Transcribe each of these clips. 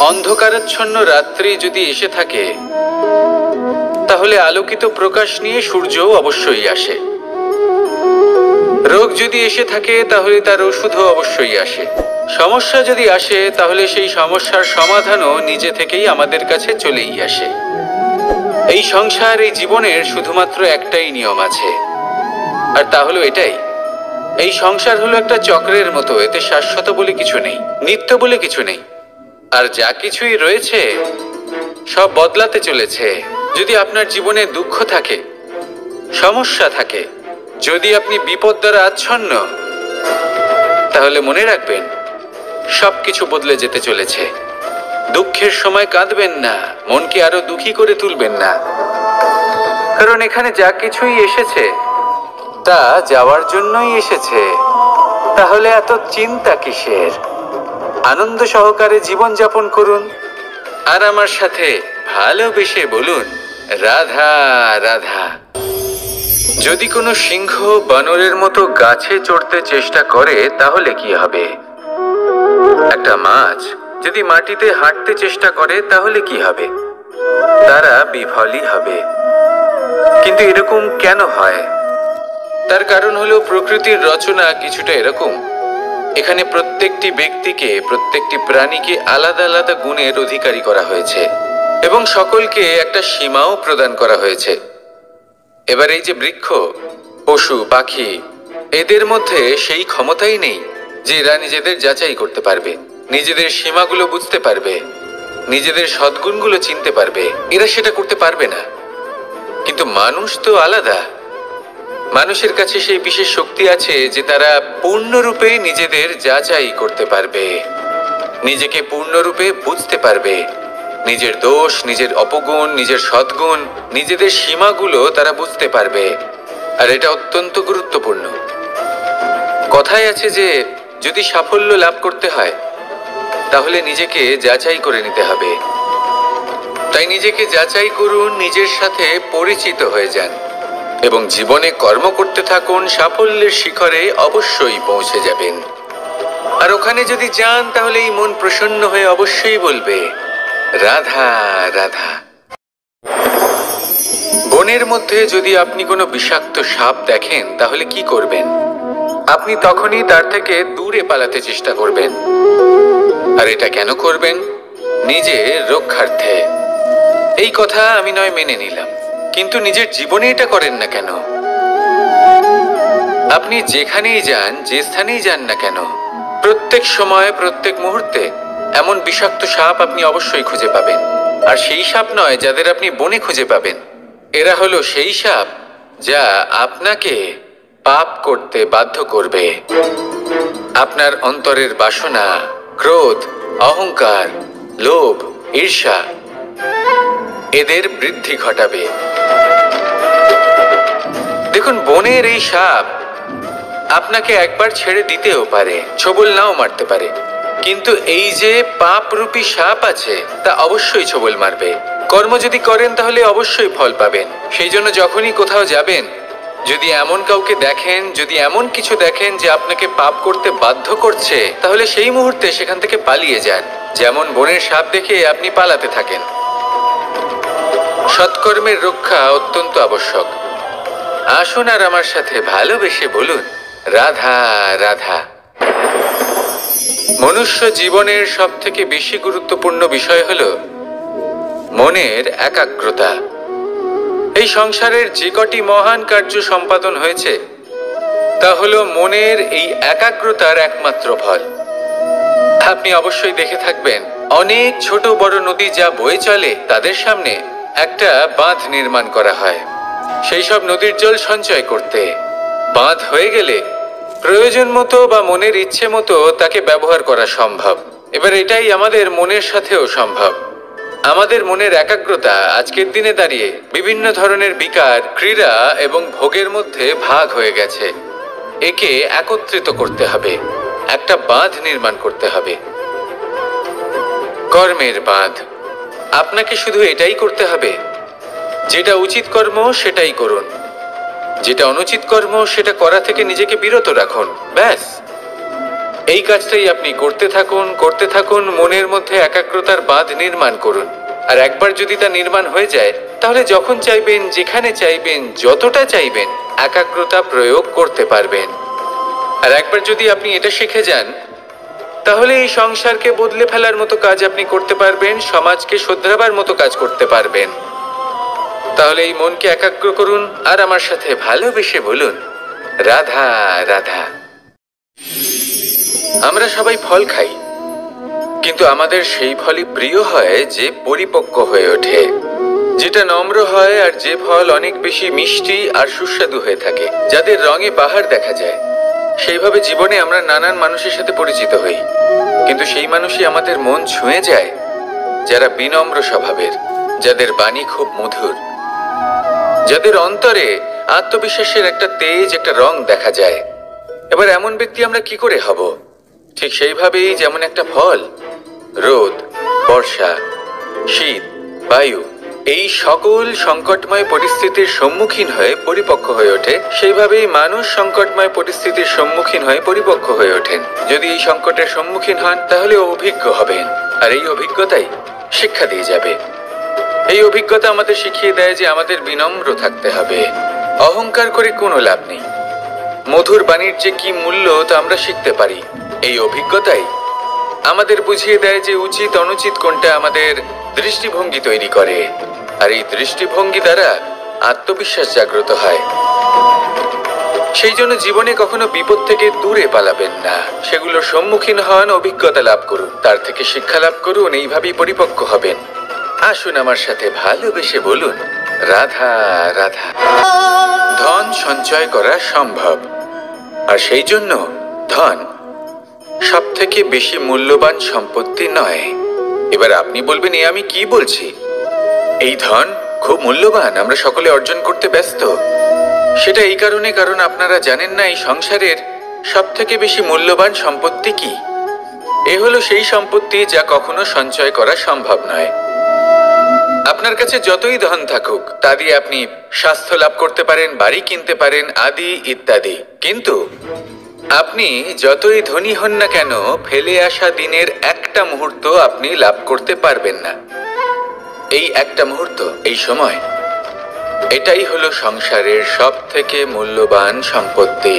অন্ধকারাচ্ছন্ন রাত্রি যদি এসে থাকে, তাহলে আলোকিত প্রকাশ নিয়ে সূর্যও অবশ্যই আসে। রোগ যদি এসে থাকে, তাহলে তার ওষুধও অবশ্যই আসে। সমস্যা যদি আসে, তাহলে সেই সমস্যার সমাধানও নিজে থেকেই আমাদের কাছে চলেই আসে। এই সংসার, এই জীবনের শুধুমাত্র একটাই নিয়ম আছে, আর তা হলো এটাই: এই সংসার হলো একটা চক্রের মতো। এতে শাশ্বত বলে কিছু নেই, নিত্য বলে কিছু নেই। আর যা কিছুই রয়েছে সব বদলাতে চলেছে। যদি আপনার জীবনে দুঃখ থাকে, সমস্যা থাকে, যদি আপনি বিপদ দ্বারা আচ্ছন্ন, তাহলে মনে রাখবেন সবকিছু বদলে যেতে চলেছে। দুঃখের সময় কাঁদবেন না, মনকে আরো দুঃখী করে তুলবেন না, কারণ এখানে যা কিছুই এসেছে তা যাওয়ার জন্যই এসেছে। তাহলে এত চিন্তা কিসের? আনন্দ সহকারে জীবন যাপন করুন, আর আমার সাথে ভালোবেসে বলুন, রাধা রাধা। যদি কোনো সিংহ বানরের মতো গাছে চড়তে চেষ্টা করে, তাহলে কি হবে? একটা মাছ যদি মাটিতে হাঁটতে চেষ্টা করে, তাহলে কি হবে? তারা বিফলই হবে। কিন্তু এরকম কেন হয়? তার কারণ হলো প্রকৃতির রচনা কিছুটা এরকম। এখানে প্রত্যেকটি ব্যক্তিকে, প্রত্যেকটি প্রাণীকে আলাদা আলাদা গুণের অধিকারী করা হয়েছে, এবং সকলকে একটা সীমাও প্রদান করা হয়েছে। এবার এই যে বৃক্ষ, পশু, পাখি, এদের মধ্যে সেই ক্ষমতাই নেই যে এরা নিজেদের যাচাই করতে পারবে, নিজেদের সীমাগুলো বুঝতে পারবে, নিজেদের সদ্গুণগুলো চিনতে পারবে। এরা সেটা করতে পারবে না। কিন্তু মানুষ তো আলাদা। মানুষের কাছে সেই বিশেষ শক্তি আছে যে তারা পূর্ণরূপে নিজেদের যাচাই করতে পারবে, নিজেকে পূর্ণরূপে বুঝতে পারবে, নিজের দোষ, নিজের অপগুণ, নিজের সদ্গুণ, নিজেদের সীমাগুলো তারা বুঝতে পারবে। আর এটা অত্যন্ত গুরুত্বপূর্ণ। কথায় আছে যে যদি সাফল্য লাভ করতে হয়, তাহলে নিজেকে যাচাই করে নিতে হবে। তাই নিজেকে যাচাই করুন, নিজের সাথে পরিচিত হয়ে যান এবং জীবনে কর্ম করতে থাকুন। সাফল্যের শিখরে অবশ্যই পৌঁছে যাবেন। আর ওখানে যদি যান, তাহলে এই মন প্রসন্ন হয়ে অবশ্যই বলবে, রাধা রাধা। বনের মধ্যে যদি আপনি কোনো বিষাক্ত সাপ দেখেন, তাহলে কি করবেন? আপনি তখনই তার থেকে দূরে পালাতে চেষ্টা করবেন। আর এটা কেন করবেন? নিজের রক্ষার্থে। এই কথা আমি নয় মেনে নিলাম, কিন্তু নিজের জীবনে এটা করেন না কেন? আপনি যেখানেই যান, যে স্থানেই যান না কেন, প্রত্যেক সময়, প্রত্যেক মুহূর্তে এমন বিষাক্ত সাপ আপনি অবশ্যই খুঁজে পাবেন। আর সেই সাপ নয় যাদের আপনি বনে খুঁজে পাবেন। এরা হলো সেই সাপ যা আপনাকে পাপ করতে বাধ্য করবে। আপনার অন্তরের বাসনা, ক্রোধ, অহংকার, লোভ, ঈর্ষা, এদের বৃদ্ধি ঘটাবে। দেখুন, বনের এই সাপ আপনাকে একবার ছেড়ে দিতেও পারে, ছোবল নাও মারতে পারে, কিন্তু এই যে পাপরূপী সাপ আছে, তা অবশ্যই ছোবল মারবে। কর্ম যদি করেন, তাহলে অবশ্যই ফল পাবেন। সেই জন্য যখনই কোথাও যাবেন, যদি এমন কাউকে দেখেন, যদি এমন কিছু দেখেন যে আপনাকে পাপ করতে বাধ্য করছে, তাহলে সেই মুহূর্তে সেখান থেকে পালিয়ে যান। যেমন বনের সাপ দেখে আপনি পালাতে থাকেন। সৎকর্মের রক্ষা অত্যন্ত আবশ্যক। আসুন আর আমার সাথে ভালোবেসে বলুন, রাধা রাধা। মনুষ্য জীবনের সবথেকে বেশি গুরুত্বপূর্ণ বিষয় হল মনের একাগ্রতা। এই সংসারের যে কটি মহান কার্য সম্পাদন হয়েছে, তা হল মনের এই একাগ্রতার একমাত্র ফল। আপনি অবশ্যই দেখে থাকবেন, অনেক ছোট বড় নদী যা বয়ে চলে, তাদের সামনে একটা বাঁধ নির্মাণ করা হয় সেই সব নদীর জল সঞ্চয় করতে। বাঁধ হয়ে গেলে প্রয়োজন মতো বা মনের ইচ্ছে মতো তাকে ব্যবহার করা সম্ভব। এবার এটাই আমাদের মনের সাথেও সম্ভব। আমাদের মনের একাগ্রতা আজকের দিনে দাঁড়িয়ে বিভিন্ন ধরনের বিকার, ক্রীড়া এবং ভোগের মধ্যে ভাগ হয়ে গেছে। একে একত্রিত করতে হবে, একটা বাঁধ নির্মাণ করতে হবে, কর্মের বাঁধ। আপনাকে শুধু এটাই করতে হবে, যেটা উচিত কর্ম সেটাই করুন, যেটা অনুচিত কর্ম সেটা করা থেকে নিজেকে বিরত রাখুন। ব্যাস, এই কাজটাই আপনি করতে থাকুন, মনের মধ্যে একাগ্রতার বাঁধ নির্মাণ করুন। আর একবার যদি তা নির্মাণ হয়ে যায়, তাহলে যখন চাইবেন, যেখানে চাইবেন, যতটা চাইবেন, একাগ্রতা প্রয়োগ করতে পারবেন। আর একবার যদি আপনি এটা শিখে যান, তাহলে এই সংসারকে বদলে ফেলার মতো কাজ আপনি করতে পারবেন, সমাজকে শোধরাবার মতো কাজ করতে পারবেন। তাহলে এই মনকে একাগ্র করুন আর আমার সাথে ভালোবেসে বলুন, রাধা রাধা। আমরা সবাই ফল খাই, কিন্তু আমাদের সেই ফলই প্রিয় হয় যে পরিপক্ক হয়ে ওঠে, যেটা নম্র হয়, আর যে ফল অনেক বেশি মিষ্টি আর সুস্বাদু হয়ে থাকে, যাদের রঙে বাহার দেখা যায়। সেইভাবে জীবনে আমরা নানান মানুষের সাথে পরিচিত হই, কিন্তু সেই মানুষই আমাদের মন ছুঁয়ে যায় যারা বিনম্র স্বভাবের, যাদের বাণী খুব মধুর, যাদের অন্তরে আত্মবিশ্বাসের একটা তেজ, একটা রং দেখা যায়। এবার এমন ব্যক্তি আমরা কি করে হব? ঠিক সেইভাবেই যেমন একটা ফল রোদ, বর্ষা, শীত, বায়ু এই সকল সংকটময় পরিস্থিতির সম্মুখীন হয়ে পরিপক্ক হয়ে ওঠে, সেইভাবেই মানুষ সংকটময় পরিস্থিতির সম্মুখীন হয়ে পরিপক্ক হয়ে ওঠেন। যদি এই সংকটের সম্মুখীন হন, তাহলে অভিজ্ঞ হবেন, আর এই অভিজ্ঞতাই শিক্ষা দিয়ে যাবে। এই অভিজ্ঞতা আমাদের শিখিয়ে দেয় যে আমাদের বিনম্র থাকতে হবে। অহংকার করে কোনো লাভ নেই। মধুর বাণীর যে কি মূল্য তা আমরা শিখতে পারি। এই অভিজ্ঞতাই আমাদের বুঝিয়ে দেয় যে উচিত অনুচিত কোনটা, আমাদের দৃষ্টিভঙ্গি তৈরি করে, আর এই দৃষ্টিভঙ্গি দ্বারা আত্মবিশ্বাস জাগ্রত হয়। সেই জন্য জীবনে কখনো বিপদ থেকে দূরে পালাবেন না, সেগুলোর সম্মুখীন হন, অভিজ্ঞতা লাভ করুন, তার থেকে শিক্ষা লাভ করুন, এইভাবেই পরিপক্ক হবেন। আসুন আমার সাথে ভালোবেসে বলুন, রাধা রাধা। ধন সঞ্চয় করা সম্ভব, আর সেই জন্য ধন সব থেকে বেশি মূল্যবান সম্পত্তি নয়। এবার আপনি বলবেন, এ আমি কি বলছি? এই ধন খুব মূল্যবান, আমরা সকলে অর্জন করতে ব্যস্ত। সেটা এই কারণে, কারণ আপনারা জানেন না এই সংসারের সব থেকে বেশি মূল্যবান সম্পত্তি কি। এ হলো সেই সম্পত্তি যা কখনো সঞ্চয় করা সম্ভব নয়। আপনার কাছে যতই ধন থাকুক, তা দিয়ে আপনি স্বাস্থ্য লাভ করতে পারেন, বাড়ি কিনতে পারেন, আদি ইত্যাদি, কিন্তু আপনি যতই ধনী হন না কেন, ফেলে আসা দিনের একটা মুহূর্ত আপনি লাভ করতে পারবেন না। এই একটা মুহূর্ত, এই সময়, এটাই হলো সংসারের সব থেকে মূল্যবান সম্পত্তি।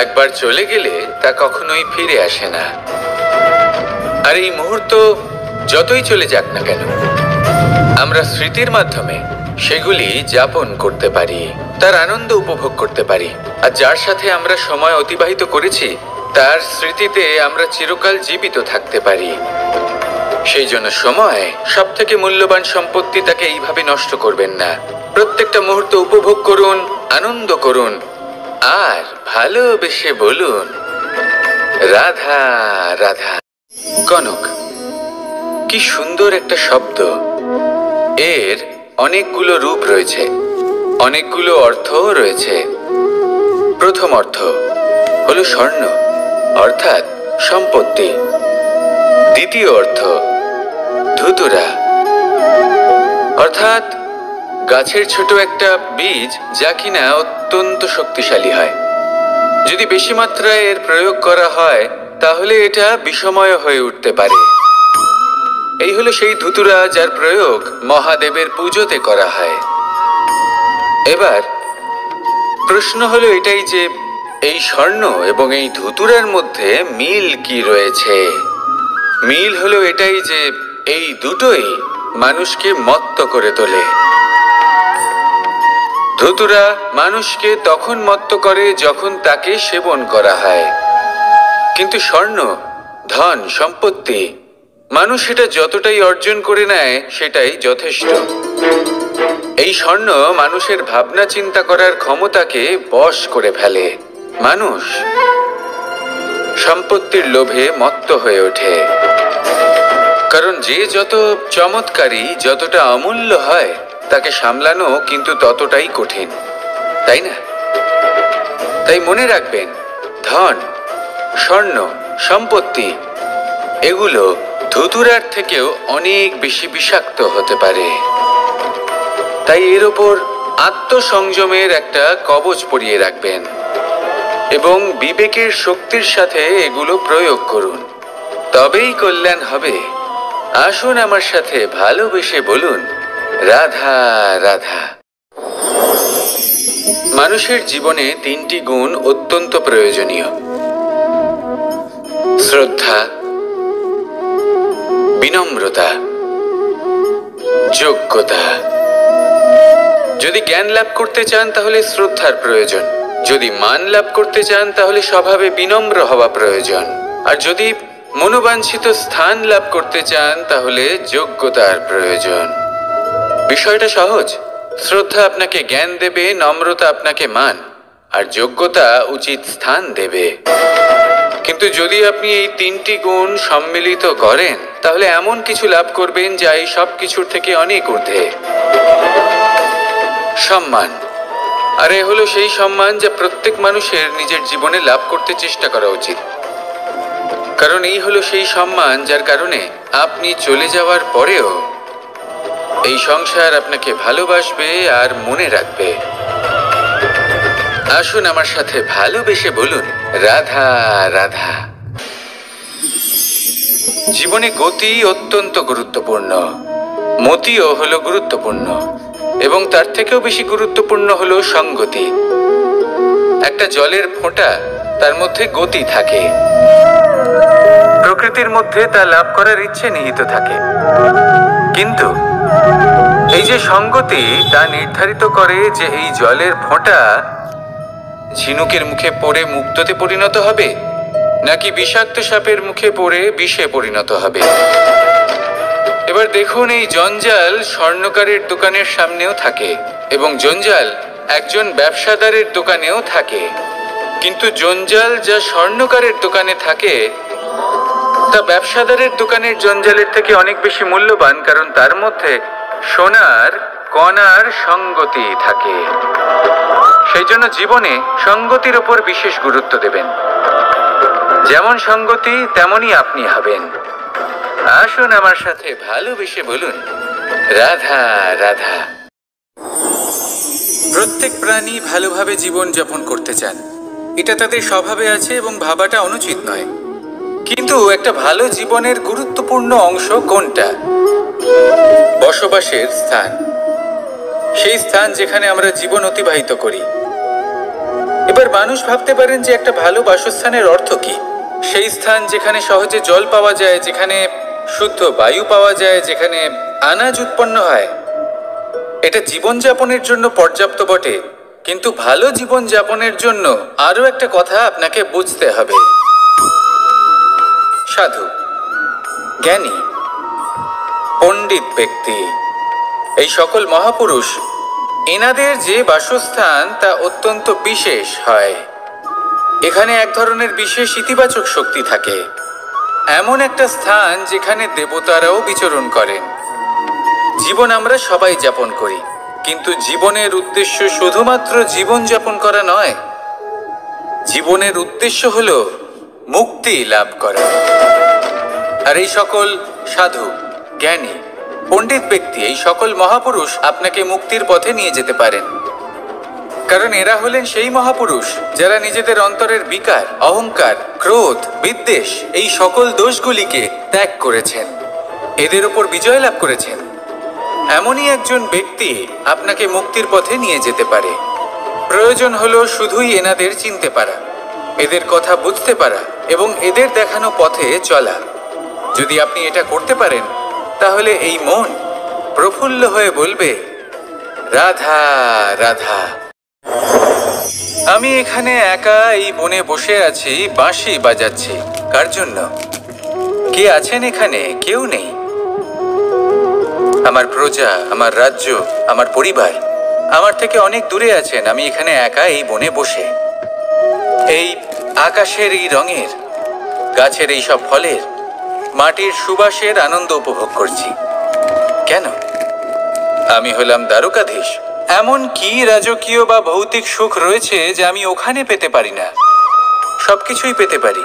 একবার চলে গেলে তা কখনোই ফিরে আসে না। আর এই মুহূর্ত যতই চলে যাক না কেন, আমরা স্মৃতির মাধ্যমে সেগুলি যাপন করতে পারি, তার আনন্দ উপভোগ করতে পারি। আর যার সাথে আমরা সময় অতিবাহিত করেছি, তার স্মৃতিতে আমরা চিরকাল জীবিত থাকতে পারি। সেই জন্য সময় সব থেকে মূল্যবান সম্পত্তি, তাকে এইভাবে নষ্ট করবেন না। প্রত্যেকটা মুহূর্ত উপভোগ করুন, আনন্দ করুন, আর ভালোবেসে বলুন, রাধা রাধা। কনক, কি সুন্দর একটা শব্দ। এর অনেকগুলো রূপ রয়েছে, অনেকগুলো অর্থও রয়েছে। প্রথম অর্থ হলো স্বর্ণ, অর্থাৎ সম্পত্তি। দ্বিতীয় অর্থ ধুতুরা, অর্থাৎ গাছের ছোট একটা বীজ, যা কিনা অত্যন্ত শক্তিশালী হয়। যদি বেশি মাত্রায় এর প্রয়োগ করা হয়, তাহলে এটা বিষময় হয়ে উঠতে পারে। এই হলো সেই ধুতুরা যার প্রয়োগ মহাদেবের পুজোতে করা হয়। এবার প্রশ্ন হলো এটাই যে এই স্বর্ণ এবং এই ধুতুরার মধ্যে মিল কি রয়েছে। মিল হলো এটাই যে এই দুটোই মানুষকে মত্ত করে তোলে। ধুতুরা মানুষকে তখন মত্ত করে যখন তাকে সেবন করা হয়, কিন্তু স্বর্ণ, ধন, সম্পত্তি, মানুষ সেটা যতটাই অর্জন করে নেয় সেটাই যথেষ্ট। এই স্বর্ণ মানুষের ভাবনা চিন্তা করার ক্ষমতাকে বশ করে ফেলে। মানুষ সম্পত্তির লোভে মত্ত হয়ে ওঠে, কারণ যে যত চমৎকারী, যতটা অমূল্য হয়, তাকে সামলানো কিন্তু ততটাই কঠিন, তাই না? তাই মনে রাখবেন, ধন, স্বর্ণ, সম্পত্তি এগুলো ধুতুরার থেকেও অনেক বেশি বিষাক্ত হতে পারে। তাই এর ওপর আত্মসংযমের একটা কবচ পরিয়ে রাখবেন। এবং বিবেকের শক্তির সাথে এগুলো প্রয়োগ করুন, তবেই কল্যাণ হবে। আসুন আমার সাথে ভালোবেসে বলুন, রাধা রাধা। মানুষের জীবনে 3টি গুণ অত্যন্ত প্রয়োজনীয়: শ্রদ্ধা, বিনম্রতা, যোগ্যতা। যদি জ্ঞান লাভ করতে চান তাহলে শ্রদ্ধার প্রয়োজন, যদি মান লাভ করতে চান তাহলে স্বভাবে বিনম্র হওয়া প্রয়োজন, আর যদি মনোবাঞ্ছিত স্থান লাভ করতে চান তাহলে যোগ্যতার প্রয়োজন। বিষয়টা সহজ। শ্রদ্ধা আপনাকে জ্ঞান দেবে, নম্রতা আপনাকে মান, আর যোগ্যতা উচিত স্থান দেবে। কিন্তু যদি আপনি এই 3টি গুণ সম্মিলিত করেন তাহলে এমন কিছু লাভ করবেন যা এই সব কিছুর থেকে অনেক ঊর্ধ্বে। সম্মান। আর এ হলো সেই সম্মান যা প্রত্যেক মানুষের নিজের জীবনে লাভ করতে চেষ্টা করা উচিত, কারণ এই হলো সেই সম্মান যার কারণে আপনি চলে যাওয়ার পরেও এই সংসার আপনাকে ভালোবাসবে আর মনে রাখবে। আসুন আমার সাথে ভালোবেসে বলুন, রাধা রাধা। জীবনে গতি অত্যন্ত গুরুত্বপূর্ণ, মতিও হলো গুরুত্বপূর্ণ, এবং তার থেকেও বেশি গুরুত্বপূর্ণ হলো সঙ্গতি। একটা জলের ফোঁটা, তার মধ্যে গতি থাকে, প্রকৃতির মধ্যে তা লাভ করার ইচ্ছে নিহিত থাকে, কিন্তু এই যে সঙ্গতি তা নির্ধারিত করে যে এই জলের ফোঁটা ঝিনুকের মুখে পড়ে মুক্তোতে পরিণত হবে নাকি বিষাক্ত সাপের মুখে পড়ে বিষে পরিণত হবে। এবার দেখুন, এই জঞ্জাল স্বর্ণকারের দোকানের সামনেও থাকে এবং জঞ্জাল একজন ব্যবসাদারের দোকানেও থাকে, কিন্তু জঞ্জাল যা স্বর্ণকারের দোকানে থাকে তা ব্যবসাদারের দোকানের জঞ্জালের থেকে অনেক বেশি মূল্যবান, কারণ তার মধ্যে সোনার কণার সঙ্গতি থাকে। সেই জন্য জীবনে সঙ্গতির ওপর বিশেষ গুরুত্ব দেবেন। যেমন সঙ্গতি তেমনই আপনি হবেন। আসুন আমার সাথে ভালোবেসে বলুন, রাধা রাধা। প্রত্যেক প্রাণী ভালোভাবে জীবন যাপন করতে চান, এটা তাদের স্বভাবে আছে এবং ভাবাটা অনুচিত নয়। কিন্তু একটা ভালো জীবনের গুরুত্বপূর্ণ অংশ কোনটা? বসবাসের স্থান, সেই স্থান যেখানে আমরা জীবন অতিবাহিত করি। এবার মানুষ ভাবতে পারেন যে একটা ভালো বাসস্থানের অর্থ কি? সেই স্থান যেখানে সহজে জল পাওয়া যায়, যেখানে শুদ্ধ বায়ু পাওয়া যায়, যেখানে আনাজ উৎপন্ন হয়। এটা জীবনযাপনের জন্য পর্যাপ্ত বটে, কিন্তু ভালো জীবনযাপনের জন্য আরো একটা কথা আপনাকে বুঝতে হবে। সাধু, জ্ঞানী, পণ্ডিত ব্যক্তি, এই সকল মহাপুরুষ, এনাদের যে বাসস্থান তা অত্যন্ত বিশেষ হয়। এখানে এক ধরনের বিশেষ ইতিবাচক শক্তি থাকে, এমন একটা স্থান যেখানে দেবতারাও বিচরণ করেন। জীবন আমরা সবাই যাপন করি, কিন্তু জীবনের উদ্দেশ্য শুধুমাত্র জীবন যাপন করা নয়। জীবনের উদ্দেশ্য হলো মুক্তি লাভ করা। আর এই সকল সাধু, জ্ঞানী, পণ্ডিত ব্যক্তি, এই সকল মহাপুরুষ আপনাকে মুক্তির পথে নিয়ে যেতে পারেন, কারণ এরা হলেন সেই মহাপুরুষ যারা নিজেদের অন্তরের বিকার, অহংকার, ক্রোধ, বিদ্বেষ এই সকল দোষগুলিকে ত্যাগ করেছেন, এদের উপর বিজয় লাভ করেছেন। এমনই একজন ব্যক্তি আপনাকে মুক্তির পথে নিয়ে যেতে পারে। প্রয়োজন হলো শুধুই এনাদের চিনতে পারা, এদের কথা বুঝতে পারা এবং এদের দেখানো পথে চলা। যদি আপনি এটা করতে পারেন তাহলে এই মন প্রফুল্ল হয়ে বলবে, রাধা রাধা। আমি এখানে একা এই বনে বসে আছি, বাঁশি বাজাচ্ছি। কার জন্য? কে আছেন এখানে? কেউ নেই। আমার প্রজা, আমার রাজ্য, আমার পরিবার আমার থেকে অনেক দূরে আছেন। আমি এখানে একা এই বনে বসে এই আকাশের এই রঙের, গাছের এই সব ফলের, মাটির সুবাসের আনন্দ উপভোগ করছি। কেন? আমি হলাম দ্বারকাধীশ। এমন কি রাজকীয় বা ভৌতিক সুখ রয়েছে যা আমি ওখানে পেতে পারি না? সবকিছুই পেতে পারি,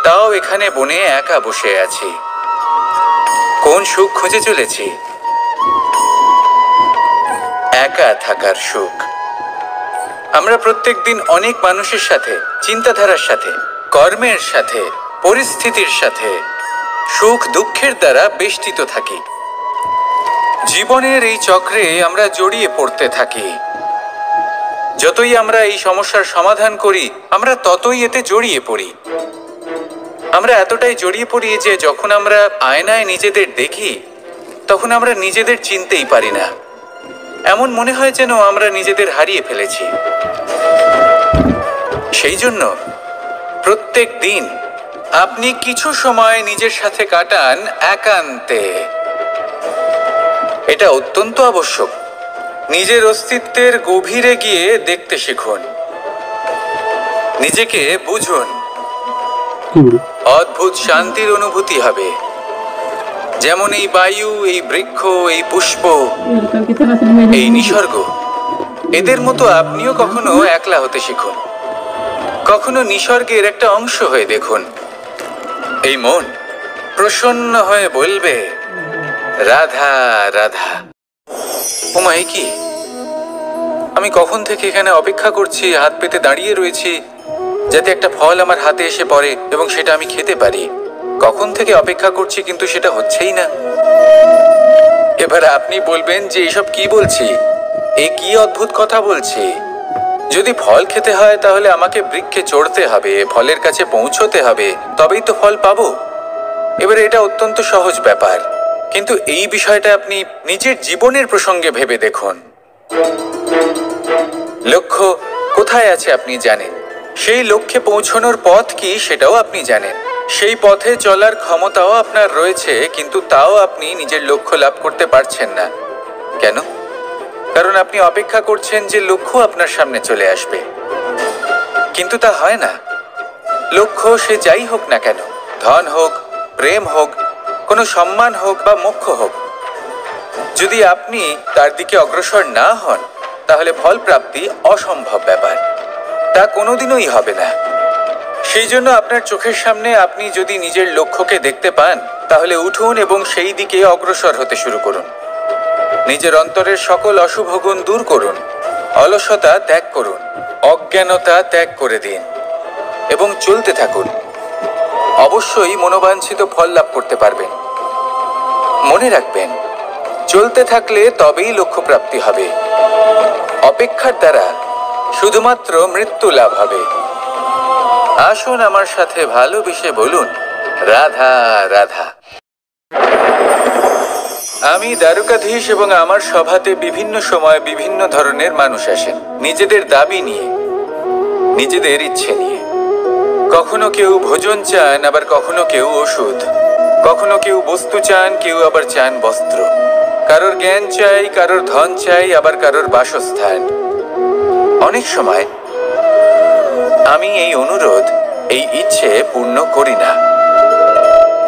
তাও এখানে বনে একা বসে আছি। কোন সুখ খুঁজে চলেছি? একা থাকার সুখ। আমরা প্রত্যেকদিন অনেক মানুষের সাথে, চিন্তাধারার সাথে, কর্মের সাথে, পরিস্থিতির সাথে, সুখ দুঃখের দ্বারা বেষ্টিত থাকি। জীবনের এই চক্রে আমরা জড়িয়ে পড়তে থাকি। যতই আমরা এই সমস্যার সমাধান করি, আমরা ততই এতে জড়িয়ে পড়ি। আমরা এতটাই জড়িয়ে পড়ি যে যখন আমরা আয়নায় নিজেদের দেখি, তখন আমরা নিজেদের চিনতেই পারি না। এমন মনে হয় যেন আমরা নিজেদের হারিয়ে ফেলেছি। সেই জন্য প্রত্যেক দিন আপনি কিছু সময় নিজের সাথে কাটান একান্তে। এটা অত্যন্ত আবশ্যক। নিজের অস্তিত্বের গভীরে গিয়ে দেখতে শিখুন, নিজেকে বুঝুন। অদ্ভুত শান্তির অনুভূতি হবে। যেমন এই বায়ু, এই বৃক্ষ, এই পুষ্প, এই নিসর্গ, এদের মতো আপনিও কখনো একলা হতে শিখুন। কখনো নিসর্গের একটা অংশ হয়ে দেখুন। এই মন প্রসন্ন হয়ে বলবে, রাধা রাধা। ওমা, এ কি? আমি কখন থেকে এখানে অপেক্ষা করছি, হাত পেতে দাঁড়িয়ে রয়েছি যাতে একটা ফল আমার হাতে এসে পড়ে এবং সেটা আমি খেতে পারি। কখন থেকে অপেক্ষা করছি, কিন্তু সেটা হচ্ছেই না। এবার আপনি বলবেন যে এসব কি বলছি, এ কি অদ্ভুত কথা বলছি। যদি ফল খেতে হয় তাহলে আমাকে বৃক্ষে চড়তে হবে, ফলের কাছে পৌঁছতে হবে, তবেই তো ফল পাবো। এবারে এটা অত্যন্ত সহজ ব্যাপার, কিন্তু এই বিষয়টা আপনি নিজের জীবনের প্রসঙ্গে ভেবে দেখুন। লক্ষ্য কোথায় আছে আপনি জানেন, সেই লক্ষ্যে পৌঁছানোর পথ কি সেটাও আপনি জানেন, সেই পথে চলার ক্ষমতাও আপনার রয়েছে, কিন্তু তাও আপনি নিজের লক্ষ্য লাভ করতে পারছেন না। কেন? কারণ আপনি অপেক্ষা করছেন যে লক্ষ্য আপনার সামনে চলে আসবে, কিন্তু তা হয় না। লক্ষ্য সে যাই হোক না কেন, ধন হোক, প্রেম হোক, কোনো সম্মান হোক বা মোক্ষ হোক, যদি আপনি তার দিকে অগ্রসর না হন তাহলে ফল প্রাপ্তি অসম্ভব ব্যাপার, তা কোনোদিনই হবে না। সেই জন্য আপনার চোখের সামনে আপনি যদি নিজের লক্ষ্যকে দেখতে পান, তাহলে উঠুন এবং সেই দিকে অগ্রসর হতে শুরু করুন। নিজের অন্তরের সকল অশুভ গুণ দূর করুন, অলসতা ত্যাগ করুন, অজ্ঞানতা ত্যাগ করে দিন এবং চলতে থাকুন। অবশ্যই মনোবাঞ্ছিত ফল লাভ করতে পারবেন। মনে রাখবেন, চলতে থাকলে তবেই লক্ষ্য প্রাপ্তি হবে। অপেক্ষার দ্বারা শুধুমাত্র মৃত্যু লাভ হবে। আসুন আমার সাথে ভালোবেসে বলুন, রাধা রাধা। আমি দ্বারকাধীশ এবং আমার সভাতে বিভিন্ন সময় বিভিন্ন ধরনের মানুষ আসেন, নিজেদের দাবি নিয়ে, নিজেদের ইচ্ছে নিয়ে। কখনো কেউ ভোজন চান, আবার কখনো কেউ ওষুধ, কখনো কেউ বস্তু চান, কেউ আবার চান বস্ত্র। কারোর জ্ঞান চাই, কারোর ধন চাই, আবার কারোর বাসস্থান। অনেক সময় আমি এই অনুরোধ, এই ইচ্ছে পূর্ণ করি না।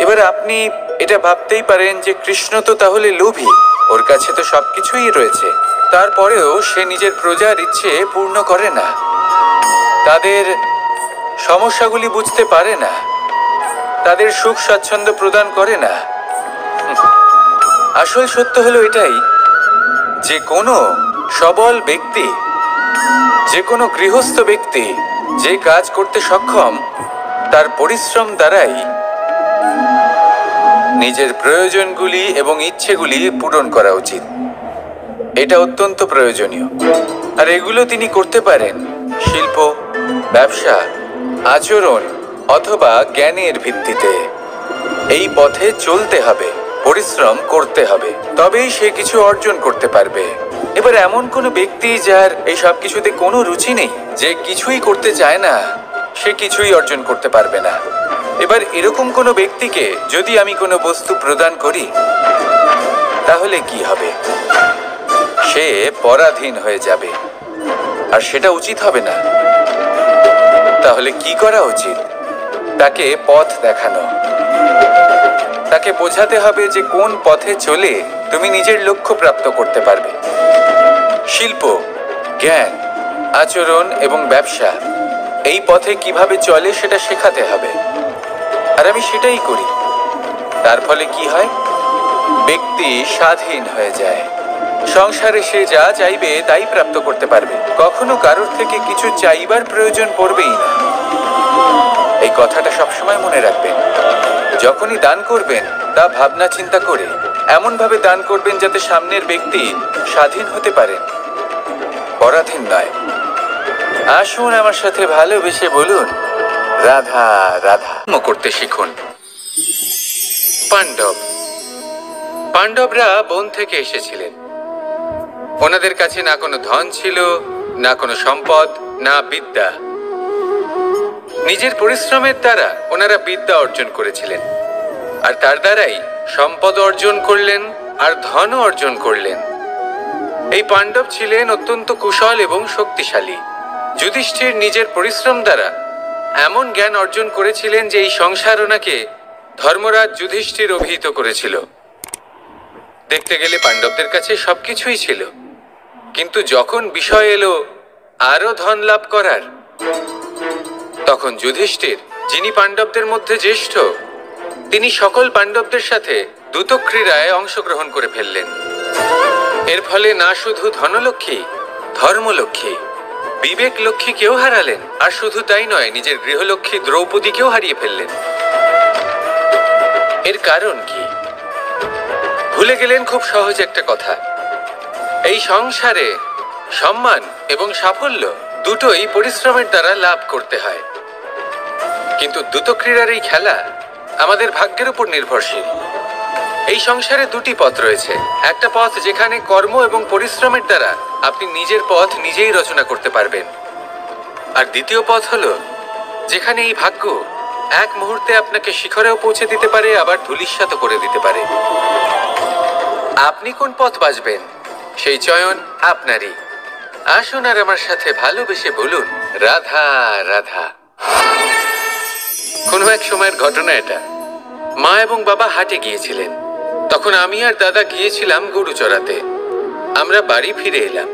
এবার আপনি এটা ভাবতেই পারেন যে কৃষ্ণ তো তাহলে লোভী, ওর কাছে তো সবকিছুই রয়েছে, তারপরেও সে নিজের প্রজার ইচ্ছে পূর্ণ করে না, তাদের সমস্যাগুলি বুঝতে পারে না, তাদের সুখ স্বাচ্ছন্দ্য প্রদান করে না। আসল সত্য হলো এটাই যে কোনো সবল ব্যক্তি, যে কোনো গৃহস্থ ব্যক্তি যে কাজ করতে সক্ষম, তার পরিশ্রম দ্বারাই নিজের প্রয়োজনগুলি এবং ইচ্ছেগুলি পূরণ করা উচিত। এটা অত্যন্ত প্রয়োজনীয়, আর এগুলো তিনি করতে পারেন শিল্প, ব্যবসা, আচরণ অথবা জ্ঞানের ভিত্তিতে। এই পথে চলতে হবে, পরিশ্রম করতে হবে, তবেই সে কিছু অর্জন করতে পারবে। এবার এমন কোনো ব্যক্তি যার এই সব কিছুতে কোনো রুচি নেই, যে কিছুই করতে চায় না, সে কিছুই অর্জন করতে পারবে না। এবার এরকম কোনো ব্যক্তিকে যদি আমি কোনো বস্তু প্রদান করি, তাহলে কি হবে? সে পরাধীন হয়ে যাবে, আর সেটা উচিত হবে না। তাহলে কি করা উচিত? তাকে পথ দেখানো, তাকে বোঝাতে হবে যে কোন পথে চলে তুমি নিজের লক্ষ্য প্রাপ্ত করতে পারবে। শিল্প, জ্ঞান, আচরণ এবং ব্যবসা, এই পথে কিভাবে চলে সেটা শেখাতে হবে, আর আমি সেটাই করি। তার ফলে কি হয়? ব্যক্তি স্বাধীন হয়ে যায়। সংসারে সে যা চাইবে তাই প্রাপ্ত করতে পারবে, কখনো কারোর থেকে কিছু চাইবার প্রয়োজন পড়বেই না। এই কথাটা সবসময় মনে রাখবেন। যখনই দান করবেন তা ভাবনা চিন্তা করে এমন ভাবে দান করবেন যাতে সামনের ব্যক্তি স্বাধীন হতে পারেন, পরাধীন নয়। আসুন আমার সাথে ভালোবেসে বলুন, রাধা রাধা করতে শিখুন। পাণ্ডবরা বন থেকে এসেছিলেন। ওনাদের কাছে না কোনো ধন ছিল, না কোনো সম্পদ, না বিদ্যা। নিজের পরিশ্রমের দ্বারা ওনারা বিদ্যা অর্জন করেছিলেন, আর তার দ্বারাই সম্পদ অর্জন করলেন আর ধনও অর্জন করলেন। এই পাণ্ডব ছিলেন অত্যন্ত কুশল এবং শক্তিশালী। যুধিষ্ঠির নিজের পরিশ্রম দ্বারা এমন জ্ঞান অর্জন করেছিলেন যে এই সংসার ওনাকে ধর্মরাজ যুধিষ্ঠির অভিহিত করেছিল। দেখতে গেলে পাণ্ডবদের কাছে সবকিছুই ছিল, কিন্তু যখন বিষয় এলো আরো ধন লাভ করার, তখন যুধিষ্ঠির, যিনি পাণ্ডবদের মধ্যে জ্যেষ্ঠ, তিনি সকল পাণ্ডবদের সাথে দ্যুতক্রীড়ায় অংশগ্রহণ করে ফেললেন। এর ফলে না শুধু ধনলক্ষ্মী, ধর্মলক্ষ্মী, বিবেক লক্ষ্মীকেও হারালেন, আর শুধু তাই নয়, নিজের গৃহলক্ষ্মী দ্রৌপদীকেও হারিয়ে ফেললেন। এর কারণ কি? ভুলে গেলেন খুব সহজ একটা কথা, এই সংসারে সম্মান এবং সাফল্য দুটোই পরিশ্রমের দ্বারা লাভ করতে হয়। কিন্তু দ্যুতক্রীড়ার এই খেলা আমাদের ভাগ্যের উপর নির্ভরশীল। এই সংসারে দুটি পথ রয়েছে। একটা পথ যেখানে কর্ম এবং পরিশ্রমের দ্বারা আপনি নিজের পথ নিজেই রচনা করতে পারবেন, আর দ্বিতীয় পথ হলো যেখানে এই ভাগ্য এক মুহূর্তে আপনাকে শিখরেও পৌঁছে দিতে পারে, আবার ধূলিসাৎ করে দিতে পারে। আপনি কোন পথ বাছবেন সেই চয়ন আপনারই। আসুন আর আমার সাথে ভালোবেসে বলুন, রাধা রাধা। কোনো এক সময়ের ঘটনা এটা। মা এবং বাবা হাটে গিয়েছিলেন, তখন আমি আর দাদা গিয়েছিলাম গরু চড়াতে। আমরা বাড়ি ফিরে এলাম,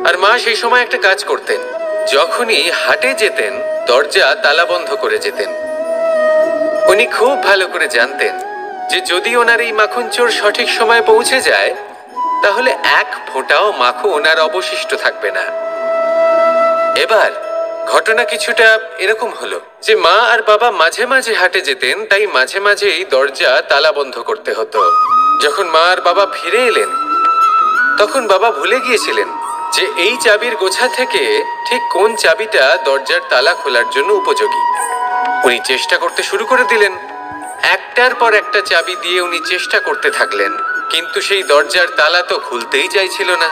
আর মা সেই সময় একটা কাজ করতেন। যখনই হাটে যেতেন দরজা তালা বন্ধ করে যেতেন। উনি খুব ভালো করে জানতেন যে যদি ওনার এই মাখন চোর সঠিক সময়ে পৌঁছে যায় তাহলে এক ফোঁটাও মাখন ওনার অবশিষ্ট থাকবে না। এবার ঘটনা কিছুটা এরকম হলো যে মা আর বাবা মাঝে মাঝে হাটে যেতেন, তাই মাঝে মাঝেই দরজা তালা বন্ধ করতে হতো। যখন মা আর বাবা ফিরে এলেন তখন বাবা ভুলে গিয়েছিলেন যে এই চাবির গোছা থেকে ঠিক কোন চাবিটা দরজার তালা খোলার জন্য উপযোগী। উনি চেষ্টা করতে শুরু করে দিলেন। একটার পর একটা চাবি দিয়ে উনি চেষ্টা করতে থাকলেন, কিন্তু সেই দরজার তালা তো খুলতেই চাইছিল না।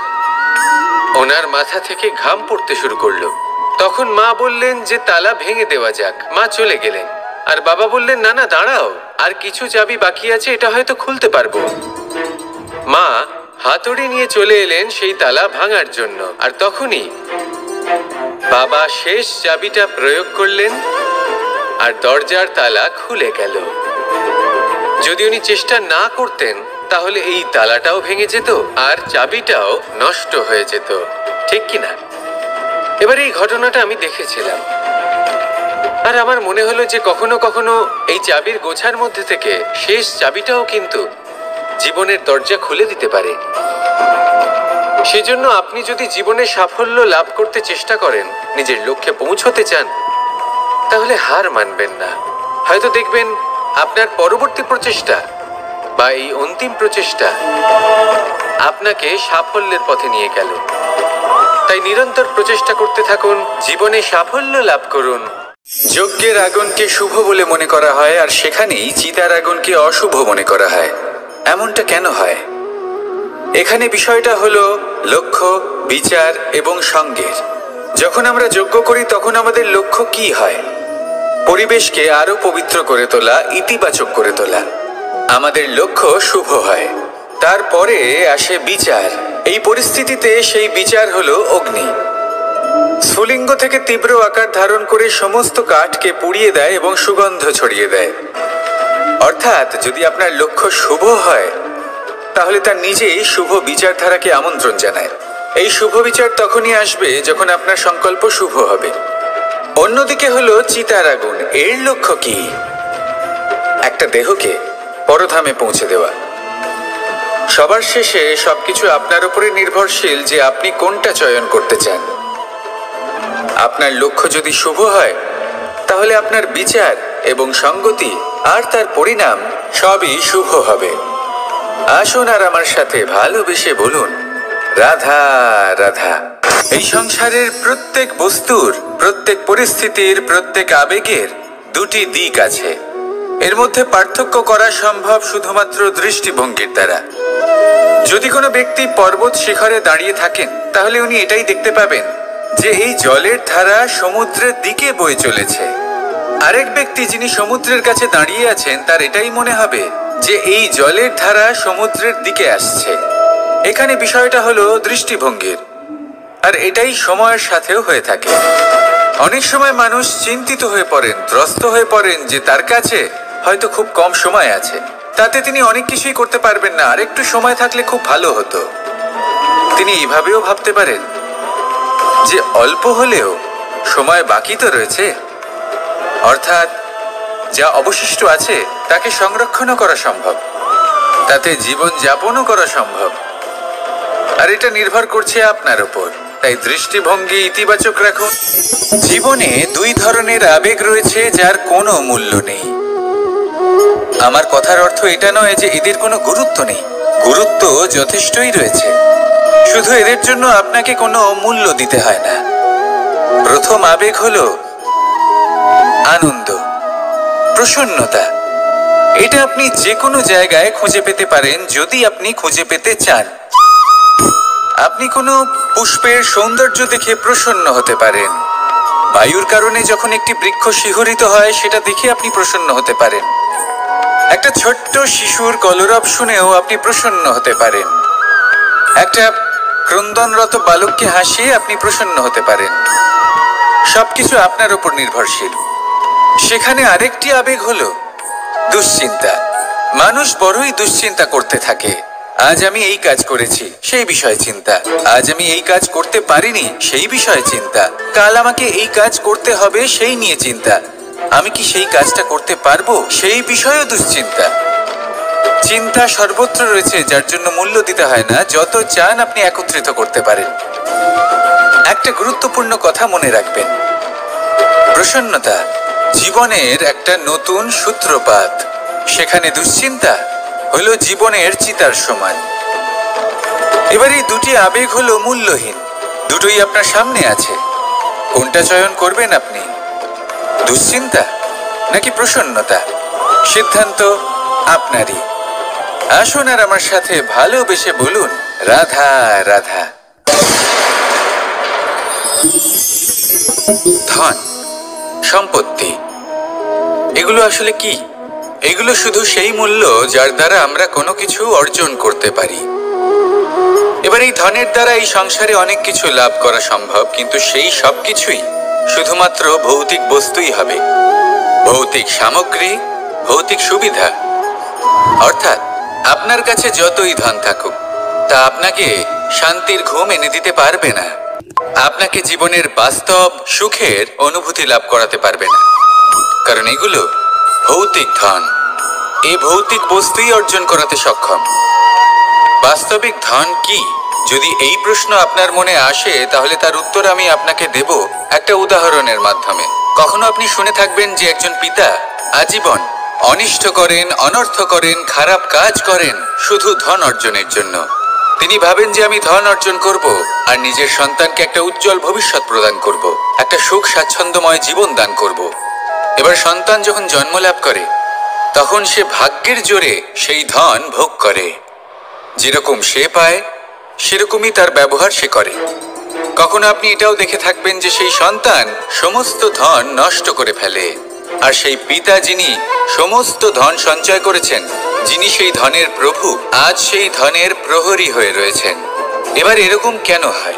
ওনার মাথা থেকে ঘাম পড়তে শুরু করলো। তখন মা বললেন যে তালা ভেঙে দেওয়া যাক। মা চলে গেলেন, আর বাবা বললেন না না দাঁড়াও, আর কিছু চাবি বাকি আছে, এটা হয়তো খুলতে পারবো। মা হাতুড়ি নিয়ে চলে এলেন সেই তালা ভাঙার জন্য, আর তখনই বাবা শেষ চাবিটা প্রয়োগ করলেন আর দরজার তালা খুলে গেল। যদি উনি চেষ্টা না করতেন তাহলে এই তালাটাও ভেঙে যেত আর চাবিটাও নষ্ট হয়ে যেত, ঠিক কিনা? এবার এই ঘটনাটা আমি দেখেছিলাম, আর আমার মনে হলো যে কখনো কখনো এই চাবির গোছার মধ্যে থেকে শেষ চাবিটাও কিন্তু জীবনের দরজা খুলে দিতে পারে। সেজন্য আপনি যদি জীবনে সাফল্য লাভ করতে চেষ্টা করেন, নিজের লক্ষ্যে পৌঁছতে চান, তাহলে হার মানবেন না। হয়তো দেখবেন আপনার পরবর্তী প্রচেষ্টা বা এই অন্তিম প্রচেষ্টা আপনাকে সাফল্যের পথে নিয়ে গেল। তাই নিরন্তর প্রচেষ্টা করতে থাকুন, জীবনে সাফল্য লাভ করুন। যজ্ঞের আগুনকে শুভ বলে মনে করা হয়, আর সেখানেই চিতার আগুনকে অশুভ মনে করা হয়। এমনটা কেন হয়? এখানে বিষয়টা হলো লক্ষ্য, বিচার এবং সঙ্গের। যখন আমরা যজ্ঞ করি তখন আমাদের লক্ষ্য কি হয়? পরিবেশকে আরো পবিত্র করে তোলা, ইতিবাচক করে তোলা। আমাদের লক্ষ্য শুভ হয়। তারপরে আসে বিচার। এই পরিস্থিতিতে সেই বিচার হলো অগ্নি। স্ফুলিঙ্গ থেকে তীব্র আকার ধারণ করে সমস্ত কাঠকে পুড়িয়ে দেয় এবং সুগন্ধ ছড়িয়ে দেয়। অর্থাৎ যদি আপনার লক্ষ্য শুভ হয় তাহলে তার নিজেই শুভ বিচারধারাকে আমন্ত্রণ জানায়। এই শুভ বিচার তখনই আসবে যখন আপনার সংকল্প শুভ হবে। অন্যদিকে হলো চিতার আগুন। এর লক্ষ্য কি? একটা দেহকে পরধামে পৌঁছে দেওয়া। সবার শেষে সবকিছু আপনার উপরে নির্ভরশীল যে আপনি কোনটা চয়ন করতে চান। আপনার লক্ষ্য যদি শুভ হয় তাহলে আপনার বিচার এবং সঙ্গতি আর তার পরিণাম সবই শুভ হবে। আসুন আর আমার সাথে ভালোবেসে বলুন, রাধা রাধা। এই সংসারের প্রত্যেক বস্তুর, প্রত্যেক পরিস্থিতির, প্রত্যেক আবেগের দুটি দিক আছে। এর মধ্যে পার্থক্য করা সম্ভব শুধুমাত্র দৃষ্টিভঙ্গির দ্বারা। যদি কোনো ব্যক্তি পর্বত শিখরে দাঁড়িয়ে থাকেন তাহলে উনি এটাই দেখতে পাবেন যে এই জলের ধারা সমুদ্রের দিকে বয়ে চলেছে। আরেক ব্যক্তি যিনি সমুদ্রের কাছে দাঁড়িয়ে আছেন তার এটাই মনে হবে যে এই জলের ধারা সমুদ্রের দিকে আসছে। এখানে বিষয়টা হলো দৃষ্টিভঙ্গির, আর এটাই সময়ের সাথেও হয়ে থাকে। অনেক সময় মানুষ চিন্তিত হয়ে পড়েন, ত্রস্ত হয়ে পড়েন যে তার কাছে হয়তো খুব কম সময় আছে, তাতে তিনি অনেক কিছুই করতে পারবেন না, আর একটু সময় থাকলে খুব ভালো হতো। তিনি এইভাবেও ভাবতে পারেন যে অল্প হলেও সময় বাকি তো রয়েছে, অর্থাৎ যা অবশিষ্ট আছে তাকে সংরক্ষণও করা সম্ভব, তাতে জীবন যাপনও করা সম্ভব। আর এটা নির্ভর করছে আপনার উপর। তাই দৃষ্টিভঙ্গি ইতিবাচক রাখুন। জীবনে দুই ধরনের আবেগ রয়েছে যার কোনো মূল্য নেই। আমার কথার অর্থ এটা নয় যে এদের কোনো গুরুত্ব নেই, গুরুত্ব যথেষ্টই রয়েছে, শুধু এদের জন্য আপনাকে কোনো মূল্য দিতে হয় না। প্রথম আবেগ হলো আনন্দ, প্রসন্নতা। এটা আপনি যে কোনো জায়গায় খুঁজে পেতে পারেন যদি আপনি খুঁজে পেতে চান। আপনি কোনো পুষ্পের সৌন্দর্য দেখে প্রসন্ন হতে পারেন। বায়ুর কারণে যখন একটি বৃক্ষ শিহরিত হয় সেটা দেখে আপনি প্রসন্ন হতে পারেন। একটা ছোট্ট শিশুর কলরব শুনেও আপনি প্রসন্ন হতে পারেন। একটা ক্রন্দনরত বালককে হাসিয়ে আপনি প্রসন্ন হতে পারেন। সবকিছু আপনার উপর নির্ভরশীল। সেখানে আরেকটি আবেগ হলো দুশ্চিন্তা। মানুষ বড়ই দুশ্চিন্তা করতে থাকে। আজ আমি এই কাজ করেছি, সেই বিষয়ে চিন্তা। আজ আমি এই কাজ করতে পারিনি, সেই বিষয়ে চিন্তা। কাল আমাকে এই কাজ করতে হবে, সেই নিয়ে চিন্তা। আমি কি সেই কাজটা করতে পারবো, সেই বিষয়েও দুশ্চিন্তা। চিন্তা সর্বত্র রয়েছে, যার জন্য মূল্য দিতে হয় না। যত চান আপনি একত্রিত করতে পারেন। একটা গুরুত্বপূর্ণ কথা মনে রাখবেন, প্রসন্নতা জীবনের একটা নতুন সূত্রপাত। সেখানে দুশ্চিন্তা হলো জীবনের চিতার সমান। এবার এই দুটি আবেগ হলো মূল্যহীন, দুটোই আপনার সামনে আছে। কোনটা চয়ন করবেন আপনি, দুশ্চিন্তা নাকি প্রসন্নতা? সিদ্ধান্ত আপনারই। আসুন আর আমার সাথে ভালোবেসে বলুন, রাধা রাধা। ধন, সম্পত্তি, এগুলো আসলে কি? এগুলো শুধু সেই মূল্য যার দ্বারা আমরা কোনো কিছু অর্জন করতে পারি। এবার এই ধনের দ্বারা এই সংসারে অনেক কিছু লাভ করা সম্ভব, কিন্তু সেই সব কিছুই শুধুমাত্র ভৌতিক বস্তুই হবে, ভৌতিক সামগ্রী, ভৌতিক সুবিধা। অর্থাৎ আপনার কাছে যতই ধন থাকুক তা আপনাকে শান্তির ঘুম এনে দিতে পারবে না, আপনাকে জীবনের বাস্তব সুখের অনুভূতি লাভ করাতে পারবে না, কারণ এগুলো ভৌতিক ধন। এই ভৌতিক বস্তুই অর্জন করাতে সক্ষম। বাস্তবিক ধন কি? যদি এই প্রশ্ন আপনার মনে আসে তাহলে তার উত্তর আমি আপনাকে দেব একটা উদাহরণের মাধ্যমে। কখনো আপনি শুনে থাকবেন যে একজন পিতা আজীবন অনিষ্ট করেন, অনর্থ করেন, খারাপ কাজ করেন শুধু ধন অর্জনের জন্য। তিনি ভাবেন যে আমি ধন অর্জন করব আর নিজের সন্তানকে একটা উজ্জ্বল ভবিষ্যৎ প্রদান করব, একটা সুখ স্বাচ্ছন্দ্যময় জীবন দান করব। এবার সন্তান যখন জন্ম লাভ করে তখন সে ভাগ্যের জোরে সেই ধন ভোগ করে। যেরকম সে পায় সেরকমই তার ব্যবহার সে করে। কখনো আপনি এটাও দেখে থাকবেন যে সেই সন্তান সমস্ত ধন নষ্ট করে ফেলে, আর সেই পিতা যিনি সমস্ত ধন সঞ্চয় করেছেন, যিনি সেই ধনের প্রভু, আজ সেই ধনের প্রহরী হয়ে রয়েছেন। এবার এরকম কেন হয়?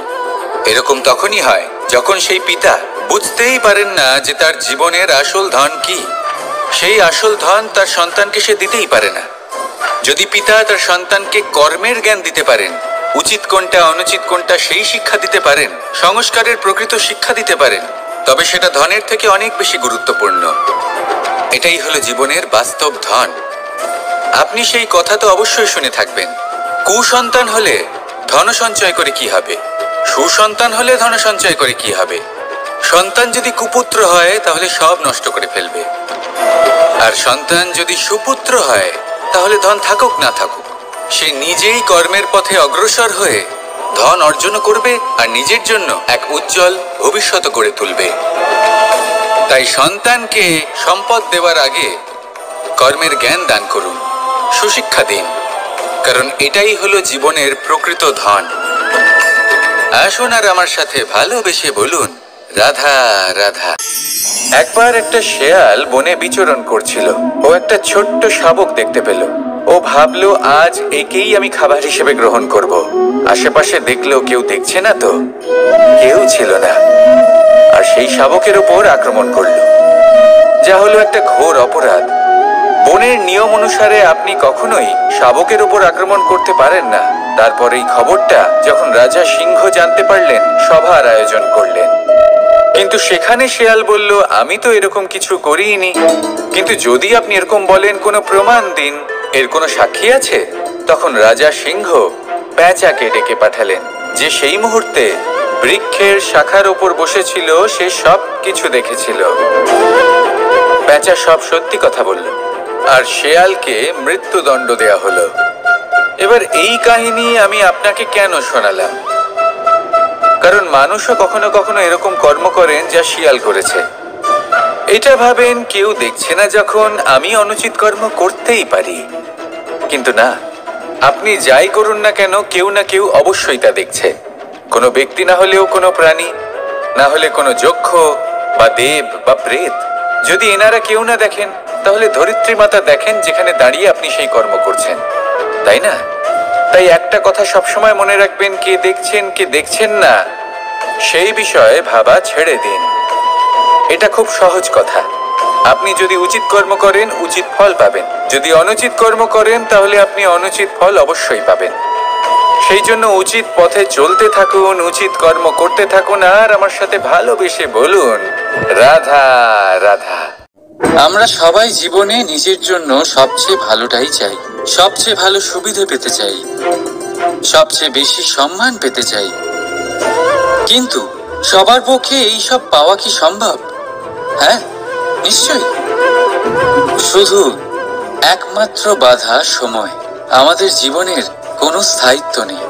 এরকম তখনই হয় যখন সেই পিতা বুঝতেই পারেন না যে তার জীবনের আসল ধন কি। সেই আসল ধন তার সন্তানকে সে দিতেই পারে না। যদি পিতা তার সন্তানকে কর্মের জ্ঞান দিতে পারেন, উচিত কোনটা অনুচিত কোনটা সেই শিক্ষা দিতে পারেন, সংস্কারের প্রকৃত শিক্ষা দিতে পারেন, তবে সেটা ধনের থেকে অনেক বেশি গুরুত্বপূর্ণ। এটাই হলো জীবনের বাস্তব ধন। আপনি সেই কথা তো অবশ্যই শুনে থাকবেন কুসন্তান হলে ধন সঞ্চয় করে কি হবে, সুসন্তান হলে ধন সঞ্চয় করে কি হবে? সন্তান যদি কুপুত্র হয় তাহলে সব নষ্ট করে ফেলবে, আর সন্তান যদি সুপুত্র হয় তাহলে ধন থাকুক না থাকুক সে নিজেই কর্মের পথে অগ্রসর হয়ে ধন অর্জন করবে আর নিজের জন্য এক উজ্জ্বল ভবিষ্যৎ গড়ে তুলবে। তাই সন্তানকে সম্পদ দেওয়ার আগে কর্মের জ্ঞান দান করুন, সুশিক্ষা দিন, কারণ এটাই হলো জীবনের প্রকৃত ধন। আসুন আর আমার সাথে ভালোবেসে বলুন, রাধা রাধা। একবার একটা শেয়াল বনে বিচরণ করছিল। ও একটা ছোট্ট শাবক দেখতে পেল। ও ভাবলো, আজ একেই আমি খাবার হিসেবে গ্রহণ করব। আশেপাশে দেখলো কেউ দেখছে না তো, কেউ ছিল না, আর সেই শাবকের উপর আক্রমণ করলো, যা হলো একটা ঘোর অপরাধ। বনের নিয়ম অনুসারে আপনি কখনোই শাবকের উপর আক্রমণ করতে পারেন না। তারপর এই খবরটা যখন রাজা সিংহ জানতে পারলেন, সভার আয়োজন করলেন। কিন্তু সেখানে শেয়াল বলল, আমি তো এরকম কিছু করিনি। কিন্তু যদি আপনি এরকম বলেন, কোনো প্রমাণ দিন, এর কোনো সাক্ষী আছে? তখন রাজা সিংহ পেঁচাকে ডেকে পাঠালেন, যে সেই মুহূর্তে বৃক্ষের শাখার ওপর বসেছিল। সে সব কিছু দেখেছিল। পেঁচা সব সত্যি কথা বলল, আর শেয়ালকে মৃত্যুদণ্ড দেয়া হলো। এবার এই কাহিনী আমি আপনাকে কেন শোনালাম? কারণ মানুষও কখনো কখনো এরকম কর্ম করেন যা শিয়াল করেছে। এটা ভাবেন কেউ দেখছে না, যখন আমি অনুচিত কর্ম করতেই পারি। কিন্তু না, আপনি যাই করুন না কেন, কেউ না কেউ অবশ্যই তা দেখছে। কোনো ব্যক্তি না হলেও কোনো প্রাণী, না হলে কোনো যক্ষ বা দেব বা প্রেত। যদি এনারা কেউ না দেখেন, তাহলে ধরিত্রী মাতা দেখেন, যেখানে দাঁড়িয়ে আপনি সেই কর্ম করছেন, তাই না? তাই একটা কথা সবসময় মনে রাখবেন, কে দেখছেন কে দেখছেন না সেই বিষয়ে ভাবা ছেড়ে দিন। এটা খুব সহজ কথা। আপনি যদি উচিত কর্ম করেন, উচিত ফল পাবেন। যদি অনুচিত কর্ম করেন, তাহলে আপনি অনুচিত ফল অবশ্যই পাবেন। সেই জন্য উচিত পথে চলতে থাকুন, উচিত কর্ম করতে থাকুন, আর আমার সাথে ভালোবেসে বলুন, রাধা রাধা। আমরা সবাই জীবনে নিজের জন্য সবচেয়ে ভালোটাই চাই, সবচেয়ে ভালো সুবিধে পেতে চাই, সবচেয়ে বেশি সম্মান পেতে চাই। কিন্তু সবার পক্ষে এইসব পাওয়া কি সম্ভব? হ্যাঁ, নিশ্চয়ই। শুধু একমাত্র বাধা সময়। আমাদের জীবনের কোনো স্থায়িত্ব নেই।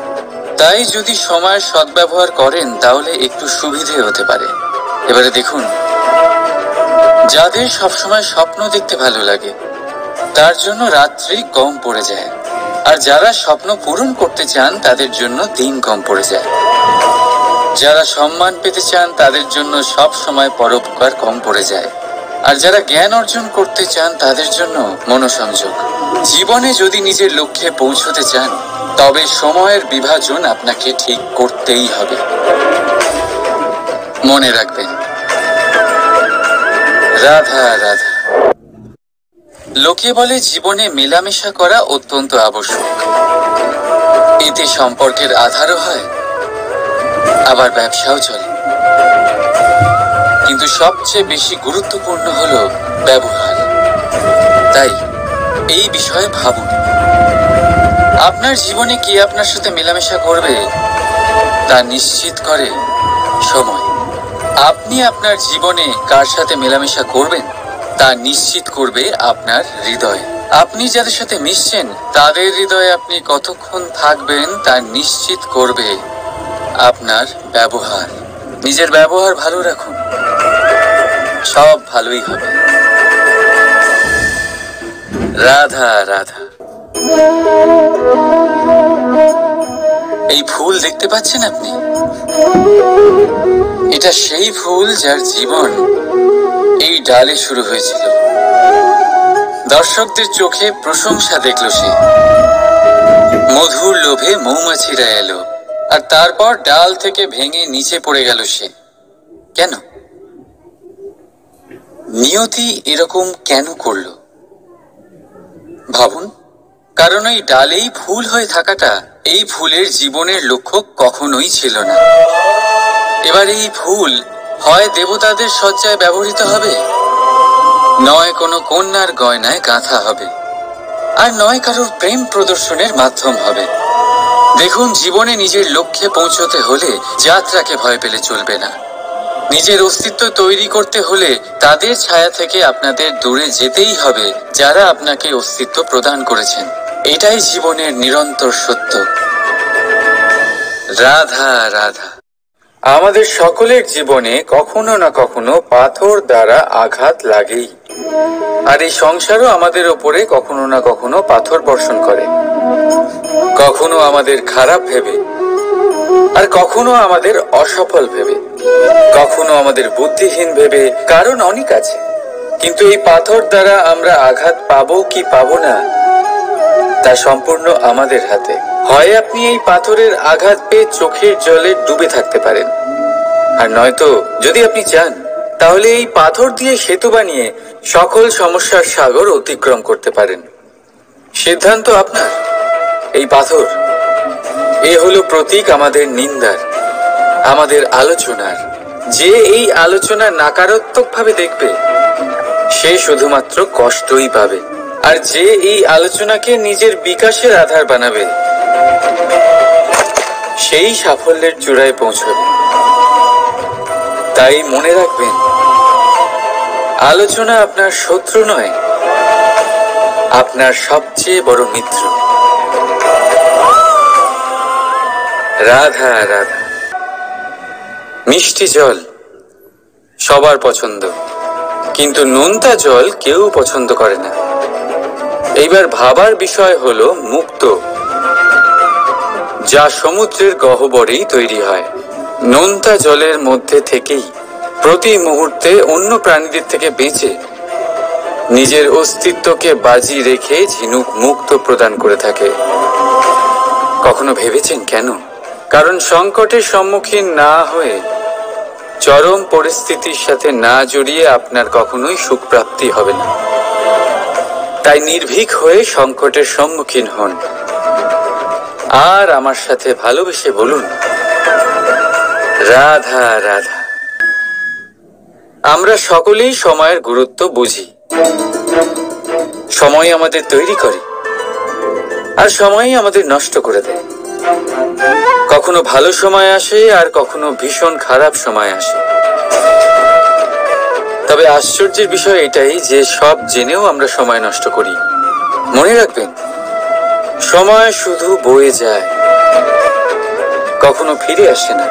তাই যদি সময়ের সদ্ব্যবহার করেন, তাহলে একটু সুবিধে হতে পারে। এবারে দেখুন, যাদের সবসময় স্বপ্ন দেখতে ভালো লাগে, তার জন্য রাত্রি কম পড়ে যায়। আর যারা স্বপ্ন পূরণ করতে চান, তাদের জন্য দিন কম পড়ে যায়। যারা সম্মান পেতে চান, তাদের জন্য সব সময় পরোপকার কম পড়ে যায়। আর যারা জ্ঞান অর্জন করতে চান, তাদের জন্য মনোসংযোগ। জীবনে যদি নিজের লক্ষ্যে পৌঁছতে চান, তবে সময়ের বিভাজন আপনাকে ঠিক করতেই হবে। মনে রাখবেন, রাধা রাধা। লোকে বলে জীবনে মেলামেশা করা অত্যন্ত আবশ্যক। এতে সম্পর্কের আধারও হয়, আবার ব্যবসাও চলে। কিন্তু সবচেয়ে বেশি গুরুত্বপূর্ণ হলো ব্যবহার। তাই এই বিষয়ে ভাবুন, আপনার জীবনে কি আপনার সাথে মেলামেশা করবে তা নিশ্চিত করে সময়। আপনি আপনার জীবনে কার সাথে মেলামেশা করবেন তা নিশ্চিত করবে আপনার হৃদয়। আপনি যাদের সাথে মিশছেন, তাদের হৃদয়ে আপনি কতক্ষণ থাকবেন তা নিশ্চিত করবে আপনার ব্যবহার। নিজের ব্যবহার ভালো রাখুন, সব ভালোই হবে। রাধা রাধা। এই ফুল দেখতে পাচ্ছেন আপনি? এটা সেই ফুল যার জীবন এই ডালে শুরু হয়েছিল। দর্শকদের চোখে প্রশংসা দেখল সে। মধুর লোভে মৌমাছিরা এলো, আর তারপর ডাল থেকে ভেঙে নিচে পড়ে গেল সে। কেন? নিয়তি এরকম কেন করলো? ভাবুন। কারণ এই ডালেই ফুল হয়ে থাকাটা এই ফুলের জীবনের লক্ষ্য কখনোই ছিল না। এবার এই ফুল হয় দেবতাদের সজ্জায় ব্যবহৃত হবে, নয় কোনো কন্যার গয়নায় গাঁথা হবে, আর নয় কারোর প্রেম প্রদর্শনের মাধ্যম হবে। দেখুন, জীবনে নিজের লক্ষ্যে পৌঁছতে হলে যাত্রাকে ভয় পেলে চলবে না। নিজের অস্তিত্ব তৈরি করতে হলে তাদের ছায়া থেকে আপনাদের দূরে যেতেই হবে যারা আপনাকে অস্তিত্ব প্রদান করেছেন। এটাই জীবনের নিরন্তর সত্য। রাধা রাধা। আমাদের সকলের জীবনে কখনো না কখনো পাথর দ্বারা আঘাত লাগেই, আর এই সংসারও আমাদের ওপরে কখনো না কখনো পাথর বর্ষণ করে। কখনো আমাদের খারাপ ভেবে, আর কখনো আমাদের অসফল ভেবে, কখনো আমাদের বুদ্ধিহীন ভেবে। কারণ অনেক আছে, কিন্তু এই পাথর দ্বারা আমরা আঘাত পাবো কি পাবো না তা সম্পূর্ণ আমাদের হাতে। হয় আপনি এই পাথরের আঘাত পেয়ে চোখের জলে ডুবে থাকতে পারেন, আর নয়তো যদি আপনি চান তাহলে এই পাথর দিয়ে সেতু বানিয়ে সকল সমস্যার সাগর অতিক্রম করতে পারেন। সিদ্ধান্ত আপনার। এই পাথর এ হলো প্রতীক আমাদের নিন্দার, আমাদের আলোচনার। যে এই আলোচনা নাকারাত্মকভাবে দেখবে সে শুধুমাত্র কষ্টই পাবে, আর যে এই আলোচনাকে নিজের বিকাশের আধার বানাবে সেই সাফল্যের চূড়ায় পৌঁছবে। তাই মনে রাখবেন, আলোচনা আপনার শত্রু নয়, আপনার সবচেয়ে বড় মিত্র। রাধা রাধা। মিষ্টি জল সবার পছন্দ, কিন্তু নোনতা জল কেউ পছন্দ করে না। এইবার ভাবার বিষয় হলো মুক্ত, যা সমুদ্রের গহ্বরেই তৈরি হয়। নোনতা জলের মধ্যে থেকেই প্রতি মুহূর্তে অন্য প্রাণীদের থেকে বেঁচে নিজের অস্তিত্বকে বাজি রেখে ঝিনুক মুক্ত প্রদান করে থাকে। কখনো ভেবেছেন কেন? কারণ সংকটের সম্মুখীন না হয়ে, চরম পরিস্থিতির সাথে না জড়িয়ে আপনার কখনোই সুখ প্রাপ্তি হবে না। তাই নির্ভীক হয়ে সংকটের সম্মুখীন হন, আর আমার সাথে ভালোবেসে বলুন, রাধা রাধা। আমরা সকলেই সময়ের গুরুত্ব বুঝি। সময় আমাদের তৈরি করে, আর সময়ই আমাদের নষ্ট করে দেয়। কখনো ভালো সময় আসে, আর কখনো ভীষণ খারাপ সময় আসে। তবে আশ্চর্যের বিষয় এটাই যে সব জেনেও আমরা সময় নষ্ট করি। মনে রাখবেন, সময় শুধু বয়ে যায়, কখনো ফিরে আসে না।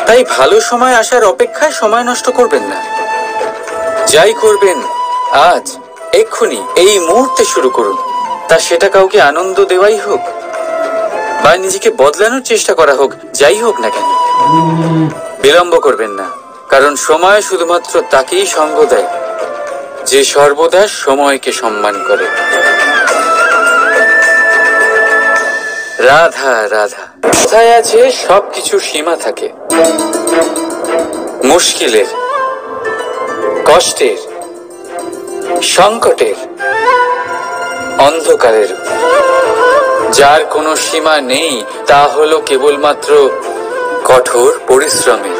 তাই ভালো সময় আসার অপেক্ষায় সময় নষ্ট করবেন না। যাই করবেন আজ, এক্ষুনি, এই মুহূর্তে শুরু করুন। তা সেটা কাউকে আনন্দ দেওয়াই হোক, বা নিজেকে বদলানোর চেষ্টা করা হোক, যাই হোক না কেন, বিলম্ব করবেন না। কারণ সময় শুধুমাত্র তাকেই সঙ্গ দেয় যে সর্বদা সময়কে সম্মান করে। রাধা রাধা। কথায় আছে, সবকিছু সীমা থাকে। মুশকিলের, কষ্টের, সংকটের, অন্ধকারের। যার কোনো সীমা নেই তা হলো কেবলমাত্র কঠোর পরিশ্রমের।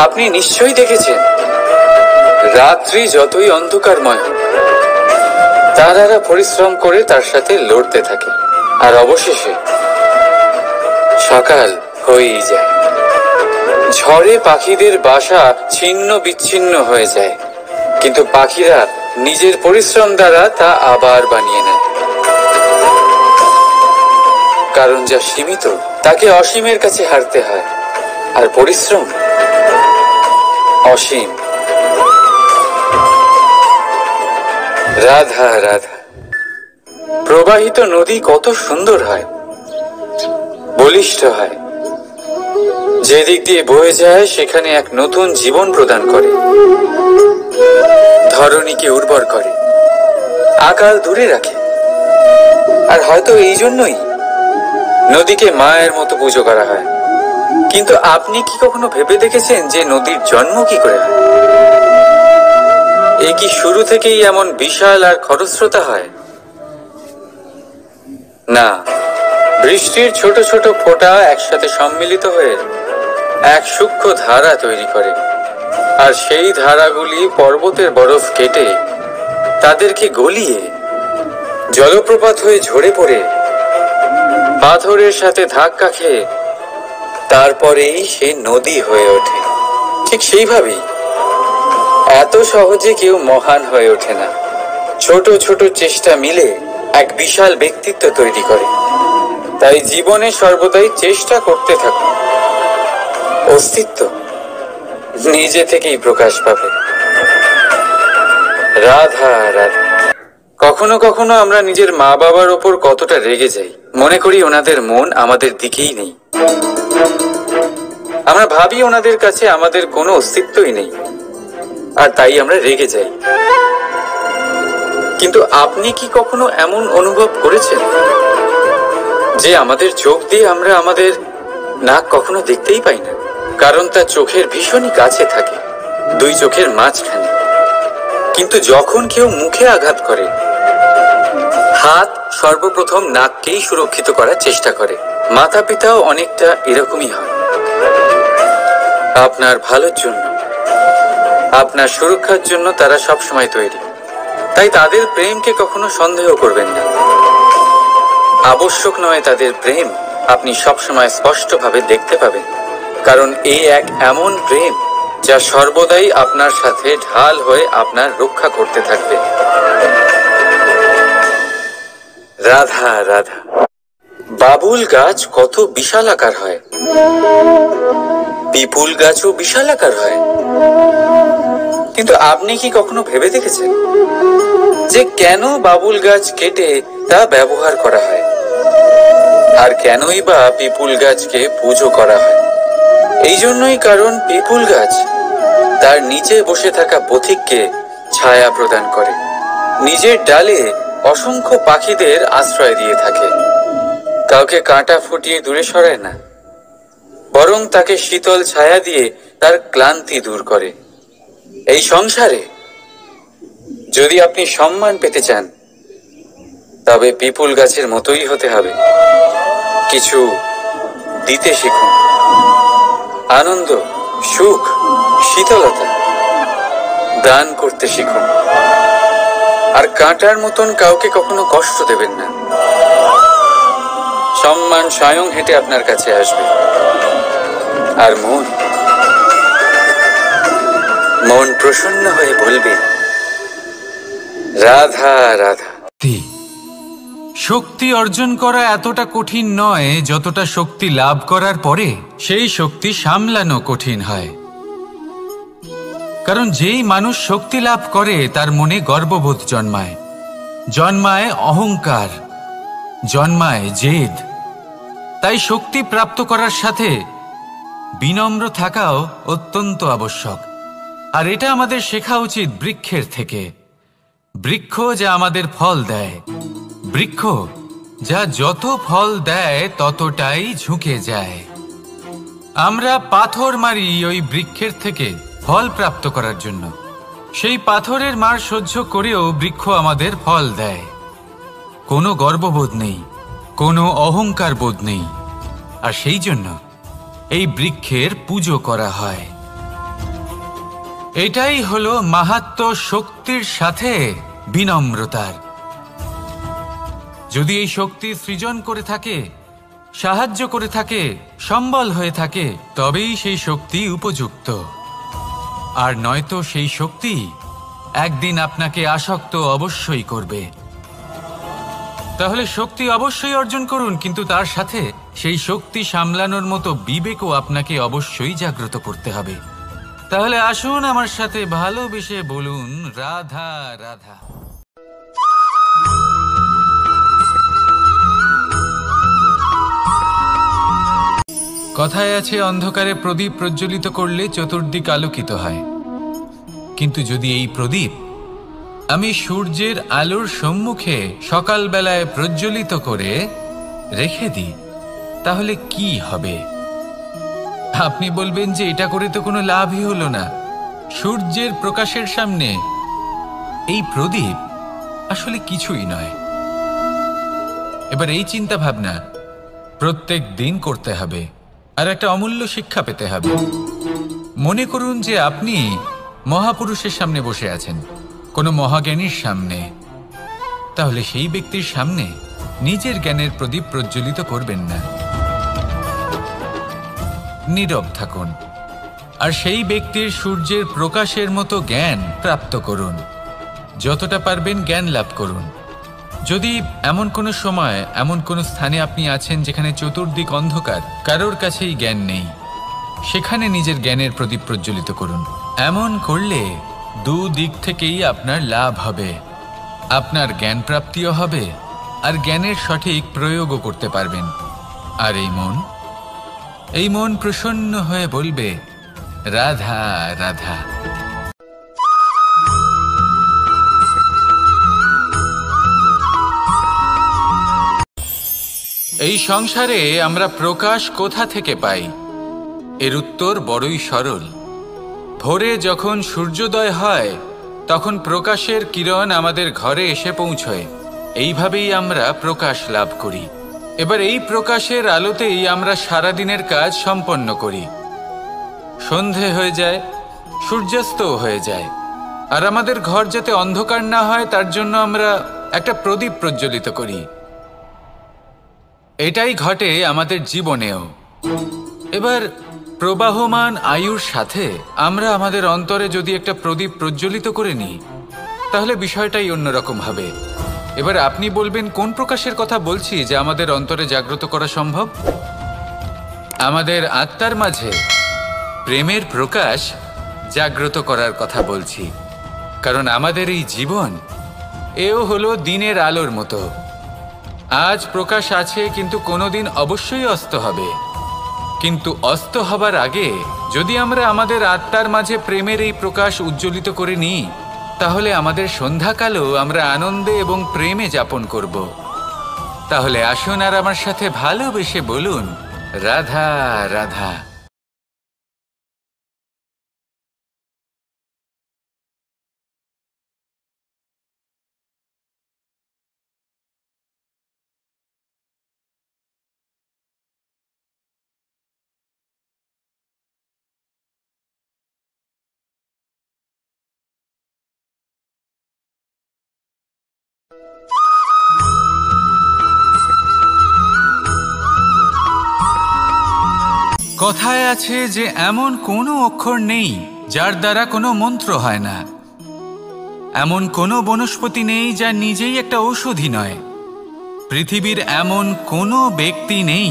আপনি নিশ্চয়ই দেখেছেন, রাত্রি যতই অন্ধকারময় হোক, তারারা পরিশ্রম করে তার সাথে লড়তে থাকে, আর অবশেষে সকাল হয়েই যায়। ঝড়ে পাখিদের বাসা ছিন্ন বিচ্ছিন্ন হয়ে যায়, কিন্তু পাখিরা নিজের পরিশ্রম দ্বারা তা আবার বানিয়ে নেয়। কারণ যা সীমিত তাকে অসীমের কাছে হারতে হয়, আর পরিশ্রম অসীম। রাধা রাধা। প্রবাহিত নদী কত সুন্দর হয়, বলিষ্ঠ হয়। যেদিক দিয়ে বয়ে যায় সেখানে এক নতুন জীবন প্রদান করে, ধরণীকে উর্বর করে, আকাল দূরে রাখে। আর হয়তো এই জন্যই নদীকে মায়ের মতো পুজো করা হয়। কিন্তু আপনি কি কখনো ভেবে দেখেছেন যে নদীর জন্ম কি করে হয়? এ কি শুরু থেকেই এমন বিশাল আর খরস্রোতা হয়? না, বৃষ্টির ছোট ছোট ফোঁটা একসাথে সম্মিলিত হয়ে এক সূক্ষ্ম ধারা তৈরি করে, আর সেই ধারাগুলি পর্বতের বরফ কেটে তাদেরকে গলিয়ে জলপ্রপাত হয়ে ঝরে পড়ে পাথরের সাথে ধাক্কা খেয়ে তারপরেই সে নদী হয়ে ওঠে। ঠিক সেইভাবেই এত সহজে কেউ মহান হয়ে ওঠে না। ছোট ছোট চেষ্টা মিলে এক বিশাল ব্যক্তিত্ব তৈরি করে। তাই জীবনে সর্বদাই চেষ্টা করতে থাকুন। অস্তিত্ব নিজে থেকেই প্রকাশ পাবে। রাধা রাধা। কখনো কখনো আমরা নিজের মা বাবার ওপর কতটা রেগে যাই, মনে করি ওনাদের মন আমাদের দিকেই নেই। আমরা ভাবি ওনাদের কাছে আমাদের কোনো অস্তিত্বই নেই, আর তাই আমরা রেগে যাই। কিন্তু আপনি কি কখনো এমন অনুভব করেছেন যে আমাদের চোখ দিয়ে আমরা আমাদের নাক কখনো দেখতেই পাই না, কারণ তা চোখের ভীষণই কাছে থাকে, দুই চোখের মাঝখানে। কিন্তু যখন কেউ মুখে আঘাত করে, হাত সর্বপ্রথম নাককেই সুরক্ষিত করার চেষ্টা করে। মাতা পিতাও অনেকটা এরকমই হয়। আপনার ভালোর জন্য, আপনার সুরক্ষার জন্য তারা সবসময় তৈরি। তাই তাদের প্রেমকে কখনো সন্দেহ করবেন না। আবশ্যক নয় তাদের প্রেম আপনি সবসময় স্পষ্টভাবে দেখতে পাবেন, কারণ এই এক এমন প্রেম যা সর্বদাই আপনার সাথে ঢাল হয়ে আপনার রক্ষা করতে থাকবে। রাধা রাধা। বাবুল গাছ কত বিশাল আকার হয়, পিপুল গাছও বিশাল আকার হয়। কিন্তু আপনি কি কখনো ভেবে দেখেছেন যে কেন বাবুল গাছ কেটে তা ব্যবহার করা হয়, আর কেনই বা পিপুল গাছকে পুজো করা হয়? এই জন্যই, কারণ পিপুল গাছ তার নিচে বসে থাকা পথিককে ছায়া প্রদান করে, নিজের ডালে অসংখ্য পাখিদের আশ্রয় দিয়ে থাকে, কাউকে কাঁটা ফুটিয়ে দূরে সরায় না, বরং তাকে শীতল ছায়া দিয়ে তার ক্লান্তি দূর করে। এই সংসারে যদি আপনি সম্মান পেতে চান, তবে পিপুল গাছের মতোই হতে হবে। কিছু দিতে শিখুন, আনন্দ, সুখ, শীতলতা দান করতে শিখুন। আর কাঁটার মতন কাউকে কখনো কষ্ট দেবেন না। সম্মান স্বয়ং হেঁটে আপনার কাছে আসবে। আর মন প্রসন্ন হয়ে বলবে, রাধা রাধা। শক্তি অর্জন করা এতটা কঠিন নয় যতটা শক্তি লাভ করার পরে সেই শক্তি সামলানো কঠিন হয়। কারণ যেই মানুষ শক্তি লাভ করে তার মনে গর্ববোধ জন্মায়, জন্মায় অহংকার, জন্মায় জেদ। তাই শক্তি প্রাপ্ত করার সাথে বিনম্র থাকাও অত্যন্ত আবশ্যক। আর এটা আমাদের শেখা উচিত বৃক্ষের থেকে। বৃক্ষ যা আমাদের ফল দেয়, বৃক্ষ যা যত ফল দেয় ততটাই ঝুঁকে যায়। আমরা পাথর মারি ওই বৃক্ষের থেকে ফল প্রাপ্ত করার জন্য। সেই পাথরের মার সহ্য করেও বৃক্ষ আমাদের ফল দেয়। কোনো গর্ববোধ নেই, কোনো অহংকার বোধ নেই। আর সেই জন্য এই বৃক্ষের পুজো করা হয়। এটাই হলো মাহাত্ম্য শক্তির সাথে বিনম্রতার। যদি এই শক্তি সৃজন করে থাকে, সাহায্য করে থাকে, সম্বল হয়ে থাকে, তবেই সেই শক্তি উপযুক্ত। আর নয়তো সেই শক্তি একদিন আপনাকে আসক্ত অবশ্যই করবে। তাহলে শক্তি অবশ্যই অর্জন করুন, কিন্তু তার সাথে সেই শক্তি সামলানোর মতো বিবেকও আপনাকে অবশ্যই জাগ্রত করতে হবে। তাহলে আসুন আমার সাথে ভালোবেসে বলুন, রাধা রাধা। কথায় আছে, অন্ধকারে প্রদীপ প্রজ্বলিত করলে চতুর্দিক আলোকিত হয়। কিন্তু যদি এই প্রদীপ আমি সূর্যের আলোর সম্মুখে সকালবেলায় প্রজ্বলিত করে রেখে দিই, তাহলে কি হবে? আপনি বলবেন যে এটা করে তো কোনো লাভই হলো না। সূর্যের প্রকাশের সামনে এই প্রদীপ আসলে কিছুই নয়। এবার এই চিন্তা ভাবনা প্রত্যেক দিন করতে হবে, আর একটা অমূল্য শিক্ষা পেতে হবে। মনে করুন যে আপনি মহাপুরুষের সামনে বসে আছেন, কোনো মহাজ্ঞানীর সামনে। তাহলে সেই ব্যক্তির সামনে নিজের জ্ঞানের প্রদীপ প্রজ্বলিত করবেন না, নীরব থাকুন আর সেই ব্যক্তির সূর্যের প্রকাশের মতো জ্ঞান প্রাপ্ত করুন। যতটা পারবেন জ্ঞান লাভ করুন। যদি এমন কোনো সময় এমন কোনো স্থানে আপনি আছেন যেখানে চতুর্দিক অন্ধকার, কারোর কাছেই জ্ঞান নেই, সেখানে নিজের জ্ঞানের প্রদীপ প্রজ্বলিত করুন। এমন করলে দুদিক থেকেই আপনার লাভ হবে। আপনার জ্ঞান প্রাপ্তিও হবে আর জ্ঞানের সঠিক প্রয়োগও করতে পারবেন। আর এই মন প্রসন্ন হয়ে বলবে, রাধা রাধা। এই সংসারে আমরা প্রকাশ কোথা থেকে পাই? এর উত্তর বড়ই সরল। ভোরে যখন সূর্যোদয় হয় তখন প্রকাশের কিরণ আমাদের ঘরে এসে পৌঁছয়। এইভাবেই আমরা প্রকাশ লাভ করি। এবার এই প্রকাশের আলোতেই আমরা সারাদিনের কাজ সম্পন্ন করি। সন্ধে হয়ে যায়, সূর্যাস্তও হয়ে যায়, আর আমাদের ঘর যাতে অন্ধকার না হয় তার জন্য আমরা একটা প্রদীপ প্রজ্বলিত করি। এটাই ঘটে আমাদের জীবনেও। এবার প্রবাহমান আয়ুর সাথে আমরা আমাদের অন্তরে যদি একটা প্রদীপ প্রজ্বলিত করে নিই তাহলে বিষয়টাই অন্যরকম হবে। এবার আপনি বলবেন কোন প্রকাশের কথা বলছি যা আমাদের অন্তরে জাগ্রত করা সম্ভব? আমাদের আত্মার মাঝে প্রেমের প্রকাশ জাগ্রত করার কথা বলছি। কারণ আমাদের এই জীবন এও হলো দিনের আলোর মতো। আজ প্রকাশ আছে, কিন্তু কোনোদিন অবশ্যই অস্ত হবে। কিন্তু অস্ত হবার আগে যদি আমরা আমাদের আত্মার মাঝে প্রেমের এই প্রকাশ উজ্জ্বলিত করে নিই তাহলে আমাদের সন্ধ্যাকালও আমরা আনন্দে এবং প্রেমে যাপন করব। তাহলে আসুন আর আমার সাথে ভালোবেসে বলুন, রাধা রাধা। কথায় আছে যে এমন কোনো অক্ষর নেই যার দ্বারা কোনো মন্ত্র হয় না। এমন কোনো বনস্পতি নেই যা নিজেই একটা ঔষধি নয়। পৃথিবীর এমন কোনো ব্যক্তি নেই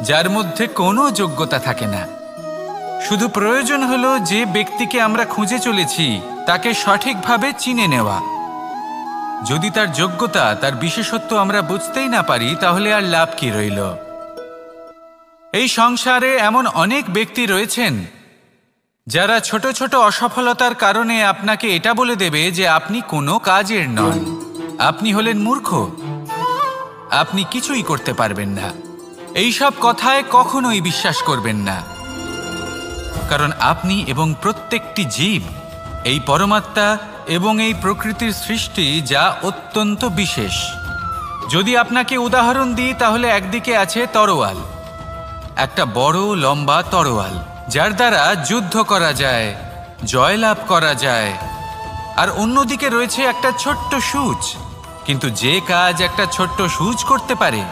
যার মধ্যে কোনো যোগ্যতা থাকে না। শুধু প্রয়োজন হলো যে ব্যক্তিকে আমরা খুঁজে চলেছি তাকে সঠিকভাবে চিনে নেওয়া। যদি তার যোগ্যতা, তার বিশেষত্ব আমরা বুঝতেই না পারি তাহলে আর লাভ কি রইল? এই সংসারে এমন অনেক ব্যক্তি রয়েছেন যারা ছোট ছোট অসফলতার কারণে আপনাকে এটা বলে দেবে যে আপনি কোনো কাজের নন, আপনি হলেন মূর্খ, আপনি কিছুই করতে পারবেন না। এইসব কথায় কখনোই বিশ্বাস করবেন না। কারণ আপনি এবং প্রত্যেকটি জীব এই পরমাত্মা এবং এই প্রকৃতির সৃষ্টি, যা অত্যন্ত বিশেষ। যদি আপনাকে উদাহরণ দিই তাহলে একদিকে আছে তরোয়াল, একটা বড় লম্বা তরোয়াল যার দ্বারা যুদ্ধ করা যায়, জয়লাভ করা যায়। আর অন্যদিকে রয়েছে একটা ছোট্ট সূচ। কিন্তু যে কাজ একটা ছোট্ট সূচ করতে পারে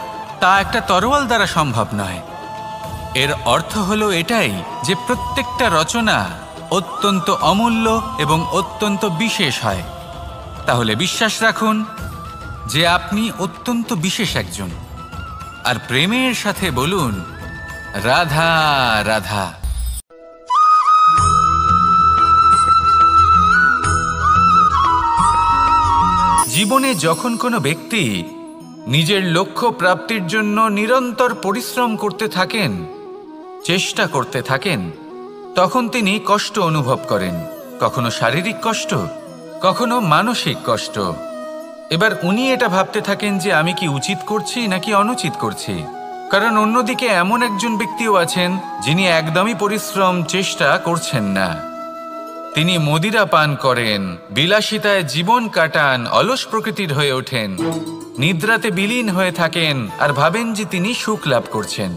তা একটা তরোয়াল দ্বারা সম্ভব নয়। এর অর্থ হলো এটাই যে প্রত্যেকটা রচনা অত্যন্ত অমূল্য এবং অত্যন্ত বিশেষ হয়। তাহলে বিশ্বাস রাখুন যে আপনি অত্যন্ত বিশেষ একজন। আর প্রেমের সাথে বলুন, রাধা রাধা। জীবনে যখন কোনো ব্যক্তি নিজের লক্ষ্য প্রাপ্তির জন্য নিরন্তর পরিশ্রম করতে থাকেন, চেষ্টা করতে থাকেন, তখন তিনি কষ্ট অনুভব করেন। কখনো শারীরিক কষ্ট, কখনো মানসিক কষ্ট। এবার উনি এটা ভাবতে থাকেন যে আমি কি উচিত করছি নাকি অনুচিত করছি। কারণ অন্যদিকে এমন একজন ব্যক্তিও আছেন যিনি একদমই পরিশ্রম, চেষ্টা করছেন না। তিনি মদিরা পান করেন, বিলাসিতায় জীবন কাটান, অলস প্রকৃতির হয়ে ওঠেন, নিদ্রাতে বিলীন হয়ে থাকেন আর ভাবেন যে তিনি সুখ লাভ করছেন।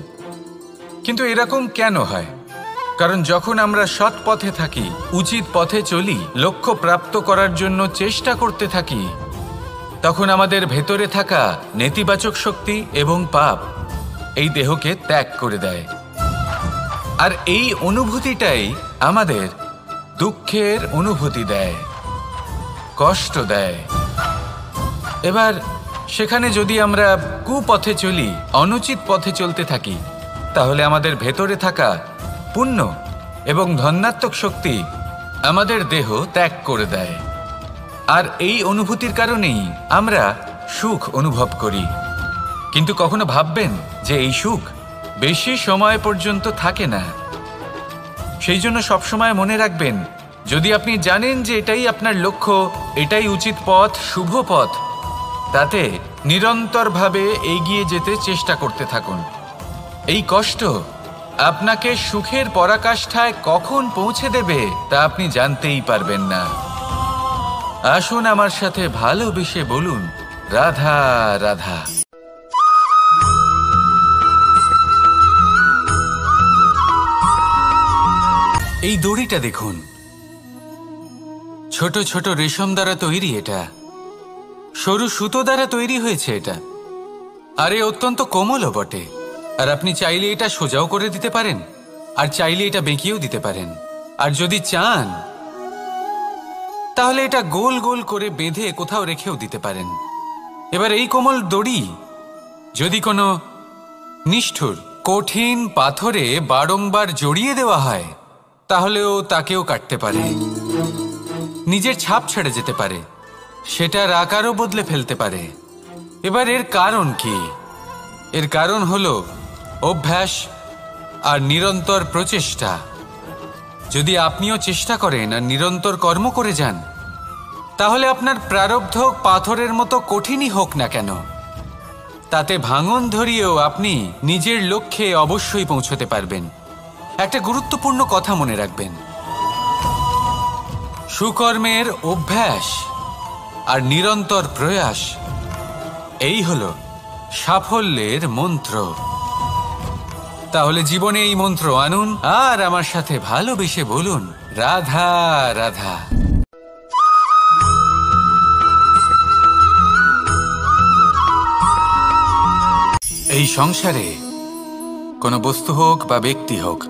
কিন্তু এরকম কেন হয়? কারণ যখন আমরা সৎ পথে থাকি, উচিত পথে চলি, লক্ষ্য প্রাপ্ত করার জন্য চেষ্টা করতে থাকি, তখন আমাদের ভেতরে থাকা নেতিবাচক শক্তি এবং পাপ এই দেহকে ত্যাগ করে দেয়। আর এই অনুভূতিটাই আমাদের দুঃখের অনুভূতি দেয়, কষ্ট দেয়। এবার সেখানে যদি আমরা কুপথে চলি, অনুচিত পথে চলতে থাকি, তাহলে আমাদের ভেতরে থাকা পুণ্য এবং ধনাত্মক শক্তি আমাদের দেহ ত্যাগ করে দেয়। আর এই অনুভূতির কারণেই আমরা সুখ অনুভব করি। কিন্তু কখনো ভাববেন যে এই সুখ বেশি সময় পর্যন্ত থাকে না। সেই জন্য সবসময় মনে রাখবেন, যদি আপনি জানেন যে এটাই আপনার লক্ষ্য, এটাই উচিত পথ, শুভ পথ, তাতে নিরন্তরভাবে এগিয়ে যেতে চেষ্টা করতে থাকুন। এই কষ্ট আপনাকে সুখের পরাকাষ্ঠায় কখন পৌঁছে দেবে তা আপনি জানতেই পারবেন না। আসুন আমার সাথে ভালোবেসে বলুন, রাধা রাধা। এই দড়িটা দেখুন, ছোট ছোট রেশম দ্বারা তৈরি, এটা সরু সুতো দ্বারা তৈরি হয়েছে এটা, আর এ অত্যন্ত কোমলও বটে। আর আপনি চাইলে এটা সোজাও করে দিতে পারেন, আর চাইলে এটা বেঁকিয়েও দিতে পারেন, আর যদি চান তাহলে এটা গোল গোল করে বেঁধে কোথাও রেখেও দিতে পারেন। এবার এই কোমল দড়ি যদি কোনো নিষ্ঠুর কঠিন পাথরে বারংবার জড়িয়ে দেওয়া হয়, তাহলেও তাকেও কাটতে পারে, নিজের ছাপ ছেড়ে যেতে পারে, সেটার আকারও বদলে ফেলতে পারে। এবার এর কারণ কি? এর কারণ হলো অভ্যাস আর নিরন্তর প্রচেষ্টা। যদি আপনিও চেষ্টা করেন আর নিরন্তর কর্ম করে যান, তাহলে আপনার প্রারব্ধ পাথরের মতো কঠিনই হোক না কেন, তাতে ভাঙন ধরিয়েও আপনি নিজের লক্ষ্যে অবশ্যই পৌঁছতে পারবেন। একটা গুরুত্বপূর্ণ কথা মনে রাখবেন, সুকর্মের অভ্যাস আর নিরন্তর প্রয়াস, এই হলো সাফল্যের মন্ত্র। তাহলে জীবনে এই মন্ত্র আনুন আর আমার সাথে ভালোবেসে বলুন, রাধা রাধা। এই সংসারে কোনো বস্তু হোক বা ব্যক্তি হোক,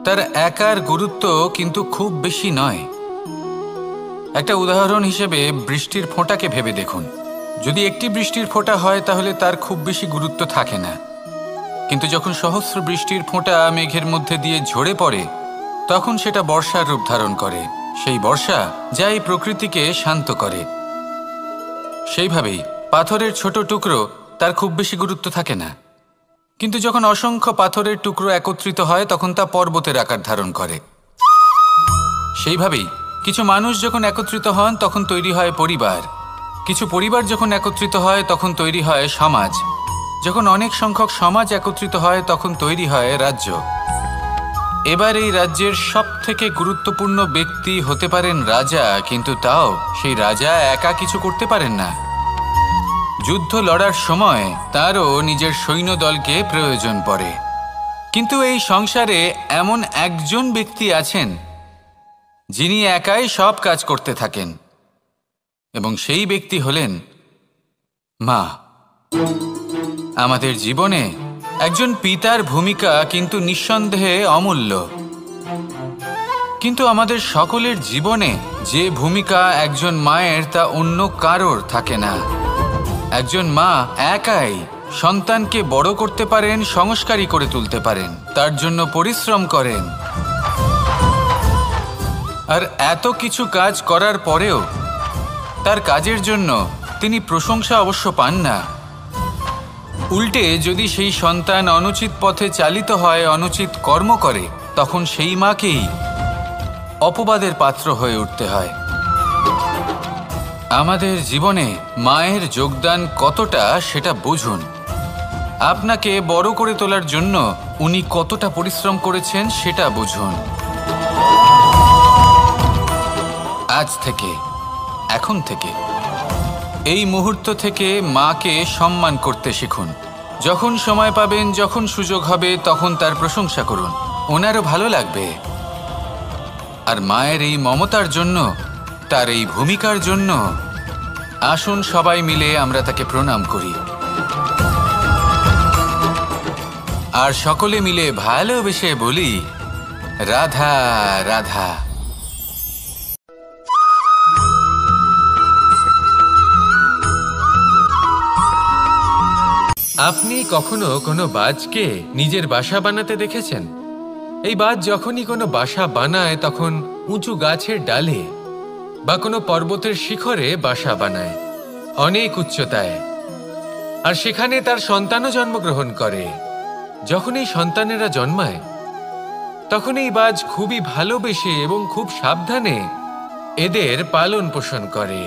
তার একার গুরুত্ব কিন্তু খুব বেশি নয়। একটা উদাহরণ হিসেবে বৃষ্টির ফোঁটাকে ভেবে দেখুন। যদি একটি বৃষ্টির ফোঁটা হয় তাহলে তার খুব বেশি গুরুত্ব থাকে না, কিন্তু যখন সহস্র বৃষ্টির ফোঁটা মেঘের মধ্যে দিয়ে ঝরে পড়ে, তখন সেটা বর্ষার রূপ ধারণ করে। সেই বর্ষা যা এই প্রকৃতিকে শান্ত করে। সেইভাবেই পাথরের ছোট টুকরো, তার খুব বেশি গুরুত্ব থাকে না, কিন্তু যখন অসংখ্য পাথরের টুকরো একত্রিত হয় তখন তা পর্বতের আকার ধারণ করে। সেইভাবেই কিছু মানুষ যখন একত্রিত হন তখন তৈরি হয় পরিবার, কিছু পরিবার যখন একত্রিত হয় তখন তৈরি হয় সমাজ, যখন অনেক সংখ্যক সমাজ একত্রিত হয় তখন তৈরি হয় রাজ্য। এবার এই রাজ্যের সবথেকে গুরুত্বপূর্ণ ব্যক্তি হতে পারেন রাজা, কিন্তু তাও সেই রাজা একা কিছু করতে পারেন না। যুদ্ধ লড়ার সময় তারও নিজের সৈন্যদলকে প্রয়োজন পড়ে। কিন্তু এই সংসারে এমন একজন ব্যক্তি আছেন যিনি একাই সব কাজ করতে থাকেন, এবং সেই ব্যক্তি হলেন মা। আমাদের জীবনে একজন পিতার ভূমিকা কিন্তু নিঃসন্দেহে অমূল্য, কিন্তু আমাদের সকলের জীবনে যে ভূমিকা একজন মায়ের তা অন্য কারোর থাকে না। একজন মা একাই সন্তানকে বড় করতে পারেন, সংস্কারী করে তুলতে পারেন, তার জন্য পরিশ্রম করেন। আর এত কিছু কাজ করার পরেও তার কাজের জন্য তিনি প্রশংসা অবশ্য পান না। উল্টে যদি সেই সন্তান অনুচিত পথে চালিত হয়, অনুচিত কর্ম করে, তখন সেই মাকেই অপবাদের পাত্র হয়ে উঠতে হয়। আমাদের জীবনে মায়ের যোগদান কতটা সেটা বুঝুন। আপনাকে বড় করে তোলার জন্য উনি কতটা পরিশ্রম করেছেন সেটা বুঝুন। আজ থেকে, এখন থেকে, এই মুহূর্ত থেকে মাকে সম্মান করতে শিখুন। যখন সময় পাবেন, যখন সুযোগ হবে, তখন তার প্রশংসা করুন, ওনারও ভালো লাগবে। আর মায়ের এই মমতার জন্য, তার এই ভূমিকার জন্য আসুন সবাই মিলে আমরা তাকে প্রণাম করি আর সকলে মিলে ভালোবেসে বলি, রাধা রাধা। আপনি কখনো কোনো বাজকে নিজের বাসা বানাতে দেখেছেন? এই বাজ যখনই কোনো বাসা বানায় তখন উঁচু গাছের ডালে বা কোনো পর্বতের শিখরে বাসা বানায়, অনেক উচ্চতায়, আর সেখানে তার সন্তানও জন্মগ্রহণ করে। যখন এই সন্তানেরা জন্মায় তখন এই বাজ খুবই ভালোবেসে এবং খুব সাবধানে এদের পালন পোষণ করে,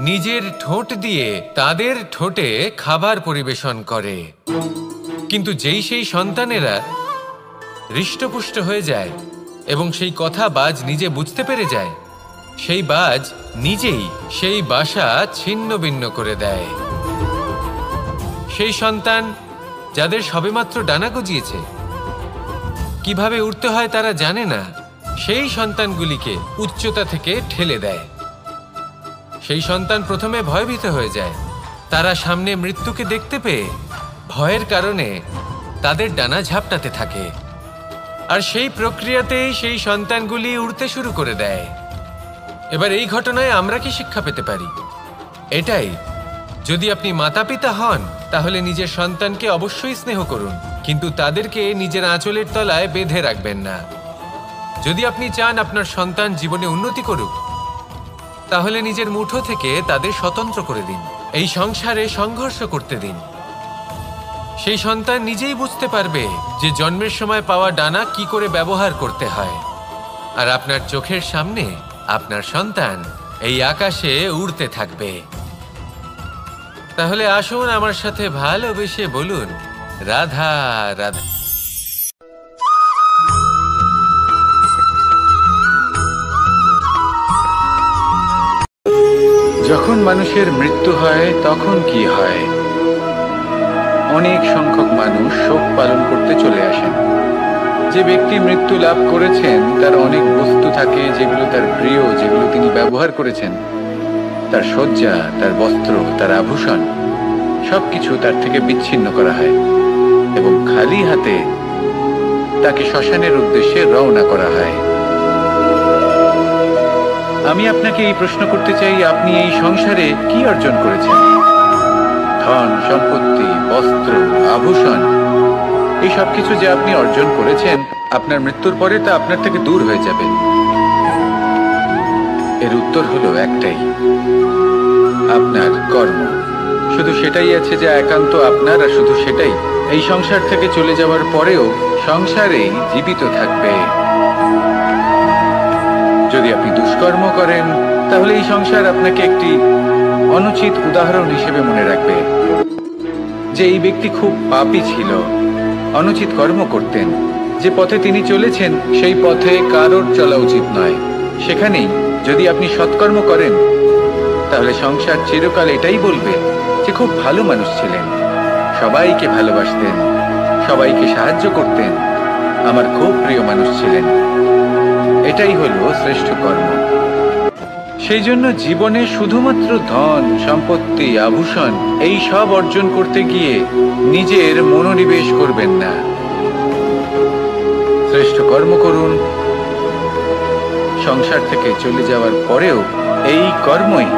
নিজের ঠোঁট দিয়ে তাদের ঠোঁটে খাবার পরিবেশন করে। কিন্তু যেই সেই সন্তানেরা হৃষ্টপুষ্ট হয়ে যায় এবং সেই কথা বাজ নিজে বুঝতে পেরে যায়, সেই বাজ নিজেই সেই বাসা ছিন্ন ভিন্ন করে দেয়। সেই সন্তান যাদের সবেমাত্র ডানা গজিয়েছে, কিভাবে উড়তে হয় তারা জানে না, সেই সন্তানগুলিকে উচ্চতা থেকে ঠেলে দেয়। সেই সন্তান প্রথমে ভয়ভীত হয়ে যায়। তারা সামনে মৃত্যুকে দেখতে পেয়ে ভয়ের কারণে তাদের ডানা ঝাপটাতে থাকে, আর সেই প্রক্রিয়াতেই সেই সন্তানগুলি উড়তে শুরু করে দেয়। এবার এই ঘটনায় আমরা কি শিক্ষা পেতে পারি? এটাই, যদি আপনি মাতা পিতা হন তাহলে নিজের সন্তানকে অবশ্যই স্নেহ করুন, কিন্তু তাদেরকে নিজের আঁচলের তলায় বেঁধে রাখবেন না। যদি আপনি চান আপনার সন্তান জীবনে উন্নতি করুক, তাহলে নিজের মুঠো থেকে তাদের স্বতন্ত্র করে দিন, এই সংসারে সংঘর্ষ করতে দিন। সেই সন্তান নিজেই বুঝতে পারবে যে জন্মের সময় পাওয়া ডানা কি করে ব্যবহার করতে হয়। আর আপনার চোখের সামনে আপনার সন্তান এই আকাশে উড়তে থাকবে। তাহলে আসুন আমার সাথে ভালোবেসে বলুন, রাধা রাধা। যখন মানুষের মৃত্যু হয় তখন কি হয়? অনেক সংখ্যক মানুষ শোক পালন করতে চলে আসেন। যে ব্যক্তি মৃত্যু লাভ করেছেন তার অনেক বস্তু থাকে যেগুলো তার প্রিয়, যেগুলো তিনি ব্যবহার করেছেন। তার শয্যা, তার বস্ত্র, তার আভূষণ সবকিছু তার থেকে বিচ্ছিন্ন করা হয় এবং খালি হাতে তাকে শ্মশানের উদ্দেশ্যে রওনা করা হয়। আমি আপনাকে এই প্রশ্ন করতে চাই, আপনি এই সংসারে কি অর্জন করেছেন? ধন সম্পত্তি, বস্ত্র, আভূষণ, এই সব কিছু যে আপনি অর্জন করেছেন, আপনার মৃত্যুর পরে তা আপনার থেকে দূর হয়ে যাবে। এর উত্তর হলো একটাই, আপনার কর্ম। শুধু সেটাই আছে যা একান্ত আপনার, আর শুধু সেটাই এই সংসার থেকে চলে যাওয়ার পরেও সংসারেই জীবিত থাকবে। যদি আপনি দুষ্কর্ম করেন তাহলে এই সংসার আপনাকে একটি অনুচিত উদাহরণ হিসেবে মনে রাখবে যে এই ব্যক্তি খুব পাপী ছিল, অনুচিত কর্ম করতেন। যে পথে তিনি চলেছেন সেই পথে কারোর চলা উচিত নয়। সেখানেই যদি আপনি সৎকর্ম করেন তাহলে সংসার চিরকাল এটাই বলবে যে খুব ভালো মানুষ ছিলেন, সবাইকে ভালোবাসতেন, সবাইকে সাহায্য করতেন, আমার খুব প্রিয় মানুষ ছিলেন। এটাই হলো শ্রেষ্ঠ কর্ম। সেই জন্য জীবনে শুধুমাত্র ধন সম্পত্তি, আভূষণ এই সব অর্জন করতে গিয়ে নিজের মনোনিবেশ করবেন না। শ্রেষ্ঠ কর্ম করুন। সংসার থেকে চলে যাওয়ার পরেও এই কর্মই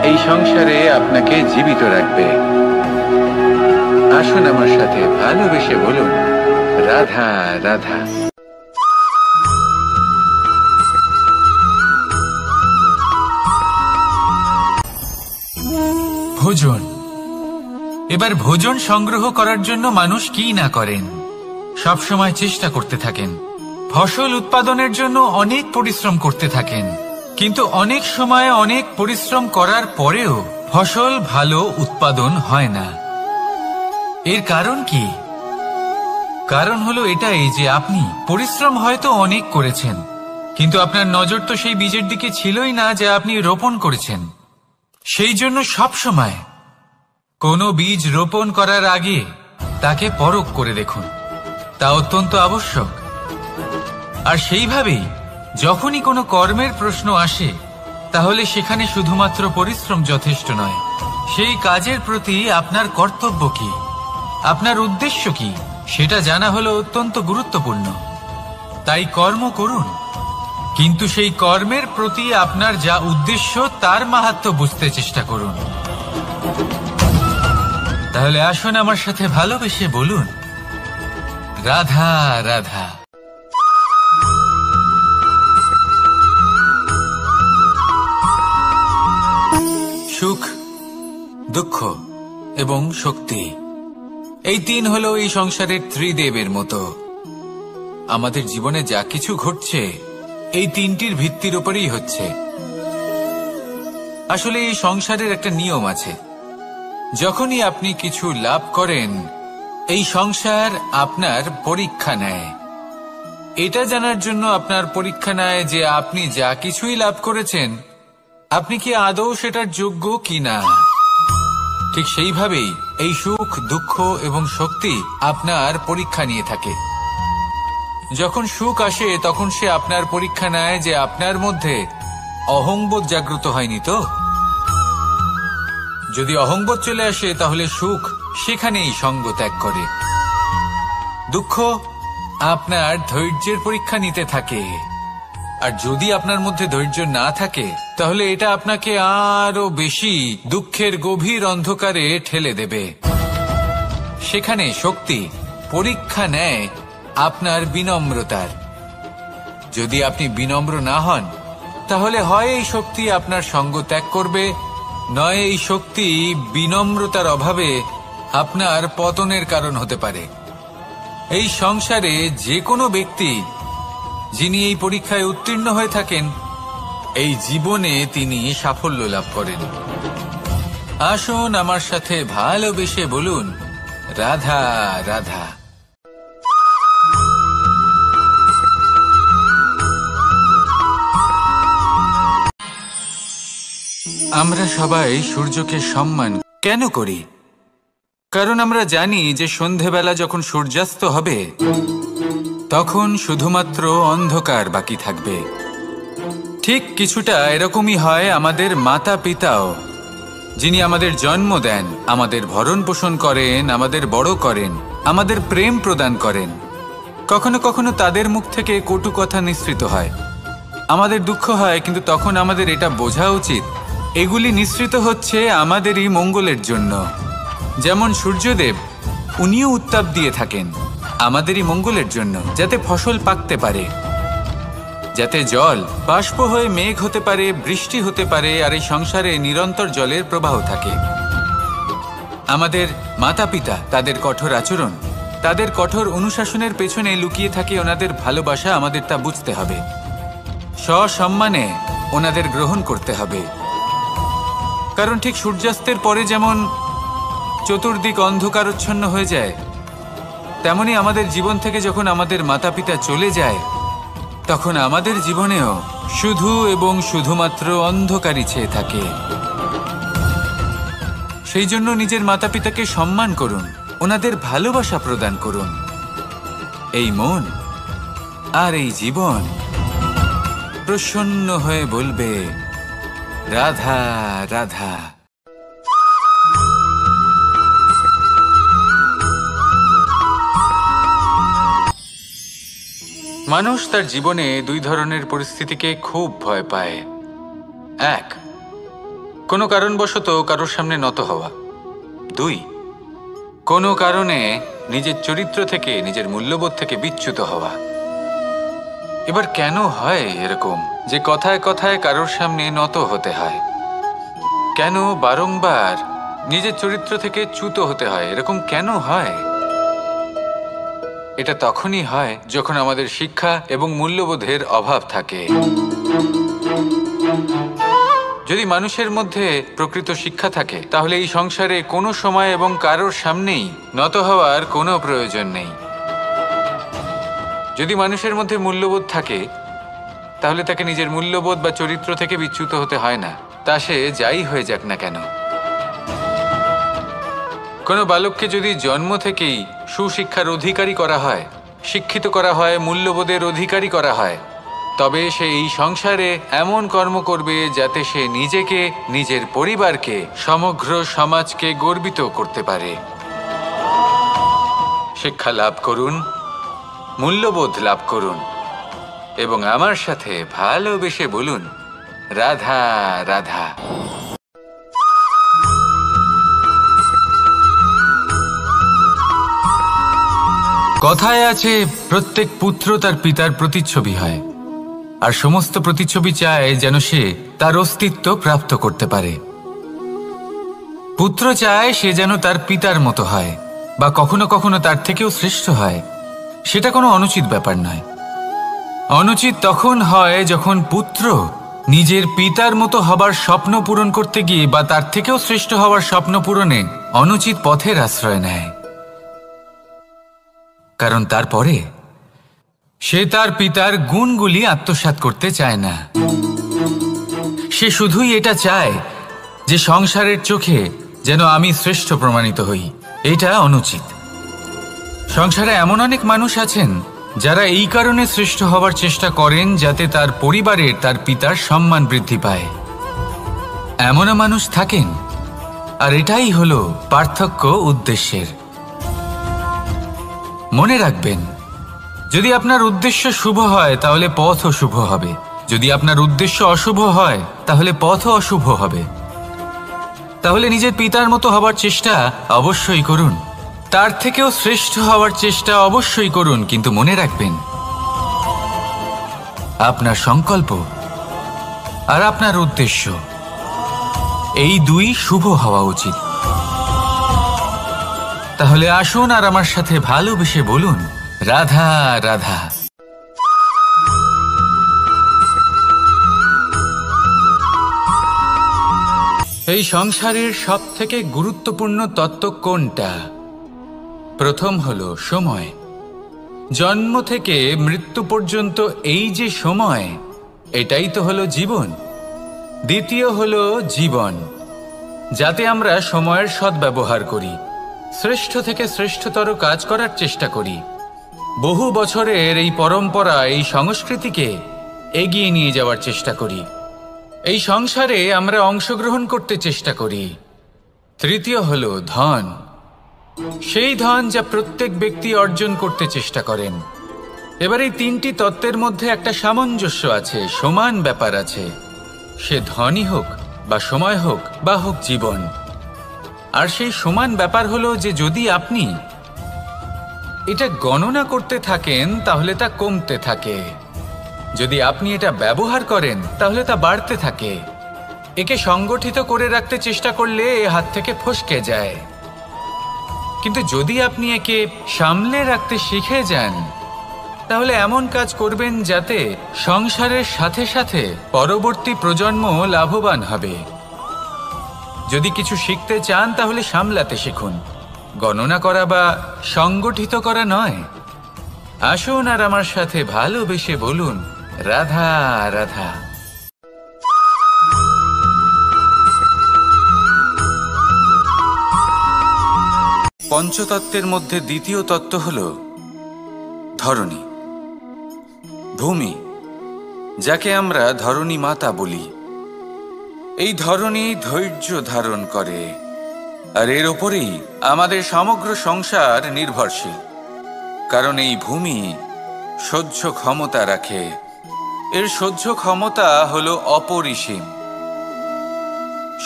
এই সংসারে আপনাকে জীবিত রাখবে। আসুন আমার সাথে ভালোবেসে বলুন, রাধা রাধা। ভোজন। এবার ভোজন সংগ্রহ করার জন্য মানুষ কি না করেন, সব সময় চেষ্টা করতে থাকেন। ফসল উৎপাদনের জন্য অনেক পরিশ্রম করতে থাকেন, কিন্তু অনেক সময় অনেক পরিশ্রম করার পরেও ফসল ভালো উৎপাদন হয় না। এর কারণ কি? কারণ হলো এটাই যে আপনি পরিশ্রম হয়তো অনেক করেছেন, কিন্তু আপনার নজর তো সেই বীজের দিকে ছিলই না যা আপনি রোপণ করেছেন। সেই জন্য সব সময় কোনো বীজ রোপণ করার আগে তাকে পরখ করে দেখুন, তা অত্যন্ত আবশ্যক। আর সেইভাবেই যখনই কোনো কর্মের প্রশ্ন আসে তাহলে সেখানে শুধুমাত্র পরিশ্রম যথেষ্ট নয়। সেই কাজের প্রতি আপনার কর্তব্য কি, আপনার উদ্দেশ্য কি, সেটা জানা হলো অত্যন্ত গুরুত্বপূর্ণ। তাই কর্ম করুন, কিন্তু সেই কর্মের প্রতি আপনার যা উদ্দেশ্য তার মাহাত্ম্য বুঝতে চেষ্টা করুন। তাহলে আসুন আমার সাথে ভালোবেসে বলুন, রাধা রাধা। সুখ, দুঃখ এবং শক্তি, এই তিন হলো এই সংসারের ত্রিদেবের মতো। আমাদের জীবনে যা কিছু ঘটছে এই তিনটির ভিত্তির উপরেই হচ্ছে। আসলে এই সংসারের একটা নিয়ম আছে, যখনই আপনি কিছু লাভ করেন এই সংসার আপনার পরীক্ষা নেয়। এটা জানার জন্য আপনার পরীক্ষা নেয় যে আপনি যা কিছুই লাভ করেছেন আপনি কি আদৌ সেটার যোগ্য কিনা। ঠিক সেইভাবেই এই সুখ, দুঃখ এবং শক্তি আপনার পরীক্ষা নিয়ে থাকে। যখন সুখ আসে তখন সে আপনার পরীক্ষা নেয় যে আপনার মধ্যে অহংবোধ জাগ্রত হয়নি তো। যদি অহংবোধ চলে আসে তাহলে সুখ সেখানেই সঙ্গ ত্যাগ করে। দুঃখ আপনার ধৈর্যের পরীক্ষা নিতে থাকে, আর যদি আপনার মধ্যে ধৈর্য না থাকে তাহলে এটা আপনাকে আরো বেশি দুঃখের গভীর অন্ধকারে ঠেলে দেবে। সেখানে শক্তি পরীক্ষা নেয় আপনার বিনম্রতার। যদি আপনি বিনম্র না হন তাহলে হয় এই শক্তি আপনার সঙ্গ ত্যাগ করবে, নয় এই শক্তি বিনম্রতার অভাবে আপনার পতনের কারণ হতে পারে। এই সংসারে যে কোনো ব্যক্তি যিনি এই পরীক্ষায় উত্তীর্ণ হয়ে থাকেন এই জীবনে তিনি সাফল্য লাভ করেন। আসুন আমার সাথে ভালোবেসে বলুন, রাধা রাধা। আমরা সবাই সূর্যকে সম্মান কেন করি? কারণ আমরা জানি যে সন্ধেবেলা যখন সূর্যাস্ত হবে তখন শুধুমাত্র অন্ধকার বাকি থাকবে। ঠিক কিছুটা এরকমই হয় আমাদের মাতা পিতাও, যিনি আমাদের জন্ম দেন, আমাদের ভরণ পোষণ করেন, আমাদের বড় করেন, আমাদের প্রেম প্রদান করেন। কখনো কখনো তাদের মুখ থেকে কটু কথা নিঃসৃত হয়, আমাদের দুঃখ হয়, কিন্তু তখন আমাদের এটা বোঝা উচিত এগুলি নিঃসৃত হচ্ছে আমাদেরই মঙ্গলের জন্য। যেমন সূর্যদেব, উনিও উত্তাপ দিয়ে থাকেন আমাদেরই মঙ্গলের জন্য, যাতে ফসল পাকতে পারে, যাতে জল বাষ্প হয়ে মেঘ হতে পারে, বৃষ্টি হতে পারে, আর এই সংসারে নিরন্তর জলের প্রবাহ থাকে। আমাদের মাতা পিতা, তাদের কঠোর আচরণ, তাদের কঠোর অনুশাসনের পেছনে লুকিয়ে থাকে ওনাদের ভালোবাসা। আমাদের তা বুঝতে হবে, সসম্মানে ওনাদের গ্রহণ করতে হবে। কারণ ঠিক সূর্যাস্তের পরে যেমন চতুর্দিক অন্ধকারচ্ছন্ন হয়ে যায়, তেমনি আমাদের জীবন থেকে যখন আমাদের মাতা পিতা চলে যায় তখন আমাদের জীবনেও শুধু এবং শুধুমাত্র অন্ধকারই ছেয়ে থাকে। সেই জন্য নিজের মাতা পিতাকে সম্মান করুন, ওনাদের ভালোবাসা প্রদান করুন। এই মন আর এই জীবন প্রসন্ন হয়ে বলবে, রাধা রাধা। মানুষ তার জীবনে দুই ধরনের পরিস্থিতিকে খুব ভয় পায়। এক, কোনো কারণবশত কারোর সামনে নত হওয়া। দুই, কোনো কারণে নিজের চরিত্র থেকে, নিজের মূল্যবোধ থেকে বিচ্যুত হওয়া। এবার কেন হয় এরকম যে কথায় কথায় কারোর সামনে নত হতে হয়? কেন বারংবার নিজের চরিত্র থেকে চ্যুত হতে হয়? এরকম কেন হয়? এটা তখনই হয় যখন আমাদের শিক্ষা এবং মূল্যবোধের অভাব থাকে। যদি মানুষের মধ্যে প্রকৃত শিক্ষা থাকে তাহলে এই সংসারে কোনো সময় এবং কারোর সামনেই নত হওয়ার কোনো প্রয়োজন নেই। যদি মানুষের মধ্যে মূল্যবোধ থাকে তাহলে তাকে নিজের মূল্যবোধ বা চরিত্র থেকে বিচ্যুত হতে হয় না, তা সে যাই হয়ে যাক না কেন। কোনো বালককে যদি জন্ম থেকেই সুশিক্ষার অধিকারী করা হয়, শিক্ষিত করা হয়, মূল্যবোধের অধিকারী করা হয়, তবে সে এই সংসারে এমন কর্ম করবে যাতে সে নিজেকে, নিজের পরিবারকে, সমগ্র সমাজকে গর্বিত করতে পারে। শিক্ষা লাভ করুন, মূল্যবোধ লাভ করুন এবং আমার সাথে ভালোবেসে বলুন, রাধা রাধা। কথায় আছে, প্রত্যেক পুত্র তার পিতার প্রতিচ্ছবি হয়, আর সমস্ত প্রতিচ্ছবি চায় যেন সে তার অস্তিত্ব প্রাপ্ত করতে পারে। পুত্র চায় সে যেন তার পিতার মতো হয়, বা কখনো কখনো তার থেকেও শ্রেষ্ঠ হয়। সেটা কোনো অনুচিত ব্যাপার নয়। অনুচিত তখন হয় যখন পুত্র নিজের পিতার মতো হবার স্বপ্ন পূরণ করতে গিয়ে বা তার থেকেও শ্রেষ্ঠ হওয়ার স্বপ্ন পূরণে অনুচিত পথের আশ্রয় নেয়। কারণ তারপরে সে তার পিতার গুণগুলি আত্মসাৎ করতে চায় না। সে শুধুই এটা চায় যে সংসারের চোখে যেন আমি শ্রেষ্ঠ প্রমাণিত হই। এটা অনুচিত। সংসারে এমন অনেক মানুষ আছেন যারা এই কারণে শ্রেষ্ঠ হওয়ার চেষ্টা করেন যাতে তার পরিবারের, তার পিতার সম্মান বৃদ্ধি পায়। এমনও মানুষ থাকেন, আর এটাই হলো পার্থক্য উদ্দেশ্যের। মনে রাখবেন, যদি আপনার উদ্দেশ্য শুভ হয় তাহলে পথও শুভ হবে, যদি আপনার উদ্দেশ্য অশুভ হয় তাহলে পথও অশুভ হবে। তাহলে নিজের পিতার মতো হবার চেষ্টা অবশ্যই করুন, তার থেকেও শ্রেষ্ঠ হওয়ার চেষ্টা অবশ্যই করুন, কিন্তু মনে রাখবেন আপনার সংকল্প আর আপনার উদ্দেশ্য এই দুই শুভ হওয়া উচিত। তাহলে আসুন আর আমার সাথে ভালোবেসে বলুন, রাধা রাধা। এই সংসারের সবথেকে গুরুত্বপূর্ণ তত্ত্ব কোনটা? প্রথম হলো সময়। জন্ম থেকে মৃত্যু পর্যন্ত এই যে সময়, এটাই তো হলো জীবন। দ্বিতীয় হলো জীবন, যাতে আমরা সময়ের সদ্ব্যবহার করি, শ্রেষ্ঠ থেকে শ্রেষ্ঠতর কাজ করার চেষ্টা করি। বহু বছরের এই পরম্পরা, এই সংস্কৃতিকে এগিয়ে নিয়ে যাওয়ার চেষ্টা করি। এই সংসারে আমরা অংশগ্রহণ করতে চেষ্টা করি। তৃতীয় হলো ধন, সেই ধন যা প্রত্যেক ব্যক্তি অর্জন করতে চেষ্টা করেন। এবার এই তিনটি তত্ত্বের মধ্যে একটা সামঞ্জস্য আছে, সমান ব্যাপার আছে। সে ধনই হোক বা সময় হোক বা হোক জীবন। আর সেই সমান ব্যাপার হলো যে যদি আপনি এটা গণনা করতে থাকেন তাহলে তা কমতে থাকে, যদি আপনি এটা ব্যবহার করেন তাহলে তা বাড়তে থাকে। একে সংগঠিত করে রাখতে চেষ্টা করলে এ হাত থেকে ফসকে যায়, কিন্তু যদি আপনি একে সামলে রাখতে শিখে যান তাহলে এমন কাজ করবেন যাতে সংসারের সাথে সাথে পরবর্তী প্রজন্ম লাভবান হবে। যদি কিছু শিখতে চান তাহলে সামলাতে শিখুন, গণনা করা বা সংগঠিত করা নয়। আসুন আর আমার সাথে ভালোবেসে বলুন, রাধা রাধা। পঞ্চতত্ত্বের মধ্যে দ্বিতীয় তত্ত্ব হল ধরণী, ভূমি, যাকে আমরা ধরণী মাতা বলি। এই ধরণী ধৈর্য ধারণ করে, আর এর ওপরেই আমাদের সমগ্র সংসার নির্ভরশীল। কারণ এই ভূমি সহ্য ক্ষমতা রাখে, এর সহ্য ক্ষমতা হলো অপরিসীম।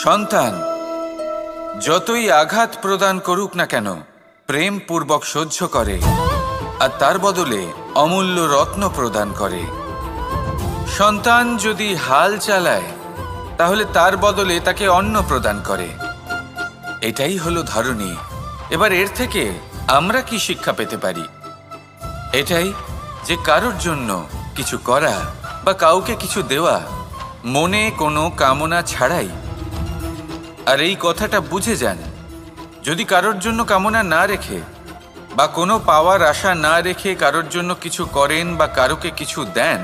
সন্তান যতই আঘাত প্রদান করুক না কেন, প্রেম পূর্বক সহ্য করে, আর তার বদলে অমূল্য রত্ন প্রদান করে। সন্তান যদি হাল চালায় তাহলে তার বদলে তাকে অন্ন প্রদান করে। এটাই হলো ধরণী। এবার এর থেকে আমরা কি শিক্ষা পেতে পারি? এটাই যে কারোর জন্য কিছু করা বা কাউকে কিছু দেওয়া মনে কোনো কামনা ছাড়াই। আর এই কথাটা বুঝে যান, যদি কারোর জন্য কামনা না রেখে বা কোনো পাওয়ার আশা না রেখে কারোর জন্য কিছু করেন বা কারোকে কিছু দেন,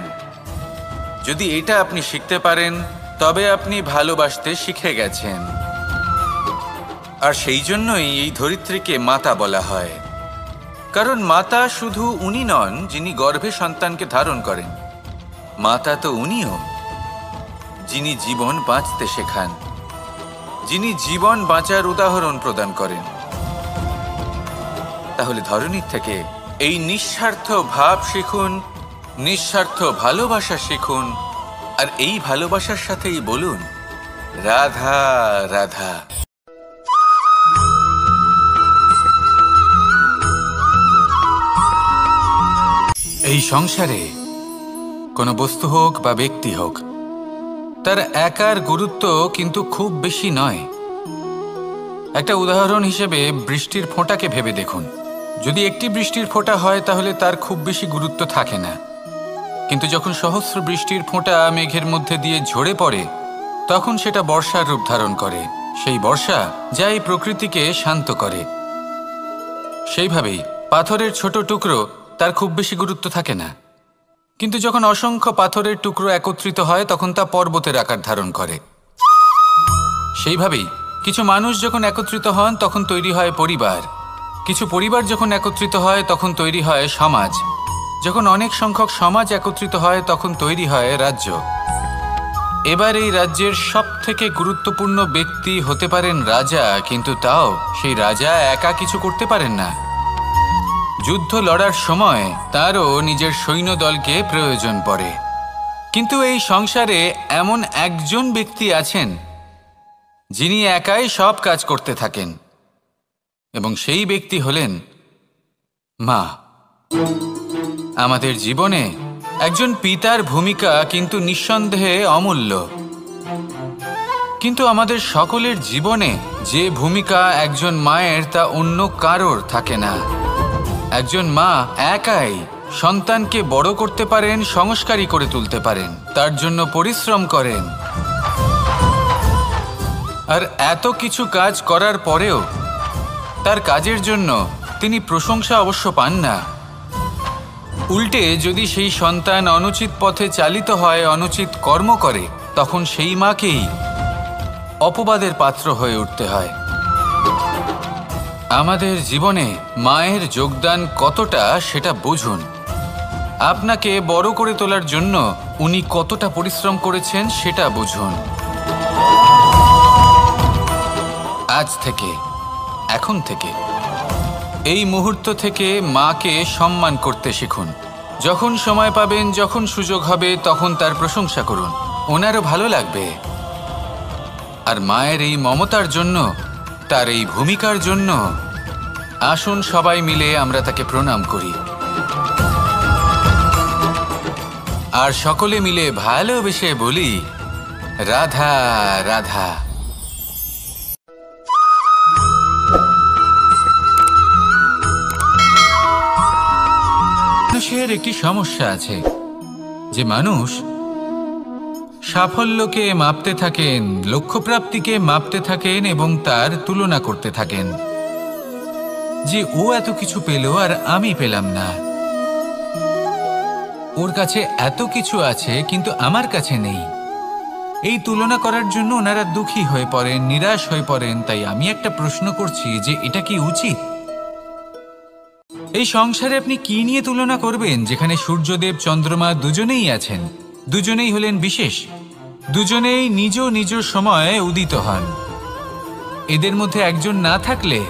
যদি এটা আপনি শিখতে পারেন তবে আপনি ভালোবাসতে শিখে গেছেন। আর সেই জন্যই এই ধরিত্রীকে মাতা বলা হয়। কারণ মাতা শুধু উনি নন যিনি গর্ভে সন্তানকে ধারণ করেন, মাতা তো উনিও, যিনি জীবন বাঁচতে শেখান, যিনি জীবন বাঁচার উদাহরণ প্রদান করেন। তাহলে ধরনীর থেকে এই নিঃস্বার্থ ভাব শিখুন, নিঃস্বার্থ ভালোবাসা শিখুন, আর এই ভালোবাসার সাথেই বলুন রাধা রাধা। এই সংসারে কোনো বস্তু হোক বা ব্যক্তি হোক, তার একার গুরুত্ব কিন্তু খুব বেশি নয়। একটা উদাহরণ হিসেবে বৃষ্টির ফোঁটাকে ভেবে দেখুন। যদি একটি বৃষ্টির ফোঁটা হয় তাহলে তার খুব বেশি গুরুত্ব থাকে না, কিন্তু যখন সহস্র বৃষ্টির ফোঁটা মেঘের মধ্যে দিয়ে ঝরে পড়ে তখন সেটা বর্ষার রূপ ধারণ করে। সেই বর্ষা যা এই প্রকৃতিকে শান্ত করে। সেইভাবেই পাথরের ছোট টুকরো, তার খুব বেশি গুরুত্ব থাকে না, কিন্তু যখন অসংখ্য পাথরের টুকরো একত্রিত হয় তখন তা পর্বতের আকার ধারণ করে। সেইভাবেই কিছু মানুষ যখন একত্রিত হন তখন তৈরি হয় পরিবার, কিছু পরিবার যখন একত্রিত হয় তখন তৈরি হয় সমাজ, যখন অনেক সংখ্যক সমাজ একত্রিত হয় তখন তৈরি হয় রাজ্য। এবার এই রাজ্যের সবথেকে গুরুত্বপূর্ণ ব্যক্তি হতে পারেন রাজা, কিন্তু তাও সেই রাজা একা কিছু করতে পারেন না। যুদ্ধ লড়ার সময় তারও নিজের সৈন্যদলকে প্রয়োজন পড়ে। কিন্তু এই সংসারে এমন একজন ব্যক্তি আছেন যিনি একাই সব কাজ করতে থাকেন, এবং সেই ব্যক্তি হলেন মা। আমাদের জীবনে একজন পিতার ভূমিকা কিন্তু নিঃসন্দেহে অমূল্য, কিন্তু আমাদের সকলের জীবনে যে ভূমিকা একজন মায়ের তা অন্য কারোর থাকে না। একজন মা একাই সন্তানকে বড় করতে পারেন, সংস্কারী করে তুলতে পারেন, তার জন্য পরিশ্রম করেন। আর এত কিছু কাজ করার পরেও তার কাজের জন্য তিনি প্রশংসা অবশ্য পান না। উল্টে যদি সেই সন্তান অনুচিত পথে চালিত হয়, অনুচিত কর্ম করে, তখন সেই মাকেই অপবাদের পাত্র হয়ে উঠতে হয়। আমাদের জীবনে মায়ের যোগদান কতটা সেটা বুঝুন। আপনাকে বড় করে তোলার জন্য উনি কতটা পরিশ্রম করেছেন সেটা বুঝুন। আজ থেকে, এখন থেকে, এই মুহূর্ত থেকে মাকে সম্মান করতে শিখুন। যখন সময় পাবেন, যখন সুযোগ হবে, তখন তার প্রশংসা করুন, ওনারও ভালো লাগবে। আর মায়ের এই মমতার জন্য, তার এই ভূমিকার জন্য আসুন সবাই মিলে আমরা তাকে প্রণাম করি, আর সকলে মিলে ভালোবেসে বলি রাধা রাধা। মানুষের একটি সমস্যা আছে যে মানুষ সাফল্যকে মাপতে থাকেন, লক্ষ্যপ্রাপ্তিকে মাপতে থাকেন এবং তার তুলনা করতে থাকেন যে ও এত কিছু পেল আর আমি পেলাম না, ওর কাছে এত কিছু আছে কিন্তু আমার কাছে নেই। এই তুলনা করার জন্য ওনারা দুঃখী হয়ে পড়েন, নিরাশ হয়ে পড়েন। তাই আমি একটা প্রশ্ন করছি যে এটা কি উচিত? এই সংসারে আপনি কি নিয়ে তুলনা করবেন, যেখানে সূর্যদেব চন্দ্রমা দুজনেই আছেন, দুজনেই হলেন বিশেষ, দুজনেই নিজ নিজ সময়ে উদিত হন। এদের মধ্যে একজন না থাকলে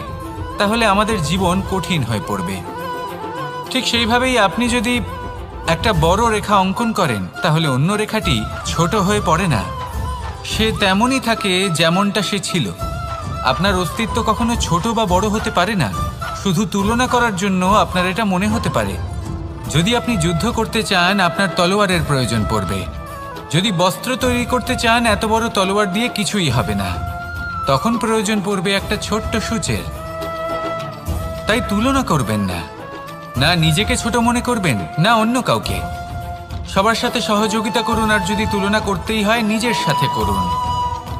তাহলে আমাদের জীবন কঠিন হয়ে পড়বে। ঠিক সেইভাবেই আপনি যদি একটা বড় রেখা অঙ্কন করেন তাহলে অন্য রেখাটি ছোট হয়ে পড়ে না, সে তেমনই থাকে যেমনটা সে ছিল। আপনার অস্তিত্ব কখনো ছোট বা বড় হতে পারে না। শুধু তুলনা করার জন্য আপনার এটা মনে হতে পারে। যদি আপনি যুদ্ধ করতে চান আপনার তলোয়ারের প্রয়োজন পড়বে। যদি বস্ত্র তৈরি করতে চান এত বড় তলোয়ার দিয়ে কিছুই হবে না, তখন প্রয়োজন পড়বে একটা ছোট্ট সূচের। তাই তুলনা করবেন না, না নিজেকে ছোট মনে করবেন না অন্য কাউকে। সবার সাথে সহযোগিতা করুন, আর যদি তুলনা করতেই হয় নিজের সাথে করুন,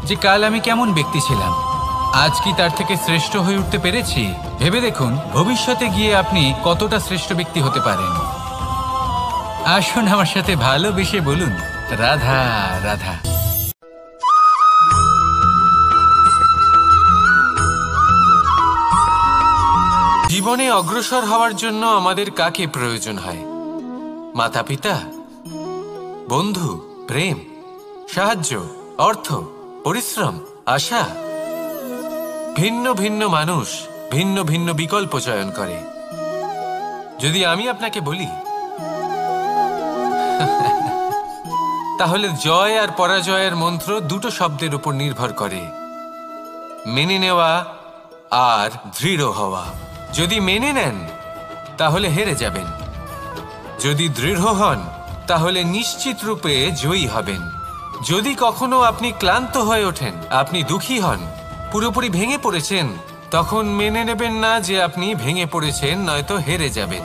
যে কাল আমি কেমন ব্যক্তি ছিলাম, আজ কি তার থেকে শ্রেষ্ঠ হয়ে উঠতে পেরেছি। ভেবে দেখুন ভবিষ্যতে গিয়ে আপনি কতটা শ্রেষ্ঠ ব্যক্তি হতে পারেন। আসুন আমার সাথে ভালোবেসে বলুন রাধা রাধা। জীবনে অগ্রসর হওয়ার জন্য আমাদের কাকে প্রয়োজন হয়? মাতা পিতা, বন্ধু, প্রেম, সাহায্য, অর্থ, পরিশ্রম, আশা। ভিন্ন ভিন্ন মানুষ ভিন্ন ভিন্ন বিকল্প চয়ন করে। যদি আমি আপনাকে বলি তাহলে জয় আর পরাজয়ের মন্ত্র দুটো শব্দের উপর নির্ভর করে, মেনে নেওয়া আর দৃঢ় হওয়া। যদি মেনে নেন তাহলে হেরে যাবেন, যদি দৃঢ় হন তাহলে নিশ্চিত রূপে জয়ী হবেন। যদি কখনো আপনি ক্লান্ত হয়ে ওঠেন, আপনি দুঃখী হন, পুরোপুরি ভেঙে পড়েছেন, তখন মেনে নেবেন না যে আপনি ভেঙে পড়েছেন, নয়তো হেরে যাবেন।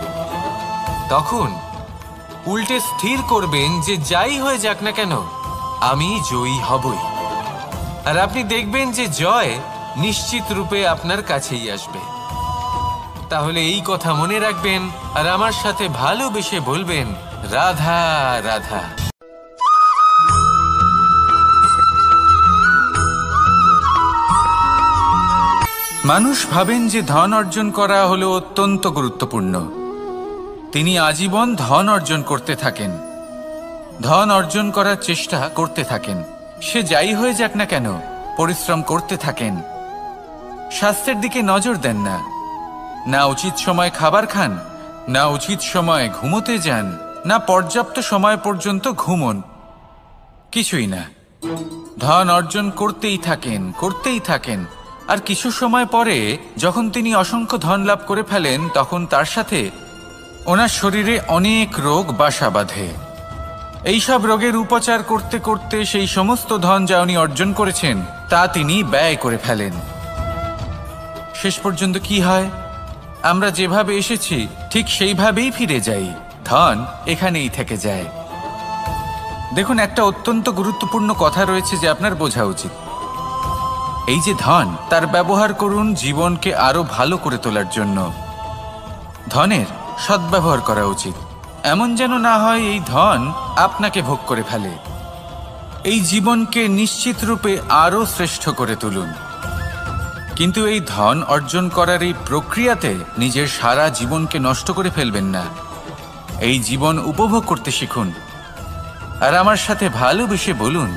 তখন উল্টে স্থির করবেন যে যাই হয়ে যাক না কেন আমি জয়ী হবই। আর আপনি দেখবেন যে জয় নিশ্চিত রূপে আপনার কাছেই আসবে। তাহলে এই কথা মনে রাখবেন আর আমার সাথে ভালোবেসে বলবেন, রাধা রাধা। মানুষ ভাবেন যে ধন অর্জন করা হলো অত্যন্ত গুরুত্বপূর্ণ। তিনি আজীবন ধন অর্জন করতে থাকেন, ধন অর্জন করার চেষ্টা করতে থাকেন। সে যাই হয়ে যাক না কেন পরিশ্রম করতে থাকেন। স্বাস্থ্যের দিকে নজর দেন না, না উচিত সময় খাবার খান, না উচিত সময় ঘুমোতে যান, না পর্যাপ্ত সময় পর্যন্ত ঘুমন, কিছুই না। ধন অর্জন করতেই থাকেন। আর কিছু সময় পরে যখন তিনি অসংখ্য ধন লাভ করে ফেলেন, তখন তার সাথে ওনার শরীরে অনেক রোগ বাসা বাঁধে। এইসব রোগের উপচার করতে করতে সেই সমস্ত ধন যা উনি অর্জন করেছেন তা তিনি ব্যয় করে ফেলেন। শেষ পর্যন্ত কি হয়? আমরা যেভাবে এসেছি ঠিক সেইভাবেই ফিরে যাই, ধন এখানেই থেকে যায়। দেখুন, একটা অত্যন্ত গুরুত্বপূর্ণ কথা রয়েছে যে আপনার বোঝা উচিত। এই যে ধন, তার ব্যবহার করুন জীবনকে আরো ভালো করে তোলার জন্য। ধনের সদ্ব্যবহার করা উচিত, এমন যেন না হয় এই ধন আপনাকে ভোগ করে ফেলে। এই জীবনকে নিশ্চিত রূপে আরো শ্রেষ্ঠ করে তুলুন। কিন্তু এই ধন অর্জন করার এই প্রক্রিয়াতে নিজের সারা জীবনকে নষ্ট করে ফেলবেন না। এই জীবন উপভোগ করতে শিখুন আর আমার সাথে ভালোবেসে বলুন,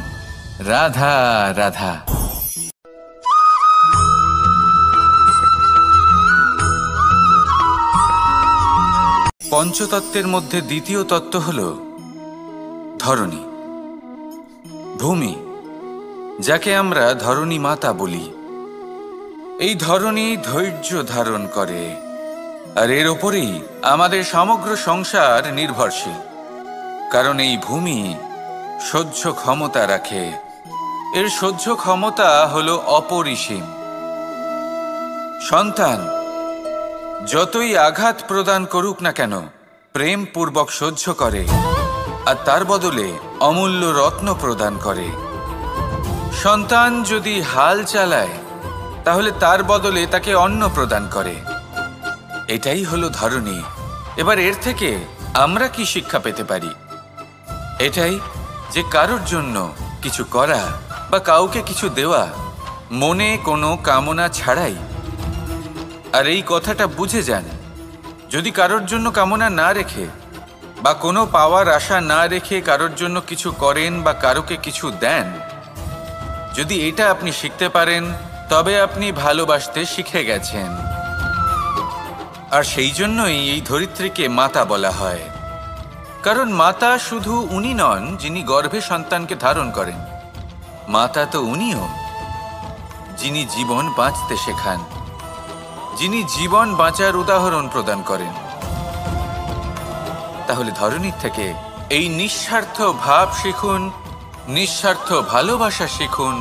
রাধা রাধা। পঞ্চতত্ত্বের মধ্যে দ্বিতীয় তত্ত্ব হল ধরণী, ভূমি, যাকে আমরা ধরণী মাতা বলি। এই ধরণী ধৈর্য ধারণ করে আর এর ওপরেই আমাদের সমগ্র সংসার নির্ভরশীল। কারণ এই ভূমি সহ্য ক্ষমতা রাখে, এর সহ্য ক্ষমতা হল অপরিসীম। সন্তান যতই আঘাত প্রদান করুক না কেন প্রেম পূর্বক সহ্য করে আর তার বদলে অমূল্য রত্ন প্রদান করে। সন্তান যদি হাল চালায় তাহলে তার বদলে তাকে অন্ন প্রদান করে। এটাই হলো ধরণী। এবার এর থেকে আমরা কি শিক্ষা পেতে পারি? এটাই যে কারোর জন্য কিছু করা বা কাউকে কিছু দেওয়া মনে কোনো কামনা ছাড়াই। আর এই কথাটা বুঝে যান, যদি কারোর জন্য কামনা না রেখে বা কোনো পাওয়ার আশা না রেখে কারোর জন্য কিছু করেন বা কারোকে কিছু দেন, যদি এটা আপনি শিখতে পারেন তবে আপনি ভালোবাসতে শিখে গেছেন। আর সেই জন্যই এই ধরিত্রীকে মাতা বলা হয়। কারণ মাতা শুধু উনি নন যিনি গর্ভে সন্তানকে ধারণ করেন, মাতা তো উনিও যিনি জীবন বাঁচতে শেখান, যিনি জীবন বাঁচার উদাহরণ প্রদান করেন। তাহলে ধরণীর থেকে এই নিঃস্বার্থ ভাব শিখুন, নিঃস্বার্থ ভালোবাসা শিখুন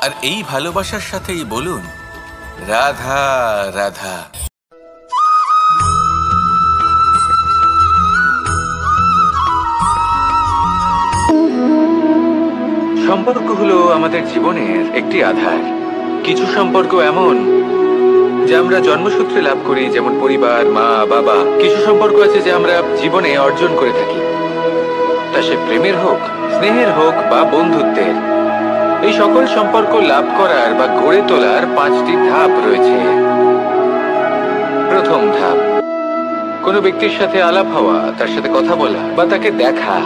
আর এই ভালোবাসার সাথেই বলুন, রাধা রাধা। সম্পর্ক হলো আমাদের জীবনের একটি আধার। কিছু সম্পর্ক এমন যে আমরা জন্মসূত্রে লাভ করি, যেমন পরিবার, মা, বাবা। কিছু সম্পর্ক আছে যে আমরা জীবনে অর্জন করে থাকি, তা সে প্রেমের হোক, স্নেহের হোক বা বন্ধুত্বের। এই সকল সম্পর্ক লাভ করার বা গড়ে তোলার 5টি ধাপ রয়েছে। প্রথম ধাপ, কোনো ব্যক্তির সাথে আলাপ হওয়া, তার সাথে কথা বলা বা তাকে দেখা।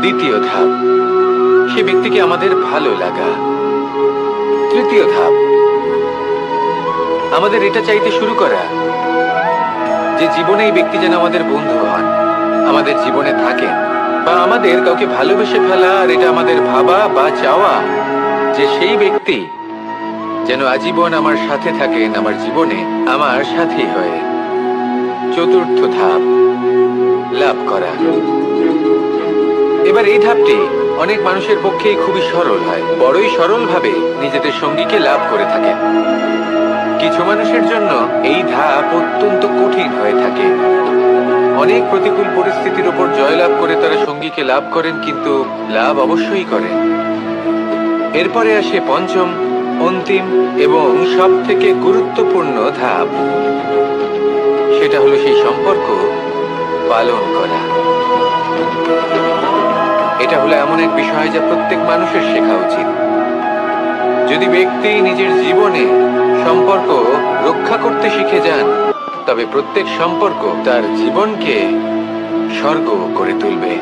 দ্বিতীয় ধাপ, সে ব্যক্তিকে আমাদের ভালো লাগা। তৃতীয় ধাপ, আমাদের এটা চাইতে শুরু করা যে জীবনে এই ব্যক্তি যেন আমাদের বন্ধু হন, আমাদের জীবনে থাকেন, বা আমাদের কাউকে ভালোবেসে ফেলা। আর এটা আমাদের ভাবা বা চাওয়া যে সেই ব্যক্তি যেন আজীবন আমার সাথে থাকেন, আমার জীবনে আমার সাথী হয়ে। চতুর্থ ধাপ, লাভ করা। এবার এই ধাপটি অনেক মানুষের পক্ষেই খুবই সরল হয়, বড়ই সরলভাবে নিজেদের সঙ্গীকে লাভ করে থাকেন। কিছু মানুষের জন্য এই ধাপ অত্যন্ত কঠিন হয়ে থাকে। অনেক প্রতিকূল পরিস্থিতির উপর জয়লাভ করে তারা সঙ্গীকে লাভ করেন, কিন্তু লাভ অবশ্যই করেন। এরপরে আসে পঞ্চম, অন্তিম এবং সব থেকে গুরুত্বপূর্ণ ধাপ। সেটা হলো সেই সম্পর্ক পালন করা। এটা হলো এমন এক বিষয় যা প্রত্যেক মানুষের শেখা উচিত। যদি ব্যক্তি নিজের জীবনে সম্পর্ক রক্ষা করতে শিখে যান, তবে প্রত্যেক সম্পর্ক তার জীবনকে স্বর্গ করে তুলবে।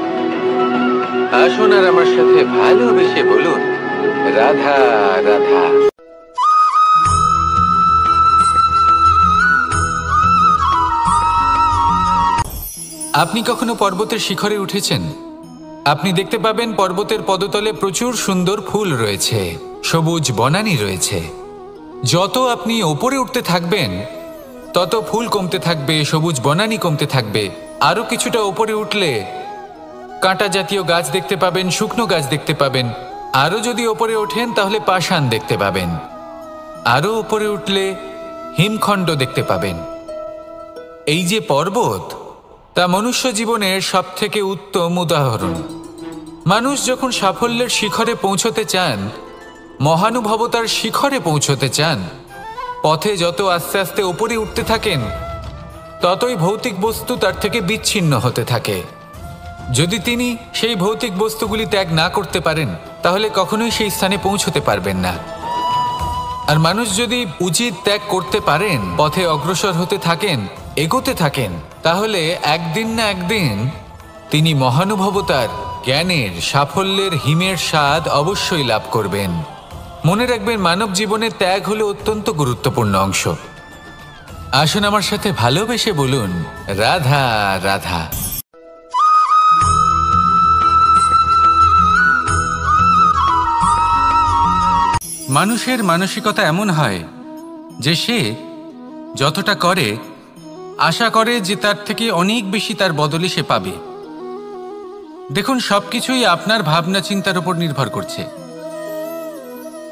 আসুন আর আমার সাথে ভালোবেসে বলুন, রাধা রাধা। আপনি কখনো পর্বতের শিখরে উঠেছেন? আপনি দেখতে পাবেন পর্বতের পদতলে প্রচুর সুন্দর ফুল রয়েছে, সবুজ বনানী রয়েছে। যত আপনি ওপরে উঠতে থাকবেন তত ফুল কমতে থাকবে, সবুজ বনানী কমতে থাকবে। আরও কিছুটা ওপরে উঠলে কাঁটা জাতীয় গাছ দেখতে পাবেন, শুকনো গাছ দেখতে পাবেন। আরও যদি ওপরে ওঠেন তাহলে পাষাণ দেখতে পাবেন। আরও ওপরে উঠলে হিমখণ্ড দেখতে পাবেন। এই যে পর্বত, তা মনুষ্য জীবনের সবথেকে উত্তম উদাহরণ। মানুষ যখন সাফল্যের শিখরে পৌঁছতে চান, মহানুভবতার শিখরে পৌঁছতে চান, পথে যত আস্তে আস্তে উপরে উঠতে থাকেন, ততই ভৌতিক বস্তু তার থেকে বিচ্ছিন্ন হতে থাকে। যদি তিনি সেই ভৌতিক বস্তুগুলি ত্যাগ না করতে পারেন, তাহলে কখনোই সেই স্থানে পৌঁছতে পারবেন না। আর মানুষ যদি উচিত ত্যাগ করতে পারেন, পথে অগ্রসর হতে থাকেন, এগোতে থাকেন, তাহলে একদিন না একদিন তিনি মহানুভবতার, জ্ঞানের, সাফল্যের হিমের স্বাদ অবশ্যই লাভ করবেন। মনে রাখবেন, মানব জীবনে ত্যাগ হলো অত্যন্ত গুরুত্বপূর্ণ অংশ। আসুন আমার সাথে ভালোবেসে বলুন, রাধা রাধা। মানুষের মানসিকতা এমন হয় যে সে যতটা করে আশা করে যে তার থেকে অনেক বেশি তার বদলে সে পাবে। দেখুন, সবকিছুই আপনার ভাবনা চিন্তার উপর নির্ভর করছে।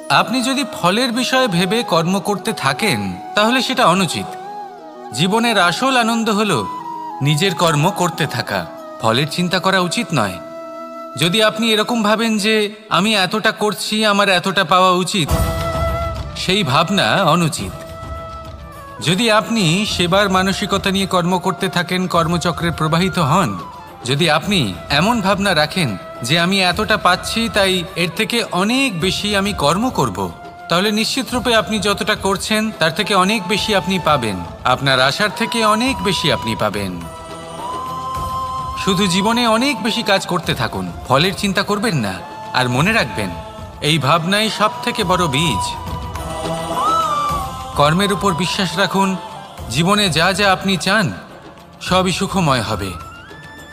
আপনি যদি ফলের বিষয়ে ভেবে কর্ম করতে থাকেন, তাহলে সেটা অনুচিত। জীবনের আসল আনন্দ হলো নিজের কর্ম করতে থাকা, ফলের চিন্তা করা উচিত নয়। যদি আপনি এরকম ভাবেন যে আমি এতটা করছি, আমার এতটা পাওয়া উচিত, সেই ভাবনা অনুচিত। যদি আপনি সেবার মানসিকতা নিয়ে কর্ম করতে থাকেন, কর্মচক্রে প্রবাহিত হন, যদি আপনি এমন ভাবনা রাখেন যে আমি এতটা পাচ্ছি, তাই এর থেকে অনেক বেশি আমি কর্ম করব, তাহলে নিশ্চিতরূপে আপনি যতটা করছেন তার থেকে অনেক বেশি আপনি পাবেন। আপনার আশার থেকে অনেক বেশি আপনি পাবেন। শুধু জীবনে অনেক বেশি কাজ করতে থাকুন, ফলের চিন্তা করবেন না। আর মনে রাখবেন, এই ভাবনাই সব থেকে বড় বীজ। কর্মের উপর বিশ্বাস রাখুন, জীবনে যা যা আপনি চান সবই সুখময় হবে।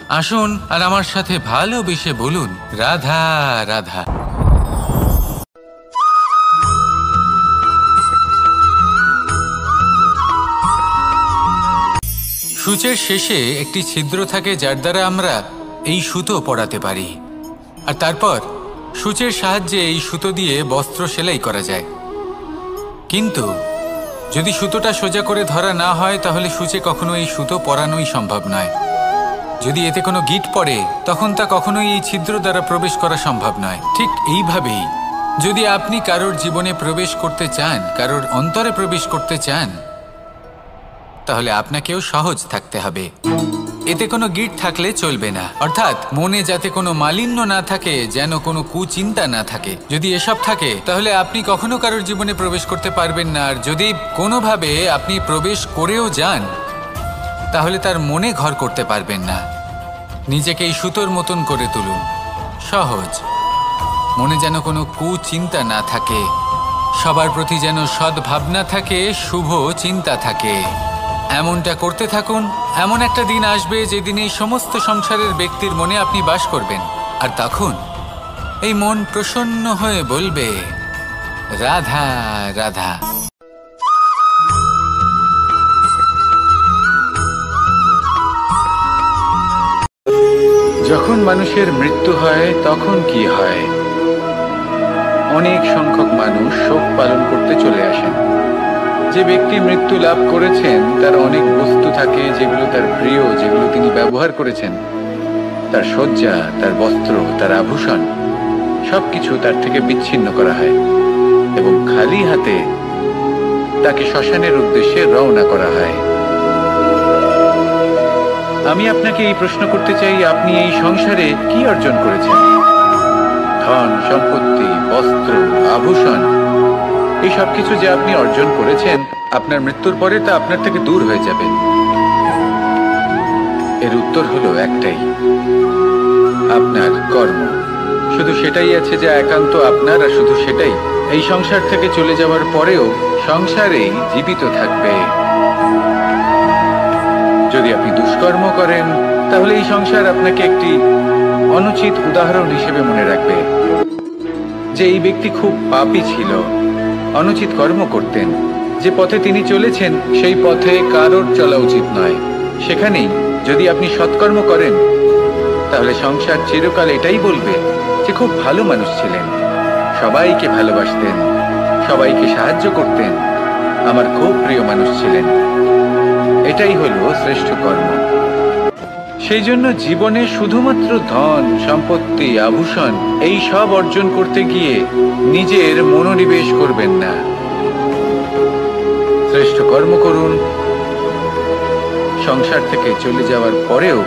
আসুন আর আমার সাথে ভালোবেসে বলুন, রাধা রাধা। সূচের শেষে একটি ছিদ্র থাকে, যার দ্বারা আমরা এই সুতো পরাতে পারি। আর তারপর সূচের সাহায্যে এই সুতো দিয়ে বস্ত্র সেলাই করা যায়। কিন্তু যদি সুতোটা সোজা করে ধরা না হয়, তাহলে সূচে কখনো এই সুতো পরানোই সম্ভব নয়। যদি এতে কোনো গিঁট পড়ে, তখন তা কখনোই এই ছিদ্র দ্বারা প্রবেশ করা সম্ভব নয়। ঠিক এইভাবেই যদি আপনি কারোর জীবনে প্রবেশ করতে চান, কারোর অন্তরে প্রবেশ করতে চান, তাহলে আপনাকেও সহজ থাকতে হবে। এতে কোনো গিঁট থাকলে চলবে না, অর্থাৎ মনে যাতে কোনো মালিন্য না থাকে, যেন কোনো কুচিন্তা না থাকে। যদি এসব থাকে, তাহলে আপনি কখনো কারোর জীবনে প্রবেশ করতে পারবেন না। আর যদি কোনোভাবে আপনি প্রবেশ করেও যান, তাহলে তার মনে ঘর করতে পারবেন না। নিজেকে এই সুতোর মতন করে তুলুন, সহজ। মনে যেন কোনো কুচিন্তা না থাকে, সবার প্রতি যেন সদ্ভাবনা থাকে, শুভ চিন্তা থাকে। এমনটা করতে থাকুন। এমন একটা দিন আসবে যেদিন এই সমস্ত সংসারের ব্যক্তির মনে আপনি বাস করবেন, আর তখন এই মন প্রসন্ন হয়ে বলবে, রাধা রাধা। যখন মানুষের মৃত্যু হয় তখন কি হয়? অনেক সংখ্যক মানুষ শোক পালন করতে চলে আসেন। যে ব্যক্তি মৃত্যু লাভ করেছেন তার অনেক বস্তু থাকে যেগুলো তার প্রিয়, যেগুলো তিনি ব্যবহার করেছেন। তার শয্যা, তার বস্ত্র, তার আভূষণ সবকিছু তার থেকে বিচ্ছিন্ন করা হয় এবং খালি হাতে তাকে শ্মশানের উদ্দেশ্যে রওনা করা হয়। আমি আপনাকে এই প্রশ্ন করতে চাই, আপনি এই সংসারে কি অর্জন করেছেন? ধন সম্পত্তি, বস্ত্র, আভূষণ, এই সবকিছু যে আপনি অর্জন করেছেন, আপনার মৃত্যুর পরে তা আপনার থেকে দূর হয়ে যাবে। এর উত্তর হলো একটাই, আপনার কর্ম। শুধু সেটাই আছে যা একান্ত আপনার, আর শুধু সেটাই এই সংসার থেকে চলে যাওয়ার পরেও সংসারেই জীবিত থাকবে। যদি আপনি দুষ্কর্ম করেন তাহলে এই সংসার আপনাকে একটি অনুচিত উদাহরণ হিসেবে মনে রাখবে যে এই ব্যক্তি খুব পাপী ছিল, অনুচিত কর্ম করতেন। যে পথে তিনি চলেছেন সেই পথে কারোর চলা উচিত নয়। সেখানেই যদি আপনি সৎকর্ম করেন তাহলে সংসার চিরকাল এটাই বলবে যে খুব ভালো মানুষ ছিলেন, সবাইকে ভালোবাসতেন, সবাইকে সাহায্য করতেন, আমার খুব প্রিয় মানুষ ছিলেন। এটাই হলো শ্রেষ্ঠ কর্ম। সেই জন্য জীবনে শুধুমাত্র ধন সম্পত্তি, আভূষণ এই সব অর্জন করতে গিয়ে নিজের মনোনিবেশ করবেন না। শ্রেষ্ঠ কর্ম করুন। সংসার থেকে চলে যাওয়ার পরেও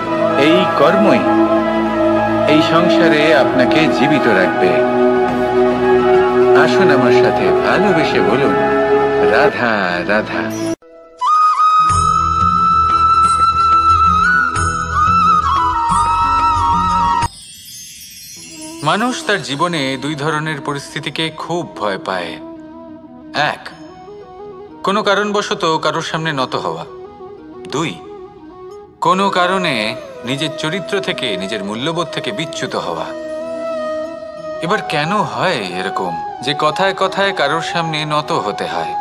এই কর্মই এই সংসারে আপনাকে জীবিত রাখবে। আসুন আমার সাথে ভালোবেসে বলুন, রাধা রাধা। মানুষ তার জীবনে দুই ধরনের পরিস্থিতিকে খুব ভয় পায়। এক, কোনো কারণবশত কারোর সামনে নত হওয়া। দুই, কোনো কারণে নিজের চরিত্র থেকে, নিজের মূল্যবোধ থেকে বিচ্যুত হওয়া। এবার কেন হয় এরকম যে কথায় কথায় কারোর সামনে নত হতে হয়?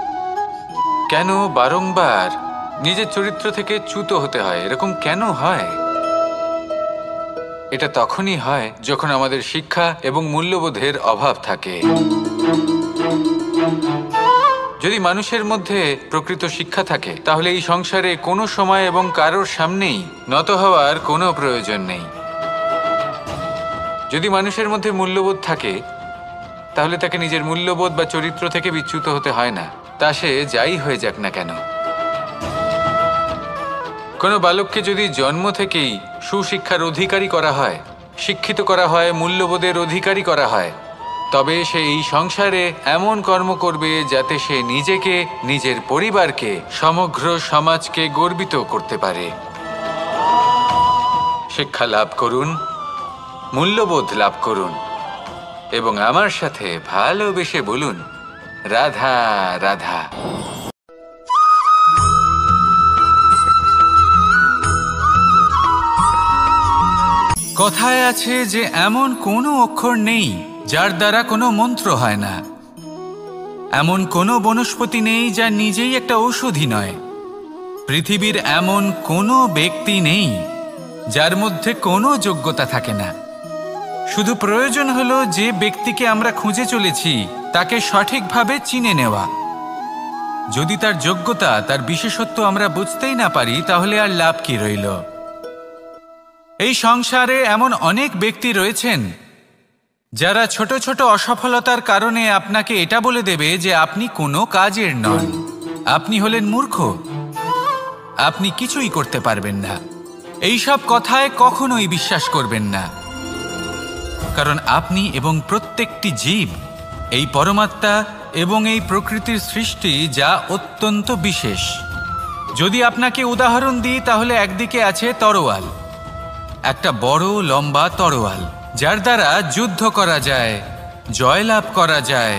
কেন বারংবার নিজের চরিত্র থেকে চ্যুত হতে হয়? এরকম কেন হয়? এটা তখনই হয় যখন আমাদের শিক্ষা এবং মূল্যবোধের অভাব থাকে। যদি মানুষের মধ্যে প্রকৃত শিক্ষা থাকে তাহলে এই সংসারে কোনো সময় এবং কারোর সামনেই নত হওয়ার কোনো প্রয়োজন নেই। যদি মানুষের মধ্যে মূল্যবোধ থাকে তাহলে তাকে নিজের মূল্যবোধ বা চরিত্র থেকে বিচ্যুত হতে হয় না, তা সে যাই হয়ে যাক না কেন। কোনো বালককে যদি জন্ম থেকেই সুশিক্ষার অধিকারী করা হয়, শিক্ষিত করা হয়, মূল্যবোধের অধিকারী করা হয়, তবে সে এই সংসারে এমন কর্ম করবে যাতে সে নিজেকে, নিজের পরিবারকে, সমগ্র সমাজকে গর্বিত করতে পারে। শিক্ষা লাভ করুন, মূল্যবোধ লাভ করুন এবং আমার সাথে ভালোবেসে বলুন, রাধা রাধা। কথায় আছে যে এমন কোনো অক্ষর নেই যার দ্বারা কোনো মন্ত্র হয় না। এমন কোনো বনস্পতি নেই যা নিজেই একটা ঔষধি নয়। পৃথিবীর এমন কোনো ব্যক্তি নেই যার মধ্যে কোনো যোগ্যতা থাকে না। শুধু প্রয়োজন হলো যে ব্যক্তিকে আমরা খুঁজে চলেছি তাকে সঠিকভাবে চিনে নেওয়া। যদি তার যোগ্যতা, তার বিশেষত্ব আমরা বুঝতেই না পারি তাহলে আর লাভ কি রইল? এই সংসারে এমন অনেক ব্যক্তি রয়েছেন যারা ছোট ছোট অসফলতার কারণে আপনাকে এটা বলে দেবে যে আপনি কোনো কাজের নন, আপনি হলেন মূর্খ, আপনি কিছুই করতে পারবেন না। এইসব কথায় কখনোই বিশ্বাস করবেন না, কারণ আপনি এবং প্রত্যেকটি জীব এই পরমাত্মা এবং এই প্রকৃতির সৃষ্টি, যা অত্যন্ত বিশেষ। যদি আপনাকে উদাহরণ দিই তাহলে একদিকে আছে তরোয়াল, একটা বড় লম্বা তরোয়াল যার দ্বারা যুদ্ধ করা যায়, জয়লাভ করা যায়।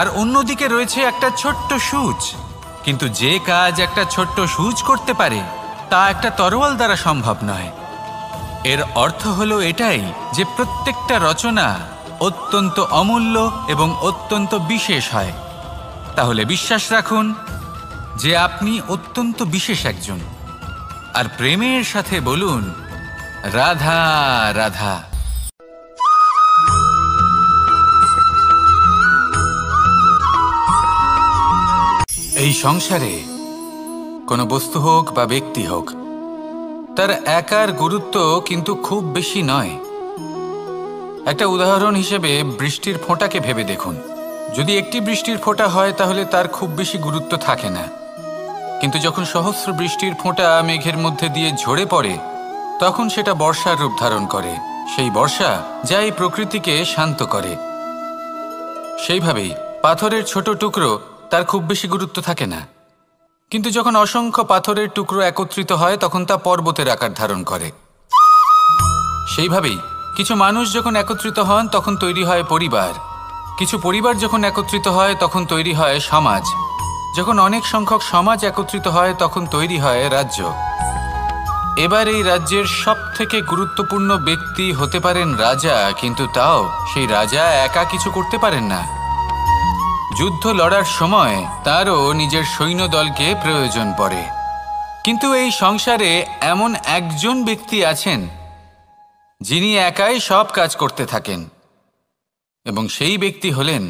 আর অন্যদিকে রয়েছে একটা ছোট্ট সূচ, কিন্তু যে কাজ একটা ছোট্ট সূচ করতে পারে তা একটা তরোয়াল দ্বারা সম্ভব নয়। এর অর্থ হলো এটাই যে প্রত্যেকটা রচনা অত্যন্ত অমূল্য এবং অত্যন্ত বিশেষ হয়। তাহলে বিশ্বাস রাখুন যে আপনি অত্যন্ত বিশেষ একজন, আর প্রেমের সাথে বলুন রাধা রাধা। এই সংসারে কোনো বস্তু হোক বা ব্যক্তি হোক, তার একার গুরুত্ব কিন্তু খুব বেশি নয়। একটা উদাহরণ হিসেবে বৃষ্টির ফোঁটাকে ভেবে দেখুন। যদি একটি বৃষ্টির ফোঁটা হয় তাহলে তার খুব বেশি গুরুত্ব থাকে না, কিন্তু যখন সহস্র বৃষ্টির ফোঁটা মেঘের মধ্যে দিয়ে ঝরে পড়ে তখন সেটা বর্ষার রূপ ধারণ করে। সেই বর্ষা যা এই প্রকৃতিকে শান্ত করে। সেইভাবেই পাথরের ছোট টুকরো তার খুব বেশি গুরুত্ব থাকে না, কিন্তু যখন অসংখ্য পাথরের টুকরো একত্রিত হয় তখন তা পর্বতের আকার ধারণ করে। সেইভাবেই কিছু মানুষ যখন একত্রিত হন তখন তৈরি হয় পরিবার, কিছু পরিবার যখন একত্রিত হয় তখন তৈরি হয় সমাজ, যখন অনেক সংখ্যক সমাজ একত্রিত হয় তখন তৈরি হয় রাজ্য। এবার এই রাজ্যের সবথেকে গুরুত্বপূর্ণ ব্যক্তি হতে পারেন রাজা, কিন্তু তাও সেই রাজা একা কিছু করতে পারেন না। যুদ্ধ লড়ার সময় তারও নিজের সৈন্যদলকে প্রয়োজন পড়ে। কিন্তু এই সংসারে এমন একজন ব্যক্তি আছেন যিনি একাই সব কাজ করতে থাকেন, এবং সেই ব্যক্তি হলেন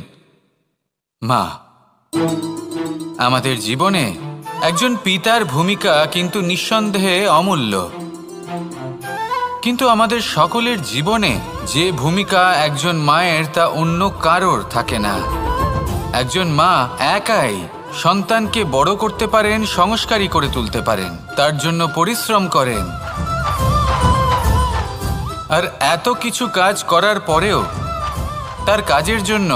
মা। আমাদের জীবনে একজন পিতার ভূমিকা কিন্তু নিঃসন্দেহে অমূল্য, কিন্তু আমাদের সকলের জীবনে যে ভূমিকা একজন মায়ের তা অন্য কারোর থাকে না। একজন মা একাই সন্তানকে বড় করতে পারেন, সংস্কারী করে তুলতে পারেন, তার জন্য পরিশ্রম করেন। আর এত কিছু কাজ করার পরেও তার কাজের জন্য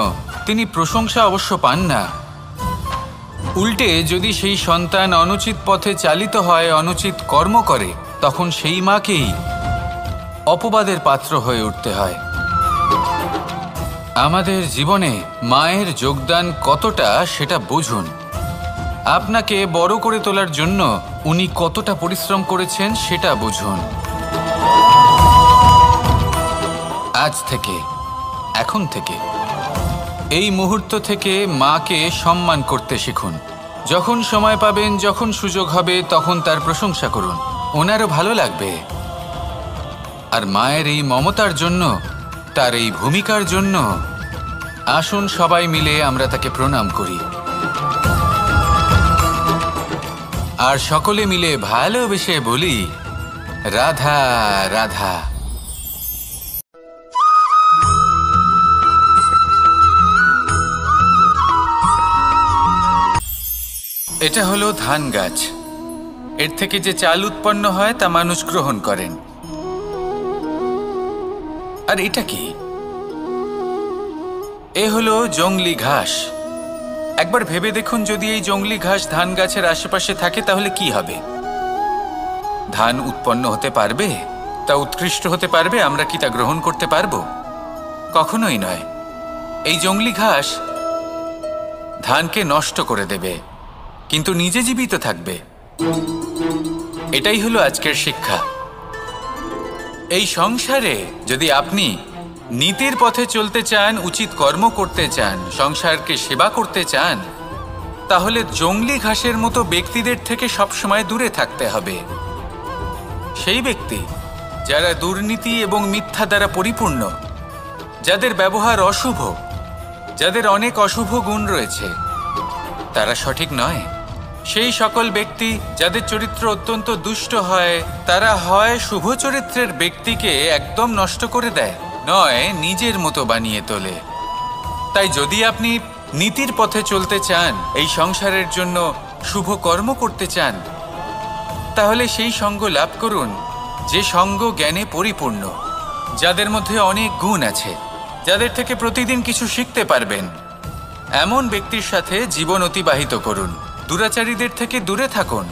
তিনি প্রশংসা অবশ্য পান না। উল্টে যদি সেই সন্তান অনুচিত পথে চালিত হয়, অনুচিত কর্ম করে, তখন সেই মাকেই অপবাদের পাত্র হয়ে উঠতে হয়। আমাদের জীবনে মায়ের যোগদান কতটা সেটা বুঝুন। আপনাকে বড় করে তোলার জন্য উনি কতটা পরিশ্রম করেছেন সেটা বুঝুন। আজ থেকে, এখন থেকে, এই মুহূর্ত থেকে মাকে সম্মান করতে শিখুন। যখন সময় পাবেন, যখন সুযোগ হবে, তখন তার প্রশংসা করুন, ওনারও ভালো লাগবে। আর মায়ের এই মমতার জন্য, তার এই ভূমিকার জন্য আসুন সবাই মিলে আমরা তাকে প্রণাম করি, আর সকলে মিলে ভালোবেসে বলি রাধা রাধা। এটা হলো ধান গাছ। এর থেকে যে চাল উৎপন্ন হয় তা মানুষ গ্রহণ করেন। আর এটা কি? এ হলো জংলি ঘাস। একবার ভেবে দেখুন, যদি এই জংলি ঘাস ধান গাছের আশেপাশে থাকে তাহলে কি হবে? ধান উৎপন্ন হতে পারবে? তা উৎকৃষ্ট হতে পারবে? আমরা কি তা গ্রহণ করতে পারবো? কখনোই নয়। এই জংলি ঘাস ধানকে নষ্ট করে দেবে, কিন্তু নিজে জীবিত থাকবে। এটাই হলো আজকের শিক্ষা। এই সংসারে যদি আপনি নীতির পথে চলতে চান, উচিত কর্ম করতে চান, সংসারকে সেবা করতে চান, তাহলে জংলি ঘাসের মতো ব্যক্তিদের থেকে সবসময় দূরে থাকতে হবে। সেই ব্যক্তি যারা দুর্নীতি এবং মিথ্যা দ্বারা পরিপূর্ণ, যাদের ব্যবহার অশুভ, যাদের অনেক অশুভ গুণ রয়েছে, তারা সঠিক নয়। সেই সকল ব্যক্তি যাদের চরিত্র অত্যন্ত দুষ্ট হয়, তারা হয় শুভ চরিত্রের ব্যক্তিকে একদম নষ্ট করে দেয়, নয় নিজের মতো বানিয়ে তোলে। তাই যদি আপনি নীতির পথে চলতে চান, এই সংসারের জন্য শুভ কর্ম করতে চান, তাহলে সেই সঙ্গ লাভ করুন যে সঙ্গ জ্ঞানে পরিপূর্ণ, যাদের মধ্যে অনেক গুণ আছে, যাদের থেকে প্রতিদিন কিছু শিখতে পারবেন। এমন ব্যক্তির সাথে জীবন অতিবাহিত করুন। দুরাচারীদের থেকে দূরে থাকুন।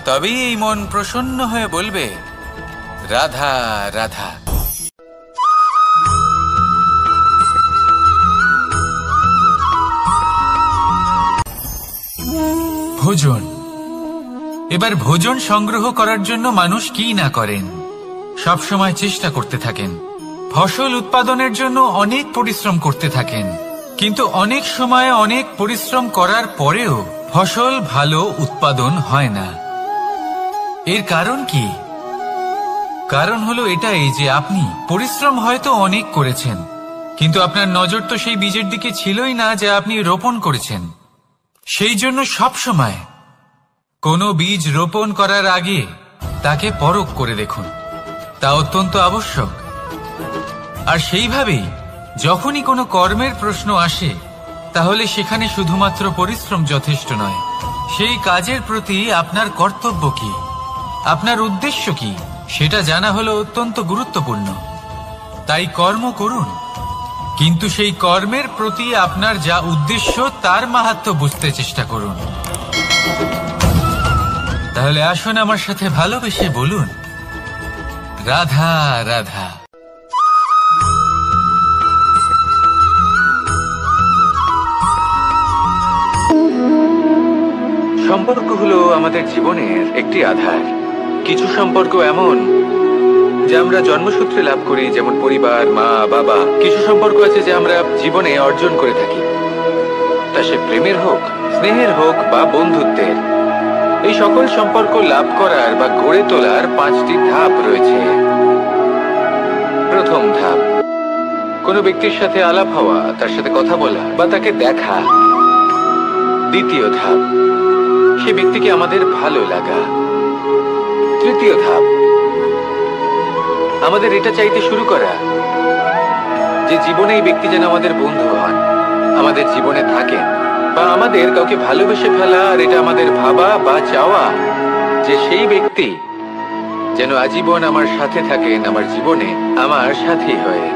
তবেই এই মন প্রসন্ন হয়ে বলবে রাধা রাধা। ভোজন। এবার ভোজন সংগ্রহ করার জন্য মানুষ কি না করেন, সব সময় চেষ্টা করতে থাকেন, ফসল উৎপাদনের জন্য অনেক পরিশ্রম করতে থাকেন, কিন্তু অনেক সময় অনেক পরিশ্রম করার পরেও ফসল ভালো উৎপাদন হয় না। এর কারণ কি? কারণ হলো এটাই যে আপনি পরিশ্রম হয়তো অনেক করেছেন, কিন্তু আপনার নজর তো সেই বীজের দিকে ছিলই না যা আপনি রোপণ করেছেন। সেই জন্য সব সময় কোনো বীজ রোপণ করার আগে তাকে পরখ করে দেখুন, তা অত্যন্ত আবশ্যক। আর সেইভাবেই যখনই কোনো কর্মের প্রশ্ন আসে, তাহলে সেখানে শুধুমাত্র পরিশ্রম যথেষ্ট নয়, সেই কাজের প্রতি আপনার কর্তব্য কি, আপনার উদ্দেশ্য কি, সেটা জানা হলো অত্যন্ত গুরুত্বপূর্ণ। তাই কর্ম করুন, কিন্তু সেই কর্মের প্রতি আপনার যা উদ্দেশ্য তার মাহাত্ম্য বুঝতে চেষ্টা করুন। তাহলে আসুন আমার সাথে ভালোবেসে বলুন, রাধা রাধা। সম্পর্ক হলো আমাদের জীবনের একটি আধার। কিছু সম্পর্ক এমন যা আমরা জন্মসূত্রে লাভ করি, যেমন পরিবার, মা, বাবা। কিছু সম্পর্ক আছে যা আমরা জীবনে অর্জন করে থাকি, তা সে প্রেমের হোক, স্নেহের হোক বা বন্ধুত্বের। এই সকল সম্পর্ক লাভ করার বা গড়ে তোলার 5টি ধাপ রয়েছে। প্রথম ধাপ, কোনো ব্যক্তির সাথে আলাপ হওয়া, তার সাথে কথা বলা বা তাকে দেখা। দ্বিতীয় ধাপ, সে ব্যক্তিকে আমাদের ভালো লাগা। তৃতীয় ধাপ, আমাদের এটা চাইতে শুরু করা যে জীবনে এই ব্যক্তি যেন আমাদের বন্ধু হন, আমাদের জীবনে থাকেন, বা আমাদের কাউকে ভালোবেসে ফেলা। আর এটা আমাদের ভাবা বা চাওয়া যে সেই ব্যক্তি যেন আজীবন আমার সাথে থাকেন, আমার জীবনে আমার সাথী হয়ে।